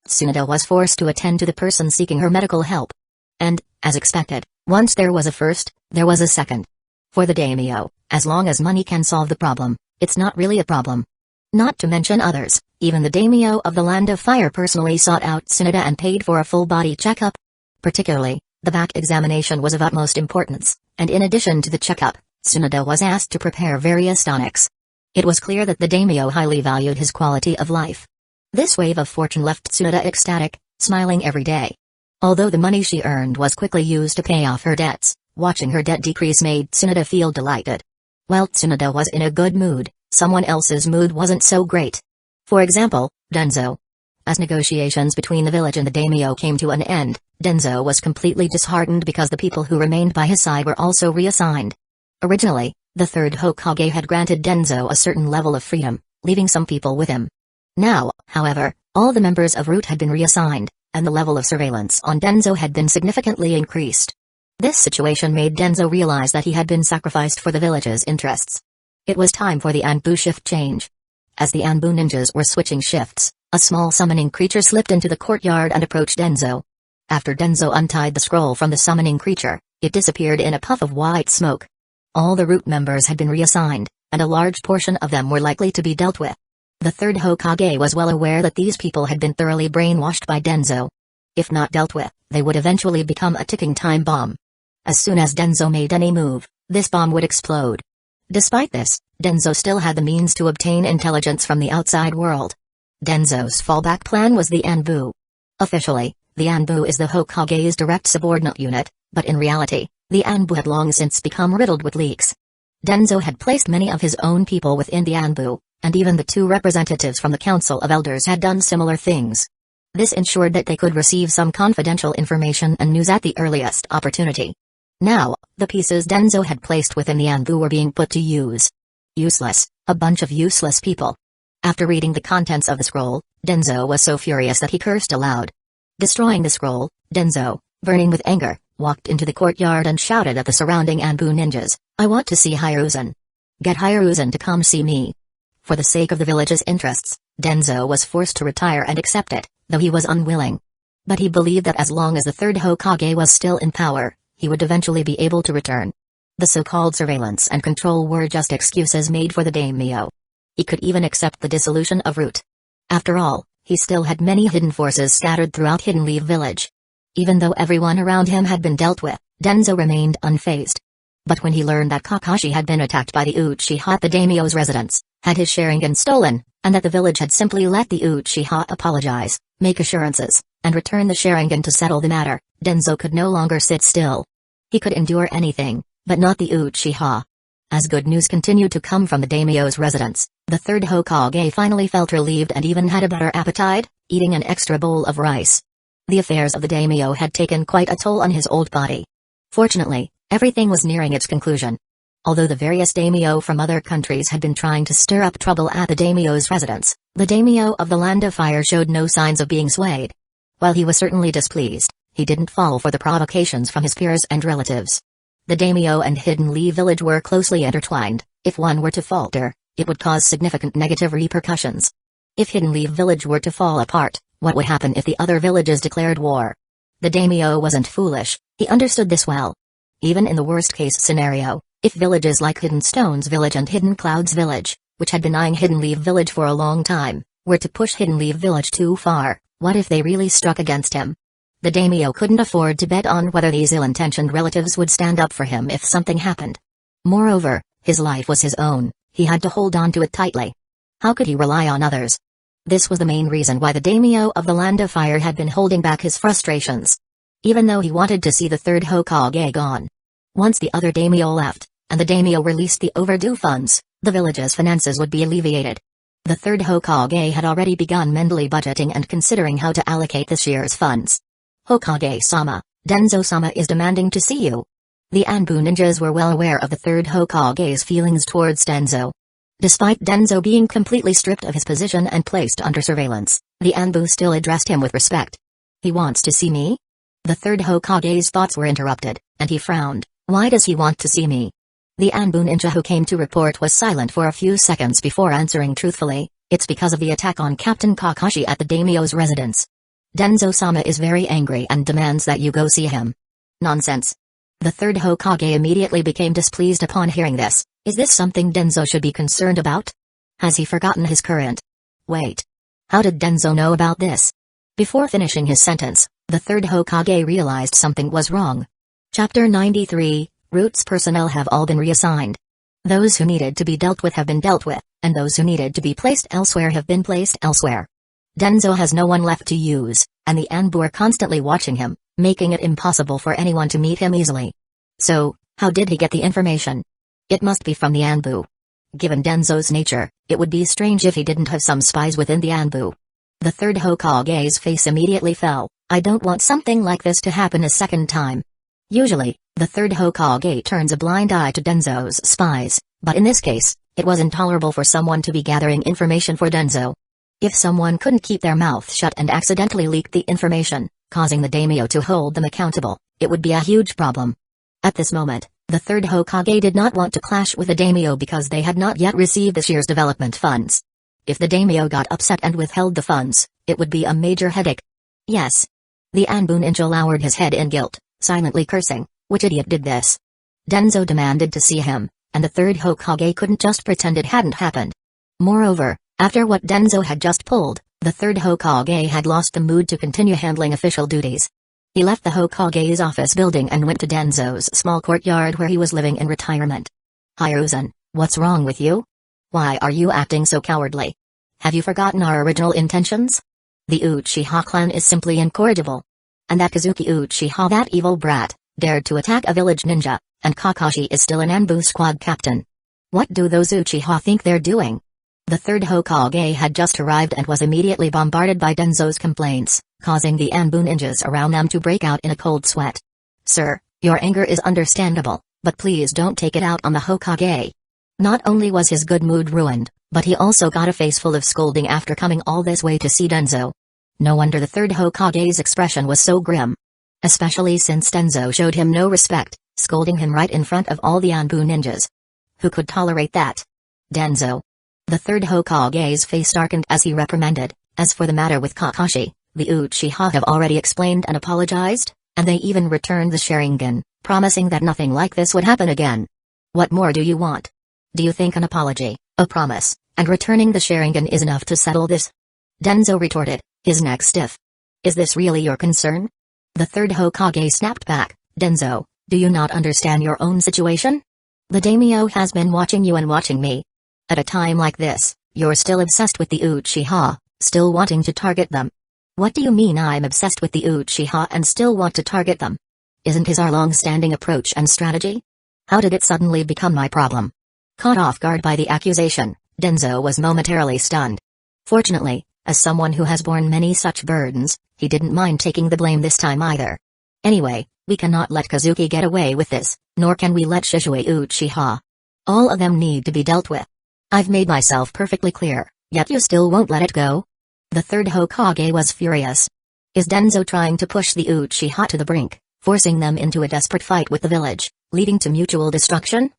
Tsunoda was forced to attend to the person seeking her medical help. And, as expected, once there was a first, there was a second. For the daimyo, as long as money can solve the problem, it's not really a problem. Not to mention others, even the daimyo of the Land of Fire personally sought out Tsunoda and paid for a full-body checkup. Particularly, the back examination was of utmost importance, and in addition to the checkup, Tsunoda was asked to prepare various tonics. It was clear that the daimyo highly valued his quality of life. This wave of fortune left Tsunoda ecstatic, smiling every day. Although the money she earned was quickly used to pay off her debts, watching her debt decrease made Tsunoda feel delighted. While Tsunoda was in a good mood, someone else's mood wasn't so great. For example, Denzo. As negotiations between the village and the daimyo came to an end, Denzo was completely disheartened because the people who remained by his side were also reassigned. Originally, the third Hokage had granted Denzo a certain level of freedom, leaving some people with him. Now, however, all the members of Root had been reassigned, and the level of surveillance on Denzo had been significantly increased. This situation made Denzo realize that he had been sacrificed for the village's interests. It was time for the Anbu shift change. As the Anbu ninjas were switching shifts, a small summoning creature slipped into the courtyard and approached Denzo. After Denzo untied the scroll from the summoning creature, it disappeared in a puff of white smoke. All the Root members had been reassigned, and a large portion of them were likely to be dealt with. The third Hokage was well aware that these people had been thoroughly brainwashed by Denzo. If not dealt with, they would eventually become a ticking time bomb. As soon as Denzo made any move, this bomb would explode. Despite this, Denzo still had the means to obtain intelligence from the outside world. Denzo's fallback plan was the Anbu. Officially, the Anbu is the Hokage's direct subordinate unit, but in reality, the Anbu had long since become riddled with leaks. Denzo had placed many of his own people within the Anbu, and even the 2 representatives from the Council of Elders had done similar things. This ensured that they could receive some confidential information and news at the earliest opportunity. Now, the pieces Denzo had placed within the Anbu were being put to use. Useless, a bunch of useless people. After reading the contents of the scroll, Denzo was so furious that he cursed aloud. Destroying the scroll, Denzo, burning with anger, walked into the courtyard and shouted at the surrounding Anbu ninjas, "I want to see Hiruzen. Get Hiruzen to come see me." For the sake of the village's interests, Denzo was forced to retire and accept it, though he was unwilling. But he believed that as long as the third Hokage was still in power, he would eventually be able to return. The so-called surveillance and control were just excuses made for the daimyo. He could even accept the dissolution of Root. After all, he still had many hidden forces scattered throughout Hidden Leaf Village. Even though everyone around him had been dealt with, Denzo remained unfazed. But when he learned that Kakashi had been attacked by the Uchiha at the daimyo's residence, had his Sharingan stolen, and that the village had simply let the Uchiha apologize, make assurances, and return the Sharingan to settle the matter, Denzo could no longer sit still. He could endure anything, but not the Uchiha. As good news continued to come from the daimyo's residence, the third Hokage finally felt relieved and even had a better appetite, eating an extra bowl of rice. The affairs of the daimyo had taken quite a toll on his old body. Fortunately, everything was nearing its conclusion. Although the various daimyo from other countries had been trying to stir up trouble at the daimyo's residence, the daimyo of the Land of Fire showed no signs of being swayed. While he was certainly displeased, he didn't fall for the provocations from his peers and relatives. The daimyo and Hidden Leaf Village were closely intertwined. If one were to falter, it would cause significant negative repercussions. If Hidden Leaf Village were to fall apart, what would happen if the other villages declared war? The daimyo wasn't foolish, he understood this well. Even in the worst-case scenario, if villages like Hidden Stones Village and Hidden Clouds Village, which had been eyeing Hidden Leaf Village for a long time, were to push Hidden Leaf Village too far, what if they really struck against him? The daimyo couldn't afford to bet on whether these ill-intentioned relatives would stand up for him if something happened. Moreover, his life was his own, he had to hold on to it tightly. How could he rely on others? This was the main reason why the daimyo of the Land of Fire had been holding back his frustrations. Even though he wanted to see the third Hokage gone. Once the other daimyo left, and the daimyo released the overdue funds, the village's finances would be alleviated. The third Hokage had already begun mentally budgeting and considering how to allocate this year's funds. Hokage-sama, Denzo-sama is demanding to see you. The Anbu ninjas were well aware of the third Hokage's feelings towards Denzo. Despite Denzo being completely stripped of his position and placed under surveillance, the Anbu still addressed him with respect. He wants to see me? The third Hokage's thoughts were interrupted, and he frowned. Why does he want to see me? The Anbu ninja who came to report was silent for a few seconds before answering truthfully. It's because of the attack on Captain Kakashi at the daimyo's residence. Denzo-sama is very angry and demands that you go see him. Nonsense. The third Hokage immediately became displeased upon hearing this. Is this something Denzo should be concerned about? Has he forgotten his current? Wait. How did Denzo know about this? Before finishing his sentence, the third Hokage realized something was wrong. Chapter 93, Roots personnel have all been reassigned. Those who needed to be dealt with have been dealt with, and those who needed to be placed elsewhere have been placed elsewhere. Denzo has no one left to use, and the Anbu are constantly watching him, making it impossible for anyone to meet him easily. So, how did he get the information? It must be from the Anbu. Given Denzo's nature, it would be strange if he didn't have some spies within the Anbu. The third Hokage's face immediately fell. I don't want something like this to happen a second time. Usually, the third Hokage turns a blind eye to Denzo's spies, but in this case, it was intolerable for someone to be gathering information for Denzo. If someone couldn't keep their mouth shut and accidentally leaked the information, causing the daimyo to hold them accountable, it would be a huge problem. At this moment, the third Hokage did not want to clash with the daimyo because they had not yet received this year's development funds. If the daimyo got upset and withheld the funds, it would be a major headache. Yes. The Anbu ninja lowered his head in guilt, silently cursing, which idiot did this? Denzo demanded to see him, and the third Hokage couldn't just pretend it hadn't happened. Moreover, after what Denzo had just pulled, the third Hokage had lost the mood to continue handling official duties. He left the Hokage's office building and went to Denzo's small courtyard where he was living in retirement. Hiruzen, what's wrong with you? Why are you acting so cowardly? Have you forgotten our original intentions? The Uchiha clan is simply incorrigible. And that Kazuki Uchiha, that evil brat, dared to attack a village ninja, and Kakashi is still an Anbu squad captain. What do those Uchiha think they're doing? The third Hokage had just arrived and was immediately bombarded by Denzo's complaints, causing the Anbu ninjas around them to break out in a cold sweat. Sir, your anger is understandable, but please don't take it out on the Hokage. Not only was his good mood ruined, but he also got a face full of scolding after coming all this way to see Denzo. No wonder the third Hokage's expression was so grim. Especially since Denzo showed him no respect, scolding him right in front of all the Anbu ninjas. Who could tolerate that? Denzo. The third Hokage's face darkened as he reprimanded. As for the matter with Kakashi, the Uchiha have already explained and apologized, and they even returned the Sharingan, promising that nothing like this would happen again. What more do you want? Do you think an apology, a promise, and returning the Sharingan is enough to settle this? Denzo retorted, his neck stiff. Is this really your concern? The third Hokage snapped back. Denzo, do you not understand your own situation? The daimyo has been watching you and watching me. At a time like this, you're still obsessed with the Uchiha, still wanting to target them. What do you mean I'm obsessed with the Uchiha and still want to target them? Isn't his our long-standing approach and strategy? How did it suddenly become my problem? Caught off guard by the accusation, Denzo was momentarily stunned. Fortunately, as someone who has borne many such burdens, he didn't mind taking the blame this time either. Anyway, we cannot let Kazuki get away with this, nor can we let Shizue Uchiha, All of them need to be dealt with. I've made myself perfectly clear, yet you still won't let it go? The third Hokage was furious. Is Denzo trying to push the Uchiha to the brink, forcing them into a desperate fight with the village, leading to mutual destruction?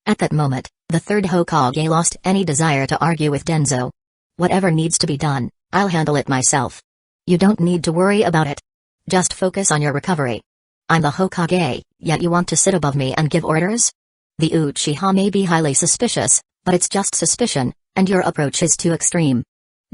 At that moment, the third Hokage lost any desire to argue with Denzo. Whatever needs to be done, I'll handle it myself. You don't need to worry about it. Just focus on your recovery. I'm the Hokage, yet you want to sit above me and give orders? The Uchiha may be highly suspicious, but it's just suspicion, and your approach is too extreme.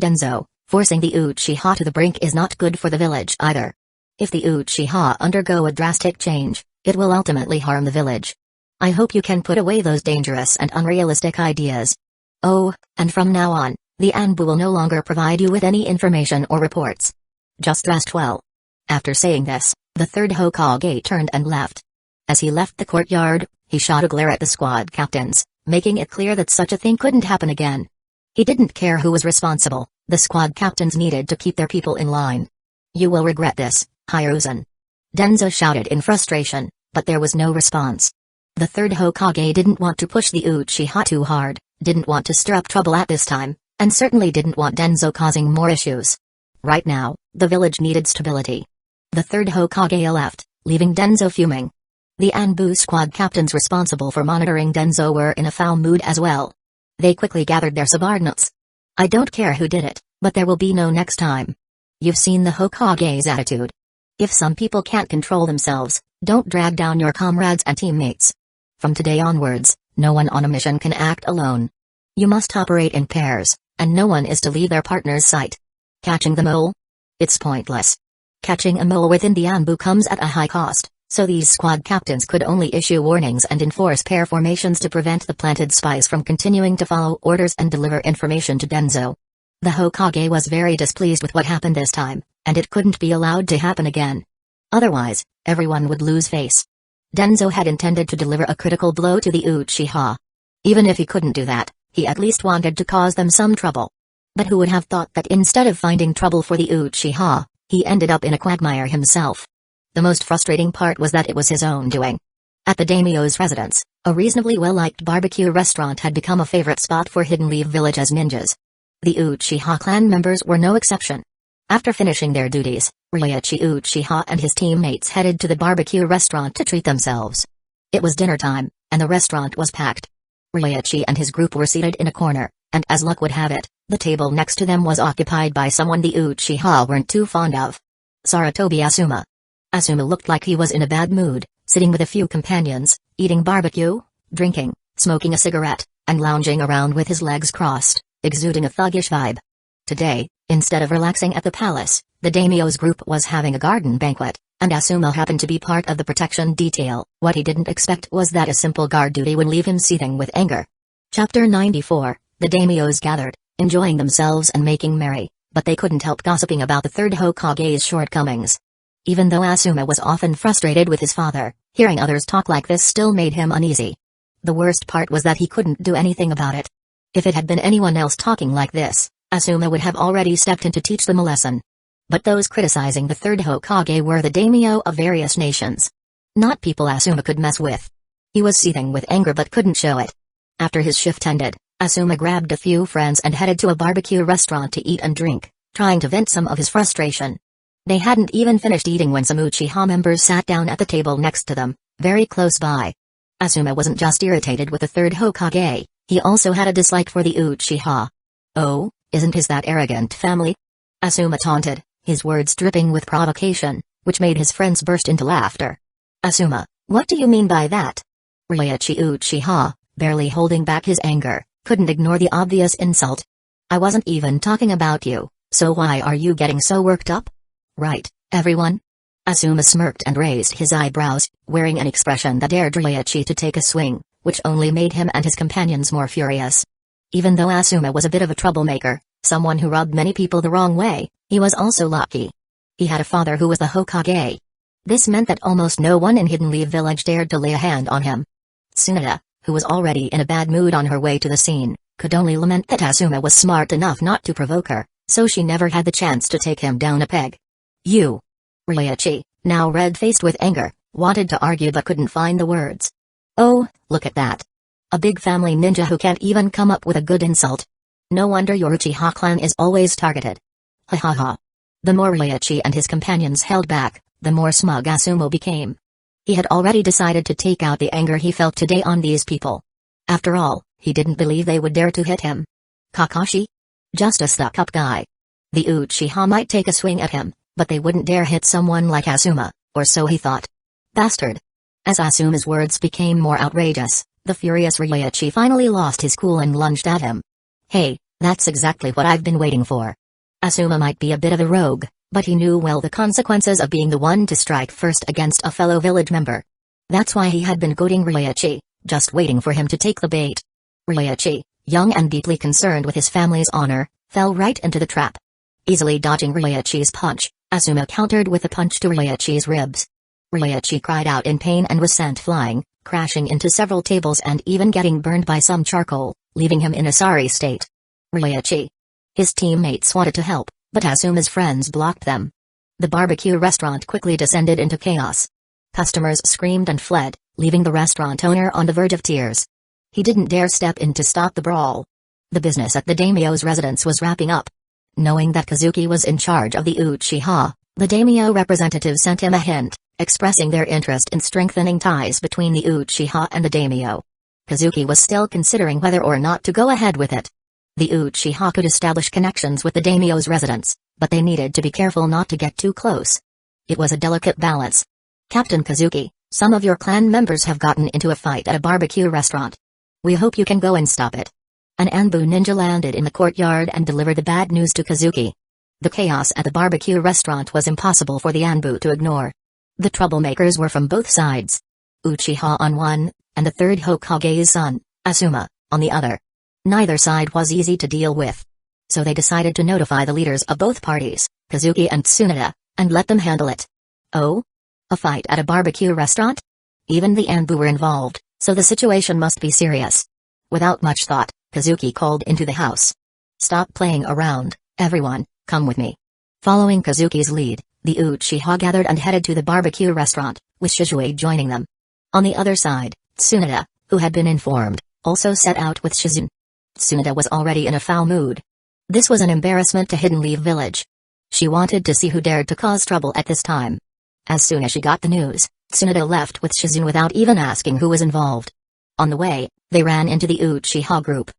Denzo, forcing the Uchiha to the brink is not good for the village either. If the Uchiha undergo a drastic change, it will ultimately harm the village. I hope you can put away those dangerous and unrealistic ideas. Oh, and from now on, the Anbu will no longer provide you with any information or reports. Just rest well. After saying this, the third Hokage turned and left. As he left the courtyard, he shot a glare at the squad captains, making it clear that such a thing couldn't happen again. He didn't care who was responsible, the squad captains needed to keep their people in line. You will regret this, Hiruzen. Denzo shouted in frustration, but there was no response. The third Hokage didn't want to push the Uchiha too hard, didn't want to stir up trouble at this time, and certainly didn't want Denzo causing more issues. Right now, the village needed stability. The third Hokage left, leaving Denzo fuming. The Anbu squad captains responsible for monitoring Denzo were in a foul mood as well. They quickly gathered their subordinates. I don't care who did it, but there will be no next time. You've seen the Hokage's attitude. If some people can't control themselves, don't drag down your comrades and teammates. From today onwards, no one on a mission can act alone. You must operate in pairs, and no one is to leave their partner's sight. Catching the mole? It's pointless. Catching a mole within the Anbu comes at a high cost, so these squad captains could only issue warnings and enforce pair formations to prevent the planted spies from continuing to follow orders and deliver information to Denzo. The Hokage was very displeased with what happened this time, and it couldn't be allowed to happen again. Otherwise, everyone would lose face. Denzo had intended to deliver a critical blow to the Uchiha. Even if he couldn't do that, he at least wanted to cause them some trouble. But who would have thought that instead of finding trouble for the Uchiha, he ended up in a quagmire himself? The most frustrating part was that it was his own doing. At the daimyo's residence, a reasonably well-liked barbecue restaurant had become a favorite spot for Hidden Leaf Village as ninjas. The Uchiha clan members were no exception. After finishing their duties, Ryoichi Uchiha and his teammates headed to the barbecue restaurant to treat themselves. It was dinner time, and the restaurant was packed. Ryoichi and his group were seated in a corner, and as luck would have it, the table next to them was occupied by someone the Uchiha weren't too fond of. Sarutobi Asuma. Asuma looked like he was in a bad mood, sitting with a few companions, eating barbecue, drinking, smoking a cigarette, and lounging around with his legs crossed, exuding a thuggish vibe. Today, instead of relaxing at the palace, the daimyo's group was having a garden banquet, and Asuma happened to be part of the protection detail. What he didn't expect was that a simple guard duty would leave him seething with anger. Chapter 94. The daimyos gathered, enjoying themselves and making merry, but they couldn't help gossiping about the third Hokage's shortcomings. Even though Asuma was often frustrated with his father, hearing others talk like this still made him uneasy. The worst part was that he couldn't do anything about it. If it had been anyone else talking like this, Asuma would have already stepped in to teach them a lesson. But those criticizing the third Hokage were the daimyo of various nations. Not people Asuma could mess with. He was seething with anger but couldn't show it. After his shift ended, Asuma grabbed a few friends and headed to a barbecue restaurant to eat and drink, trying to vent some of his frustration. They hadn't even finished eating when some Uchiha members sat down at the table next to them, very close by. Asuma wasn't just irritated with the third Hokage, he also had a dislike for the Uchiha. Oh, isn't his that arrogant family? Asuma taunted, his words dripping with provocation, which made his friends burst into laughter. Asuma, what do you mean by that? Ryoichi Uchiha, barely holding back his anger, couldn't ignore the obvious insult. I wasn't even talking about you, so why are you getting so worked up? Right, everyone? Asuma smirked and raised his eyebrows, wearing an expression that dared Ryoichi to take a swing, which only made him and his companions more furious. Even though Asuma was a bit of a troublemaker, someone who rubbed many people the wrong way, he was also lucky. He had a father who was the Hokage. This meant that almost no one in Hidden Leaf Village dared to lay a hand on him. Tsunade, who was already in a bad mood on her way to the scene, could only lament that Asuma was smart enough not to provoke her, so she never had the chance to take him down a peg. You. Ryoichi, now red-faced with anger, wanted to argue but couldn't find the words. Oh, look at that. A big family ninja who can't even come up with a good insult. No wonder your Uchiha clan is always targeted. Ha ha ha. The more Ryoichi and his companions held back, the more smug Asuma became. He had already decided to take out the anger he felt today on these people. After all, he didn't believe they would dare to hit him. Kakashi? Just a stuck-up guy. The Uchiha might take a swing at him, but they wouldn't dare hit someone like Asuma, or so he thought. Bastard. As Asuma's words became more outrageous, the furious Ryoichi finally lost his cool and lunged at him. Hey, that's exactly what I've been waiting for. Asuma might be a bit of a rogue, but he knew well the consequences of being the one to strike first against a fellow village member. That's why he had been goading Ryoichi, just waiting for him to take the bait. Ryoichi, young and deeply concerned with his family's honor, fell right into the trap. Easily dodging Ryoichi's punch, Asuma countered with a punch to Ryoichi's ribs. Ryoichi cried out in pain and was sent flying, crashing into several tables and even getting burned by some charcoal, leaving him in a sorry state. Ryoichi. His teammates wanted to help, but Asuma's friends blocked them. The barbecue restaurant quickly descended into chaos. Customers screamed and fled, leaving the restaurant owner on the verge of tears. He didn't dare step in to stop the brawl. The business at the daimyo's residence was wrapping up. Knowing that Kazuki was in charge of the Uchiha, the daimyo representative sent him a hint, expressing their interest in strengthening ties between the Uchiha and the daimyo. Kazuki was still considering whether or not to go ahead with it. The Uchiha could establish connections with the daimyo's residents, but they needed to be careful not to get too close. It was a delicate balance. Captain Kazuki, some of your clan members have gotten into a fight at a barbecue restaurant. We hope you can go and stop it. An Anbu ninja landed in the courtyard and delivered the bad news to Kazuki. The chaos at the barbecue restaurant was impossible for the Anbu to ignore. The troublemakers were from both sides. Uchiha on one, and the third Hokage's son, Asuma, on the other. Neither side was easy to deal with. So they decided to notify the leaders of both parties, Kazuki and Tsunade, and let them handle it. Oh? A fight at a barbecue restaurant? Even the Anbu were involved, so the situation must be serious. Without much thought, Kazuki called into the house. Stop playing around, everyone, come with me. Following Kazuki's lead, the Uchiha gathered and headed to the barbecue restaurant, with Shizue joining them. On the other side, Tsunade, who had been informed, also set out with Shizune. Tsunade was already in a foul mood. This was an embarrassment to Hidden Leaf Village. She wanted to see who dared to cause trouble at this time. As soon as she got the news, Tsunade left with Shizune without even asking who was involved. On the way, they ran into the Uchiha group.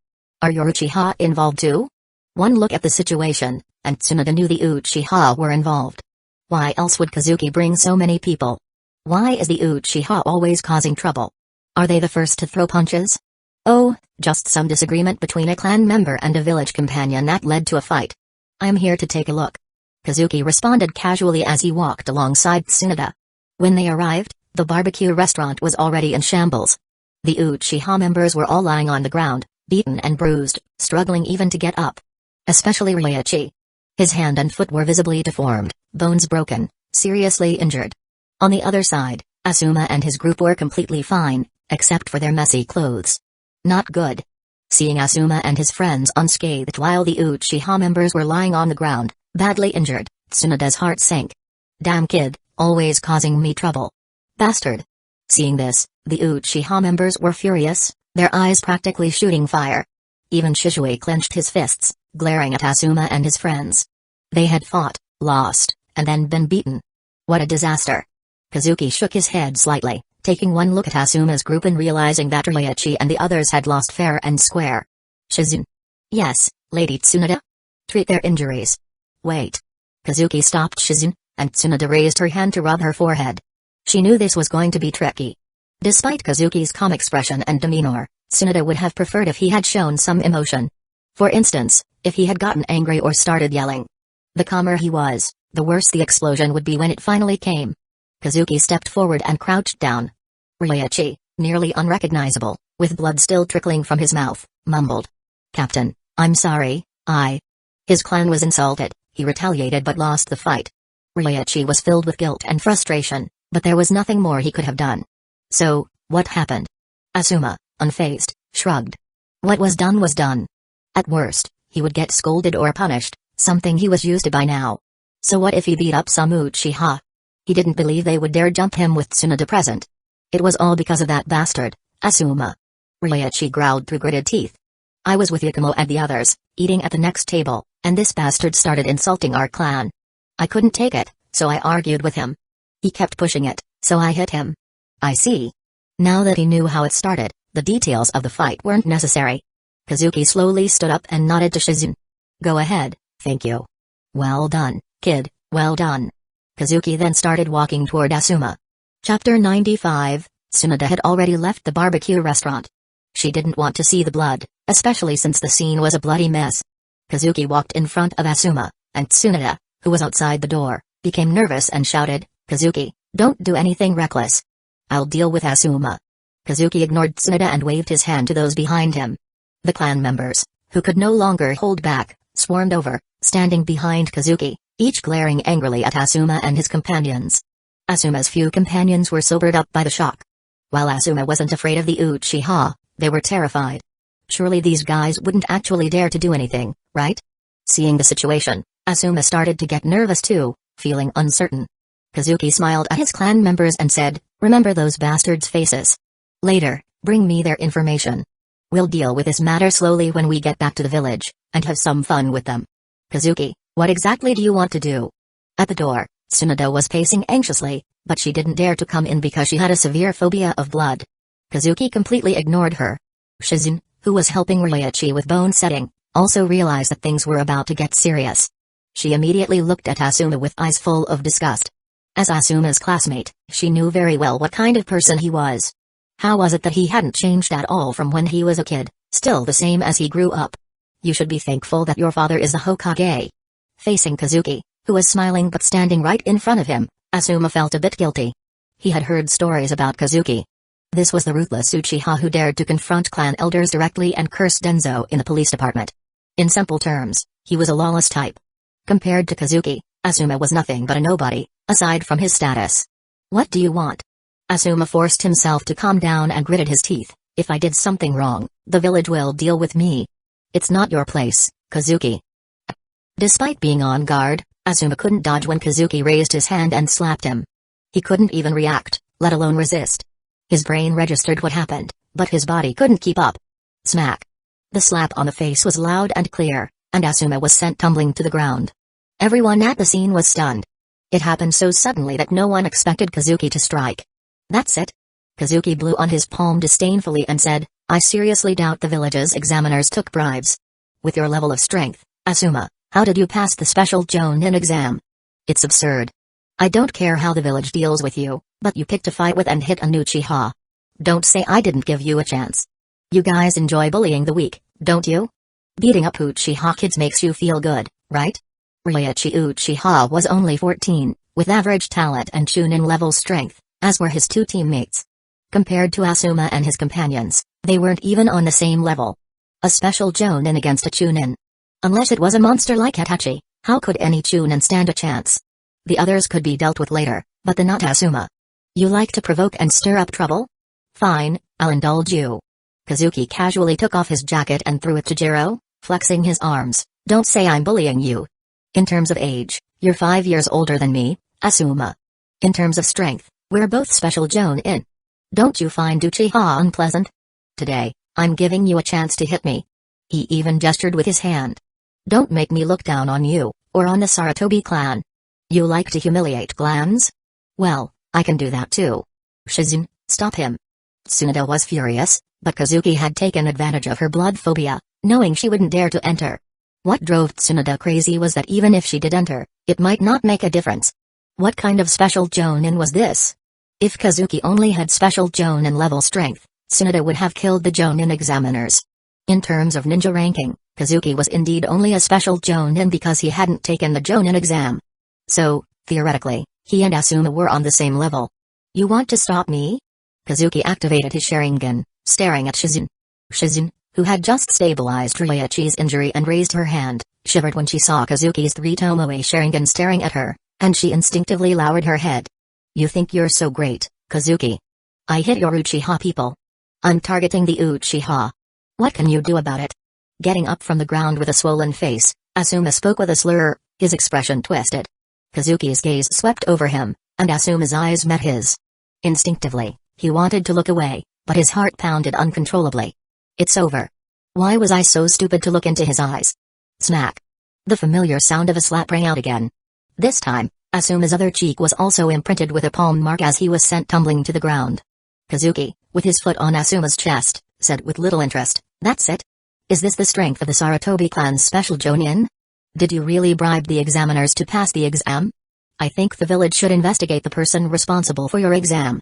Are your Uchiha involved too? One look at the situation, and Tsunade knew the Uchiha were involved. Why else would Kazuki bring so many people? Why is the Uchiha always causing trouble? Are they the first to throw punches? Oh, just some disagreement between a clan member and a village companion that led to a fight. I'm here to take a look. Kazuki responded casually as he walked alongside Tsunade. When they arrived, the barbecue restaurant was already in shambles. The Uchiha members were all lying on the ground, beaten and bruised, struggling even to get up. Especially Ryoichi. His hand and foot were visibly deformed, bones broken, seriously injured. On the other side, Asuma and his group were completely fine, except for their messy clothes. Not good. Seeing Asuma and his friends unscathed while the Uchiha members were lying on the ground, badly injured, Tsunade's heart sank. Damn kid, always causing me trouble. Bastard. Seeing this, the Uchiha members were furious, their eyes practically shooting fire. Even Shizue clenched his fists, glaring at Asuma and his friends. They had fought, lost, and then been beaten. What a disaster. Kazuki shook his head slightly, taking one look at Asuma's group and realizing that Ryoichi and the others had lost fair and square. Shizune. Yes, Lady Tsunade? Treat their injuries. Wait. Kazuki stopped Shizune, and Tsunade raised her hand to rub her forehead. She knew this was going to be tricky. Despite Kazuki's calm expression and demeanor, Tsunade would have preferred if he had shown some emotion. For instance, if he had gotten angry or started yelling. The calmer he was, the worse the explosion would be when it finally came. Kazuki stepped forward and crouched down. Ryoichi, nearly unrecognizable, with blood still trickling from his mouth, mumbled. Captain, I'm sorry, His clan was insulted, he retaliated but lost the fight. Ryoichi was filled with guilt and frustration, but there was nothing more he could have done. So, what happened? Asuma, unfazed, shrugged. What was done was done. At worst, he would get scolded or punished, something he was used to by now. So what if he beat up some Uchiha? He didn't believe they would dare jump him with Tsunade present. It was all because of that bastard, Asuma. Ryoichi growled through gritted teeth. I was with Yakumo and the others, eating at the next table, and this bastard started insulting our clan. I couldn't take it, so I argued with him. He kept pushing it, so I hit him. I see. Now that he knew how it started, the details of the fight weren't necessary. Kazuki slowly stood up and nodded to Shizune. Go ahead, thank you. Well done, kid, well done. Kazuki then started walking toward Asuma. Chapter 95, Tsunade had already left the barbecue restaurant. She didn't want to see the blood, especially since the scene was a bloody mess. Kazuki walked in front of Asuma, and Tsunade, who was outside the door, became nervous and shouted, Kazuki, don't do anything reckless. I'll deal with Asuma. Kazuki ignored Tsunade and waved his hand to those behind him. The clan members, who could no longer hold back, swarmed over, standing behind Kazuki, each glaring angrily at Asuma and his companions. Asuma's few companions were sobered up by the shock. While Asuma wasn't afraid of the Uchiha, they were terrified. Surely these guys wouldn't actually dare to do anything, right? Seeing the situation, Asuma started to get nervous too, feeling uncertain. Kazuki smiled at his clan members and said, remember those bastards' faces. Later, bring me their information. We'll deal with this matter slowly when we get back to the village, and have some fun with them. Kazuki, what exactly do you want to do? At the door, Tsunade was pacing anxiously, but she didn't dare to come in because she had a severe phobia of blood. Kazuki completely ignored her. Shizune, who was helping Ryoichi with bone setting, also realized that things were about to get serious. She immediately looked at Asuma with eyes full of disgust. As Asuma's classmate, she knew very well what kind of person he was. How was it that he hadn't changed at all from when he was a kid, still the same as he grew up? You should be thankful that your father is the Hokage. Facing Kazuki, who was smiling but standing right in front of him, Asuma felt a bit guilty. He had heard stories about Kazuki. This was the ruthless Uchiha who dared to confront clan elders directly and curse Denzo in the police department. In simple terms, he was a lawless type. Compared to Kazuki, Asuma was nothing but a nobody, aside from his status. What do you want? Asuma forced himself to calm down and gritted his teeth. If I did something wrong, the village will deal with me. It's not your place, Kazuki. Despite being on guard, Asuma couldn't dodge when Kazuki raised his hand and slapped him. He couldn't even react, let alone resist. His brain registered what happened, but his body couldn't keep up. Smack. The slap on the face was loud and clear, and Asuma was sent tumbling to the ground. Everyone at the scene was stunned. It happened so suddenly that no one expected Kazuki to strike. That's it. Kazuki blew on his palm disdainfully and said, I seriously doubt the village's examiners took bribes. With your level of strength, Asuma, how did you pass the special Jonin exam? It's absurd. I don't care how the village deals with you, but you picked a fight with and hit an Uchiha. Don't say I didn't give you a chance. You guys enjoy bullying the weak, don't you? Beating up Uchiha kids makes you feel good, right? Ryoichi Uchiha was only 14, with average talent and Chunin level strength, as were his two teammates. Compared to Asuma and his companions, they weren't even on the same level. A special Jonin against a Chunin. Unless it was a monster like Hitachi, how could any Chunin stand a chance? The others could be dealt with later, but the not Asuma. You like to provoke and stir up trouble? Fine, I'll indulge you. Kazuki casually took off his jacket and threw it to Jiro, flexing his arms. Don't say I'm bullying you. In terms of age, you're 5 years older than me, Asuma. In terms of strength, we're both special Jonin. Don't you find Uchiha unpleasant? Today, I'm giving you a chance to hit me. He even gestured with his hand. Don't make me look down on you, or on the Sarutobi clan. You like to humiliate clans? Well, I can do that too. Shizune, stop him. Tsunade was furious, but Kazuki had taken advantage of her blood phobia, knowing she wouldn't dare to enter. What drove Tsunade crazy was that even if she did enter, it might not make a difference. What kind of special Jonin was this? If Kazuki only had special Jonin level strength, Tsunade would have killed the Jonin examiners. In terms of ninja ranking, Kazuki was indeed only a special Jonin because he hadn't taken the Jonin exam. So, theoretically, he and Asuma were on the same level. You want to stop me? Kazuki activated his Sharingan, staring at Shizune. Shizune, who had just stabilized Ryoichi's injury and raised her hand, shivered when she saw Kazuki's 3 Tomoe Sharingan staring at her, and she instinctively lowered her head. You think you're so great, Kazuki? I hit your Uchiha people. I'm targeting the Uchiha. What can you do about it? Getting up from the ground with a swollen face, Asuma spoke with a slur, his expression twisted. Kazuki's gaze swept over him, and Asuma's eyes met his. Instinctively, he wanted to look away, but his heart pounded uncontrollably. It's over. Why was I so stupid to look into his eyes? Smack. The familiar sound of a slap rang out again. This time, Asuma's other cheek was also imprinted with a palm mark as he was sent tumbling to the ground. Kazuki, with his foot on Asuma's chest, said with little interest, "That's it? Is this the strength of the Sarutobi clan's special jonin? Did you really bribe the examiners to pass the exam? I think the village should investigate the person responsible for your exam."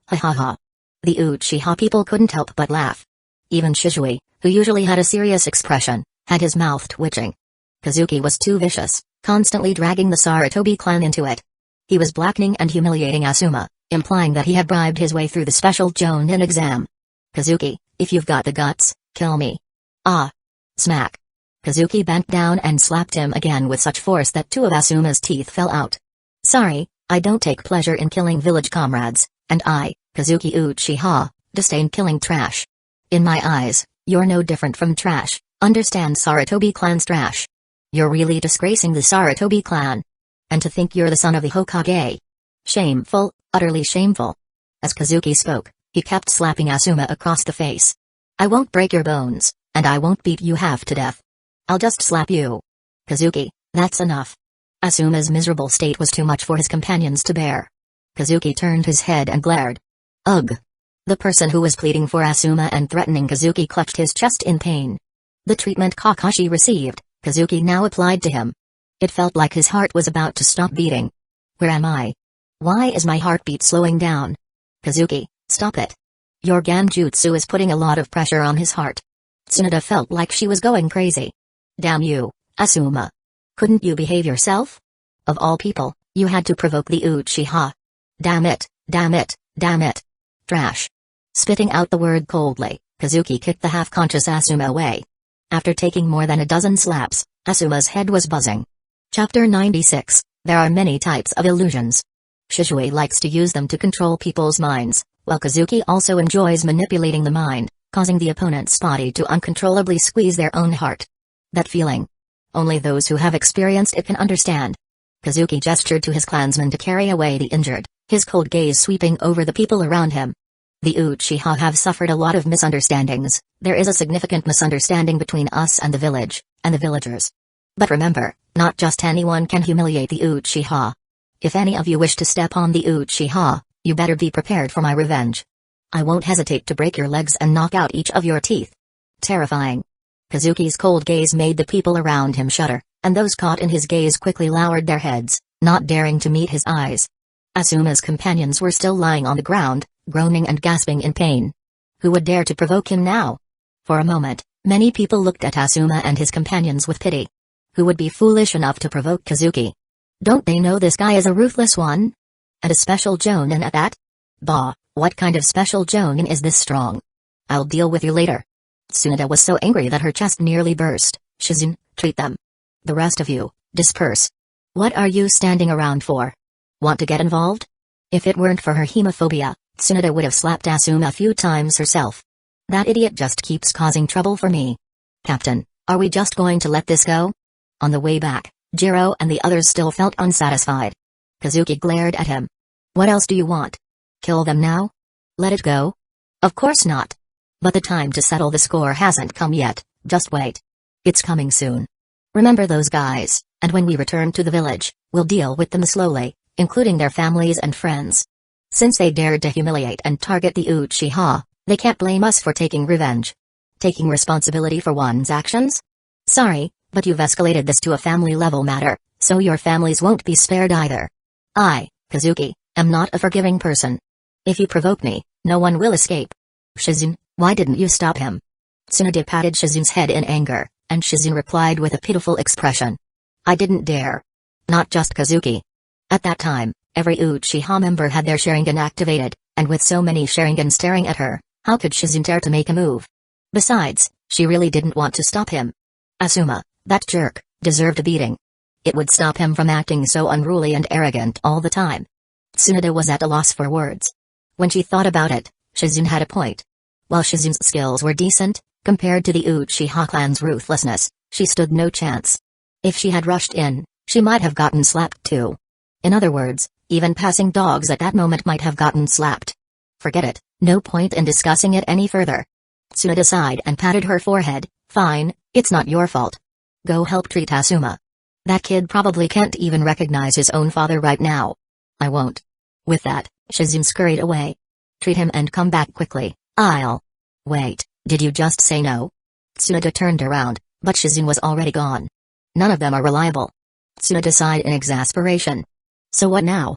Ha ha ha. The Uchiha people couldn't help but laugh. Even Shizui, who usually had a serious expression, had his mouth twitching. Kazuki was too vicious, constantly dragging the Sarutobi clan into it. He was blackening and humiliating Asuma, implying that he had bribed his way through the special jonin exam. "Kazuki, if you've got the guts, kill me." Ah! Smack. Kazuki bent down and slapped him again with such force that two of Asuma's teeth fell out. "Sorry, I don't take pleasure in killing village comrades, and I, Kazuki Uchiha, disdain killing trash. In my eyes, you're no different from trash, understand Sarutobi clan's trash. You're really disgracing the Sarutobi clan. And to think you're the son of the Hokage. Shameful, utterly shameful." As Kazuki spoke, he kept slapping Asuma across the face. "I won't break your bones, and I won't beat you half to death. I'll just slap you. Kazuki, that's enough." Asuma's miserable state was too much for his companions to bear. Kazuki turned his head and glared. Ugh! The person who was pleading for Asuma and threatening Kazuki clutched his chest in pain. The treatment Kakashi received, Kazuki now applied to him. It felt like his heart was about to stop beating. Where am I? Why is my heartbeat slowing down? Kazuki, stop it. Your Genjutsu is putting a lot of pressure on his heart. Tsunade felt like she was going crazy. Damn you, Asuma. Couldn't you behave yourself? Of all people, you had to provoke the Uchiha. Damn it, damn it, damn it. Trash. Spitting out the word coldly, Kazuki kicked the half-conscious Asuma away. After taking more than a dozen slaps, Asuma's head was buzzing. Chapter 96, There are many types of illusions. Shizui likes to use them to control people's minds, while Kazuki also enjoys manipulating the mind, causing the opponent's body to uncontrollably squeeze their own heart. That feeling. Only those who have experienced it can understand. Kazuki gestured to his clansmen to carry away the injured, his cold gaze sweeping over the people around him. The Uchiha have suffered a lot of misunderstandings. There is a significant misunderstanding between us and the villagers. But remember, not just anyone can humiliate the Uchiha. If any of you wish to step on the Uchiha, you better be prepared for my revenge. I won't hesitate to break your legs and knock out each of your teeth. Terrifying. Kazuki's cold gaze made the people around him shudder, and those caught in his gaze quickly lowered their heads, not daring to meet his eyes. Asuma's companions were still lying on the ground, groaning and gasping in pain. Who would dare to provoke him now? For a moment, many people looked at Asuma and his companions with pity. Who would be foolish enough to provoke Kazuki? Don't they know this guy is a ruthless one? And a special jonin at that? Bah, what kind of special jonin is this strong? I'll deal with you later. Tsunade was so angry that her chest nearly burst. Shizun, treat them. The rest of you, disperse. What are you standing around for? Want to get involved? If it weren't for her hemophobia, Tsunade would have slapped Asuma a few times herself. That idiot just keeps causing trouble for me. Captain, are we just going to let this go? On the way back, Jiro and the others still felt unsatisfied. Kazuki glared at him. What else do you want? Kill them now? Let it go? Of course not. But the time to settle the score hasn't come yet, just wait. It's coming soon. Remember those guys, and when we return to the village, we'll deal with them slowly, including their families and friends. Since they dared to humiliate and target the Uchiha, they can't blame us for taking revenge. Taking responsibility for one's actions? Sorry, but you've escalated this to a family-level matter, so your families won't be spared either. I, Kazuki, am not a forgiving person. If you provoke me, no one will escape. Shizun, why didn't you stop him? Tsunade patted Shizun's head in anger, and Shizun replied with a pitiful expression. I didn't dare. Not just Kazuki. At that time, every Uchiha member had their Sharingan activated, and with so many Sharingan staring at her, how could Shizun dare to make a move? Besides, she really didn't want to stop him. Asuma, that jerk, deserved a beating. It would stop him from acting so unruly and arrogant all the time. Tsunade was at a loss for words. When she thought about it, Shizun had a point. While Shizun's skills were decent, compared to the Uchiha clan's ruthlessness, she stood no chance. If she had rushed in, she might have gotten slapped too. In other words, even passing dogs at that moment might have gotten slapped. Forget it, no point in discussing it any further. Tsunade sighed and patted her forehead. Fine, it's not your fault. Go help treat Asuma. That kid probably can't even recognize his own father right now. I won't. With that, Shizune scurried away. Treat him and come back quickly. I'll. Wait, did you just say no? Tsunade turned around, but Shizune was already gone. None of them are reliable. Tsunade sighed in exasperation. So what now?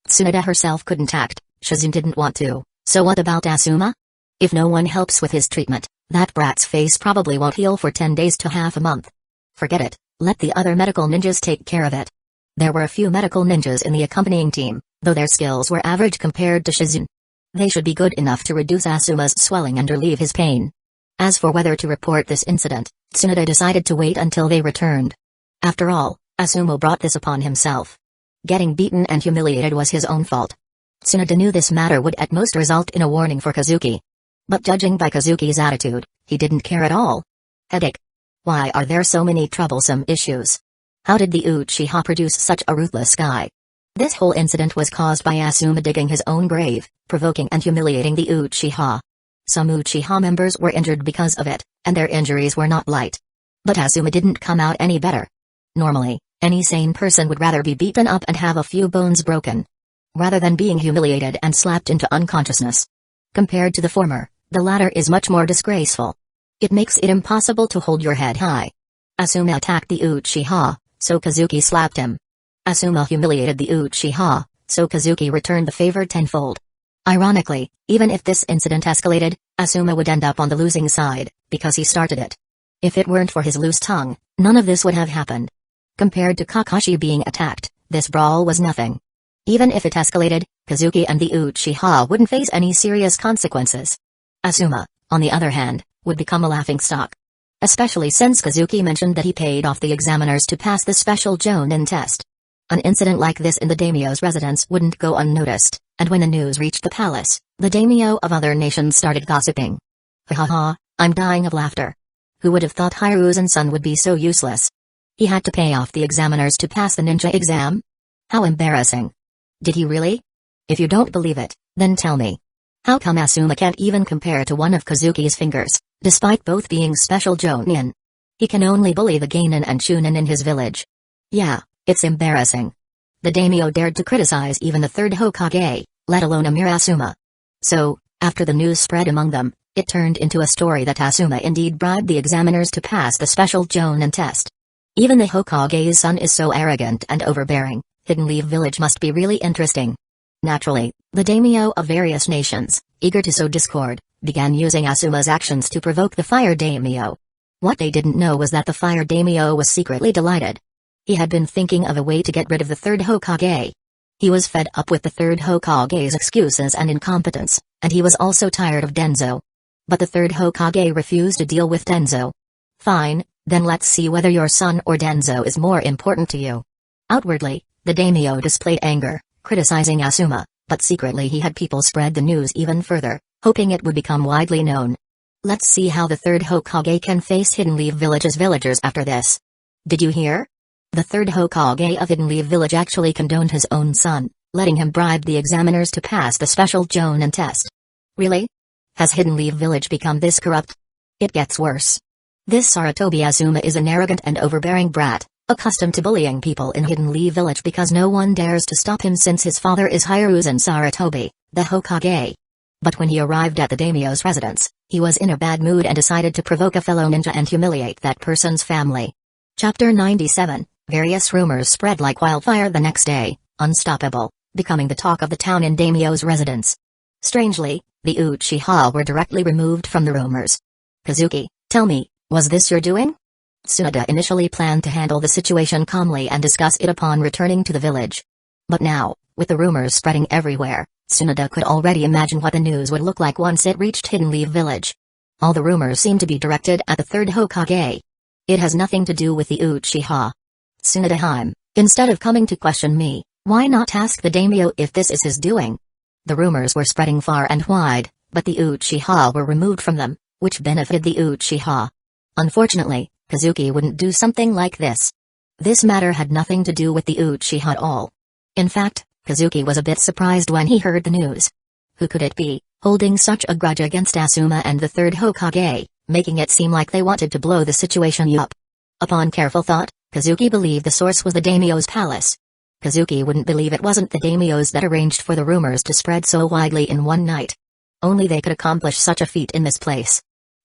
Tsunade herself couldn't act, Shizune didn't want to, so what about Asuma? If no one helps with his treatment, that brat's face probably won't heal for 10 days to half a month. Forget it, let the other medical ninjas take care of it. There were a few medical ninjas in the accompanying team, though their skills were average compared to Shizune. They should be good enough to reduce Asuma's swelling and relieve his pain. As for whether to report this incident, Tsunade decided to wait until they returned. After all, Asuma brought this upon himself. Getting beaten and humiliated was his own fault. Tsunade knew this matter would at most result in a warning for Kazuki. But judging by Kazuki's attitude, he didn't care at all. Headache. Why are there so many troublesome issues? How did the Uchiha produce such a ruthless guy? This whole incident was caused by Asuma digging his own grave, provoking and humiliating the Uchiha. Some Uchiha members were injured because of it, and their injuries were not light. But Asuma didn't come out any better. Normally, any sane person would rather be beaten up and have a few bones broken, rather than being humiliated and slapped into unconsciousness. Compared to the former, the latter is much more disgraceful. It makes it impossible to hold your head high. Asuma attacked the Uchiha, so Kazuki slapped him. Asuma humiliated the Uchiha, so Kazuki returned the favor tenfold. Ironically, even if this incident escalated, Asuma would end up on the losing side, because he started it. If it weren't for his loose tongue, none of this would have happened. Compared to Kakashi being attacked, this brawl was nothing. Even if it escalated, Kazuki and the Uchiha wouldn't face any serious consequences. Asuma, on the other hand, would become a laughingstock. Especially since Kazuki mentioned that he paid off the examiners to pass the special Jonin test. An incident like this in the daimyo's residence wouldn't go unnoticed, and when the news reached the palace, the daimyo of other nations started gossiping. Ha ha ha, I'm dying of laughter. Who would have thought Hiruzen-san would be so useless? He had to pay off the examiners to pass the ninja exam? How embarrassing. Did he really? If you don't believe it, then tell me. How come Asuma can't even compare to one of Kazuki's fingers, despite both being special Jonin? He can only bully the Genin and Shunin in his village. Yeah, it's embarrassing. The daimyo dared to criticize even the third Hokage, let alone a mere Asuma. So, after the news spread among them, it turned into a story that Asuma indeed bribed the examiners to pass the special Jonin test. Even the Hokage's son is so arrogant and overbearing. Hidden Leaf Village must be really interesting. Naturally, the daimyo of various nations, eager to sow discord, began using Asuma's actions to provoke the Fire Daimyo. What they didn't know was that the Fire Daimyo was secretly delighted. He had been thinking of a way to get rid of the third Hokage. He was fed up with the third Hokage's excuses and incompetence, and he was also tired of Denzo. But the third Hokage refused to deal with Denzo. Fine, then let's see whether your son or Denzo is more important to you. Outwardly, the daimyo displayed anger, criticizing Asuma, but secretly he had people spread the news even further, hoping it would become widely known. Let's see how the third Hokage can face Hidden Leaf Village's villagers after this. Did you hear? The third Hokage of Hidden Leaf Village actually condoned his own son, letting him bribe the examiners to pass the special Jonin test. Really? Has Hidden Leaf Village become this corrupt? It gets worse. This Sarutobi Asuma is an arrogant and overbearing brat, accustomed to bullying people in Hidden Leaf Village because no one dares to stop him since his father is Hiruzen Sarutobi, the Hokage. But when he arrived at the daimyo's residence, he was in a bad mood and decided to provoke a fellow ninja and humiliate that person's family. Chapter 97. Various rumors spread like wildfire the next day, unstoppable, becoming the talk of the town in daimyo's residence. Strangely, the Uchiha were directly removed from the rumors. Kazuki, tell me, was this your doing? Tsunade initially planned to handle the situation calmly and discuss it upon returning to the village. But now, with the rumors spreading everywhere, Tsunade could already imagine what the news would look like once it reached Hidden Leaf Village. All the rumors seem to be directed at the third Hokage. It has nothing to do with the Uchiha. Tsunade-hime, instead of coming to question me, why not ask the daimyo if this is his doing? The rumors were spreading far and wide, but the Uchiha were removed from them, which benefited the Uchiha. Unfortunately, Kazuki wouldn't do something like this. This matter had nothing to do with the Uchiha at all. In fact, Kazuki was a bit surprised when he heard the news. Who could it be? holding such a grudge against Asuma and the third Hokage, making it seem like they wanted to blow the situation up. Upon careful thought, Kazuki believed the source was the daimyo's palace. Kazuki wouldn't believe it wasn't the daimyos that arranged for the rumors to spread so widely in one night. Only they could accomplish such a feat in this place.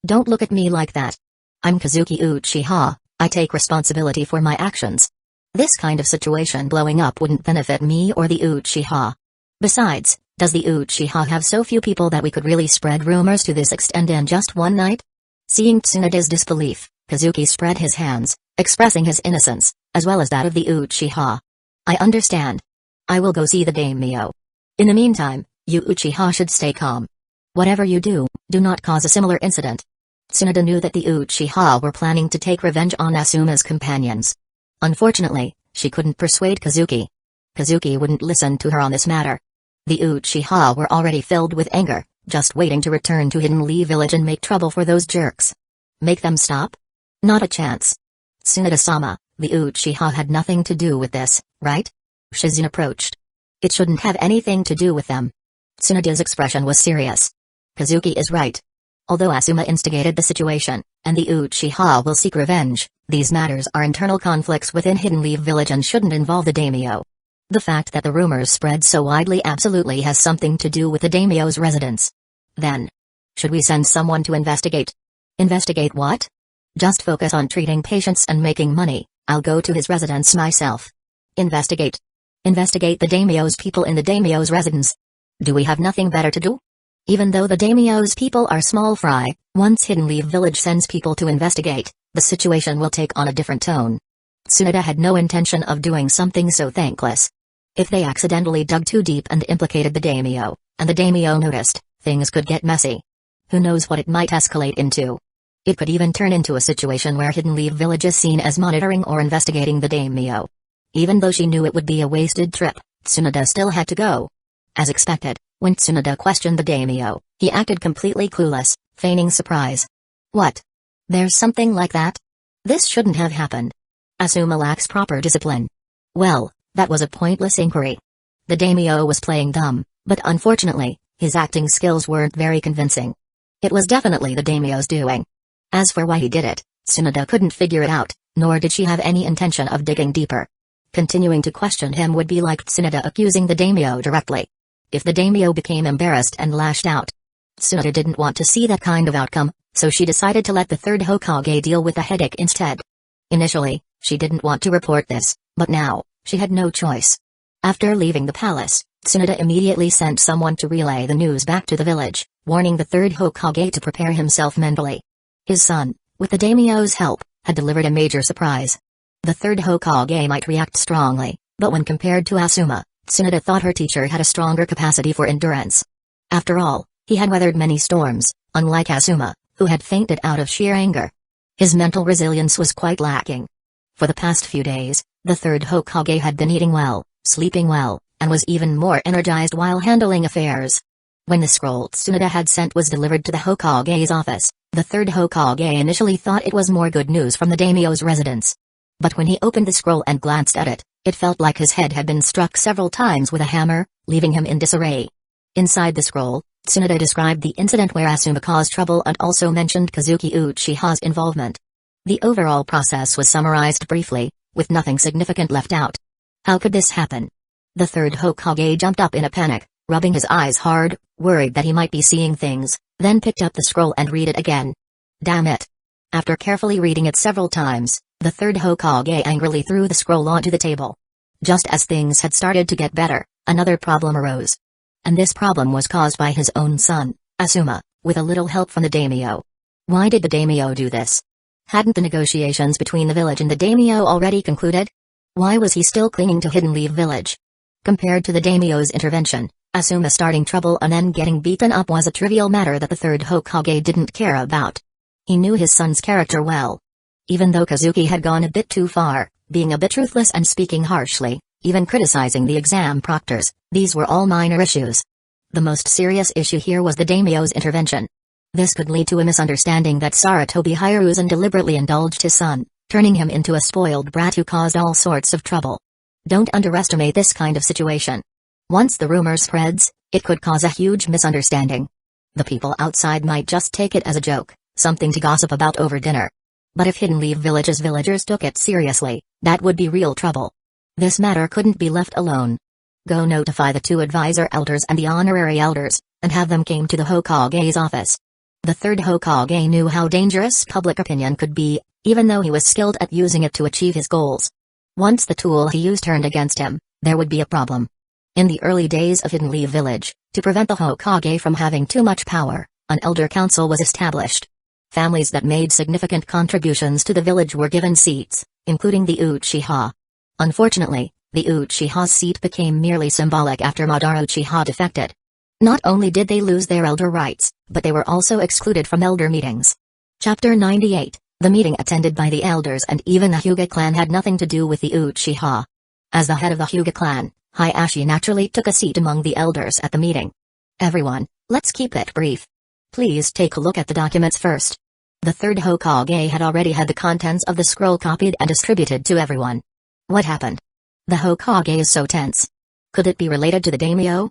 Don't look at me like that. I'm Kazuki Uchiha, I take responsibility for my actions. This kind of situation blowing up wouldn't benefit me or the Uchiha. Besides, does the Uchiha have so few people that we could really spread rumors to this extent in just one night? Seeing Tsunoda's disbelief, Kazuki spread his hands, expressing his innocence, as well as that of the Uchiha. I understand. I will go see the daimyo. In the meantime, you Uchiha should stay calm. Whatever you do, do not cause a similar incident. Tsunoda knew that the Uchiha were planning to take revenge on Asuma's companions. Unfortunately, she couldn't persuade Kazuki. Kazuki wouldn't listen to her on this matter. The Uchiha were already filled with anger, just waiting to return to Hidden Leaf Village and make trouble for those jerks. Make them stop? Not a chance. Tsunoda-sama, the Uchiha had nothing to do with this, right? Shizune approached. It shouldn't have anything to do with them. Tsunoda's expression was serious. Kazuki is right. Although Asuma instigated the situation, and the Uchiha will seek revenge, these matters are internal conflicts within Hidden Leaf Village and shouldn't involve the daimyo. The fact that the rumors spread so widely absolutely has something to do with the daimyo's residence. Then, should we send someone to investigate? Investigate what? Just focus on treating patients and making money. I'll go to his residence myself. Investigate. Investigate the daimyo's people in the daimyo's residence. Do we have nothing better to do? Even though the daimyo's people are small fry, once Hidden Leaf Village sends people to investigate, the situation will take on a different tone. Tsunoda had no intention of doing something so thankless. If they accidentally dug too deep and implicated the daimyo, and the daimyo noticed, things could get messy. Who knows what it might escalate into? It could even turn into a situation where Hidden Leaf Village is seen as monitoring or investigating the daimyo. Even though she knew it would be a wasted trip, Tsunoda still had to go. As expected, when Tsunoda questioned the daimyo, he acted completely clueless, feigning surprise. What? There's something like that? This shouldn't have happened. Asuma lacks proper discipline. Well, that was a pointless inquiry. The daimyo was playing dumb, but unfortunately, his acting skills weren't very convincing. It was definitely the daimyo's doing. As for why he did it, Tsunoda couldn't figure it out, nor did she have any intention of digging deeper. Continuing to question him would be like Tsunoda accusing the daimyo directly. If the daimyo became embarrassed and lashed out, Tsunoda didn't want to see that kind of outcome, so she decided to let the third Hokage deal with the headache instead. Initially, she didn't want to report this, but now, she had no choice. After leaving the palace, Tsunoda immediately sent someone to relay the news back to the village, warning the third Hokage to prepare himself mentally. His son, with the daimyo's help, had delivered a major surprise. The third Hokage might react strongly, but when compared to Asuma, Tsunoda thought her teacher had a stronger capacity for endurance. After all, he had weathered many storms, unlike Asuma, who had fainted out of sheer anger. His mental resilience was quite lacking. For the past few days, the third Hokage had been eating well, sleeping well, and was even more energized while handling affairs. When the scroll Tsunoda had sent was delivered to the Hokage's office, the third Hokage initially thought it was more good news from the daimyo's residence. But when he opened the scroll and glanced at it, it felt like his head had been struck several times with a hammer, leaving him in disarray. Inside the scroll, Tsunoda described the incident where Asuma caused trouble and also mentioned Kazuki Uchiha's involvement. The overall process was summarized briefly, with nothing significant left out. How could this happen? The third Hokage jumped up in a panic, rubbing his eyes hard, worried that he might be seeing things, then picked up the scroll and read it again. Damn it! After carefully reading it several times, the third Hokage angrily threw the scroll onto the table. Just as things had started to get better, another problem arose. And this problem was caused by his own son, Asuma, with a little help from the daimyo. Why did the daimyo do this? Hadn't the negotiations between the village and the daimyo already concluded? Why was he still clinging to Hidden Leaf Village? Compared to the daimyo's intervention, Asuma starting trouble and then getting beaten up was a trivial matter that the third Hokage didn't care about. He knew his son's character well. Even though Kazuki had gone a bit too far, being a bit ruthless and speaking harshly, even criticizing the exam proctors, these were all minor issues. The most serious issue here was the daimyo's intervention. This could lead to a misunderstanding that Sarutobi Hiruzen deliberately indulged his son, turning him into a spoiled brat who caused all sorts of trouble. Don't underestimate this kind of situation. Once the rumor spreads, it could cause a huge misunderstanding. The people outside might just take it as a joke, something to gossip about over dinner. But if Hidden Leaf Village's villagers took it seriously, that would be real trouble. This matter couldn't be left alone. Go notify the 2 advisor elders and the honorary elders, and have them came to the Hokage's office. The 3rd Hokage knew how dangerous public opinion could be, even though he was skilled at using it to achieve his goals. Once the tool he used turned against him, there would be a problem. In the early days of Hidden Leaf Village, to prevent the Hokage from having too much power, an elder council was established. Families that made significant contributions to the village were given seats, including the Uchiha. Unfortunately, the Uchiha's seat became merely symbolic after Madara Uchiha defected. Not only did they lose their elder rights, but they were also excluded from elder meetings. Chapter 98, the meeting attended by the elders and even the Hyuga clan had nothing to do with the Uchiha. As the head of the Hyuga clan, Hayashi naturally took a seat among the elders at the meeting. Everyone, let's keep it brief. Please take a look at the documents first. The 3rd Hokage had already had the contents of the scroll copied and distributed to everyone. What happened? The Hokage is so tense. Could it be related to the daimyo?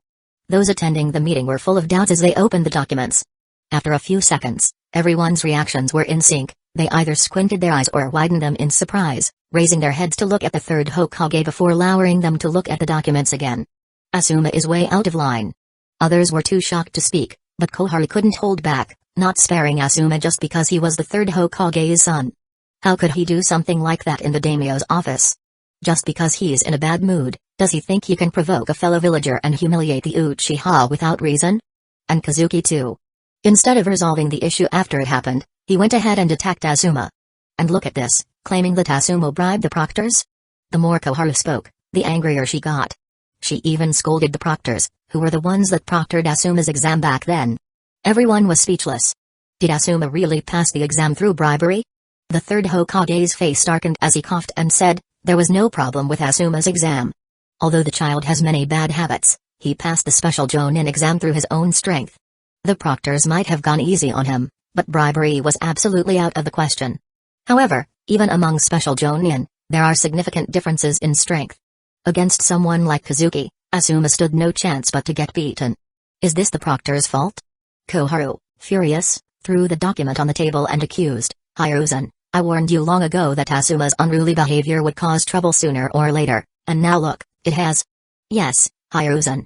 Those attending the meeting were full of doubts as they opened the documents. After a few seconds, everyone's reactions were in sync. They either squinted their eyes or widened them in surprise, raising their heads to look at the 3rd Hokage before lowering them to look at the documents again. Asuma is way out of line. Others were too shocked to speak, but Koharu couldn't hold back, not sparing Asuma just because he was the 3rd Hokage's son. How could he do something like that in the daimyo's office? Just because he's in a bad mood, does he think he can provoke a fellow villager and humiliate the Uchiha without reason? And Kazuki too. Instead of resolving the issue after it happened, he went ahead and attacked Asuma. And look at this, claiming that Asuma bribed the proctors? The more Koharu spoke, the angrier she got. She even scolded the proctors, who were the ones that proctored Asuma's exam back then. Everyone was speechless. Did Asuma really pass the exam through bribery? The 3rd Hokage's face darkened as he coughed and said, there was no problem with Asuma's exam. Although the child has many bad habits, he passed the special Jonin exam through his own strength. The proctors might have gone easy on him, but bribery was absolutely out of the question. However, even among special Jonin, there are significant differences in strength. Against someone like Kazuki, Asuma stood no chance but to get beaten. Is this the proctor's fault? Koharu, furious, threw the document on the table and accused, Hiruzen, I warned you long ago that Asuma's unruly behavior would cause trouble sooner or later, and now look, it has. Yes, Hiruzen,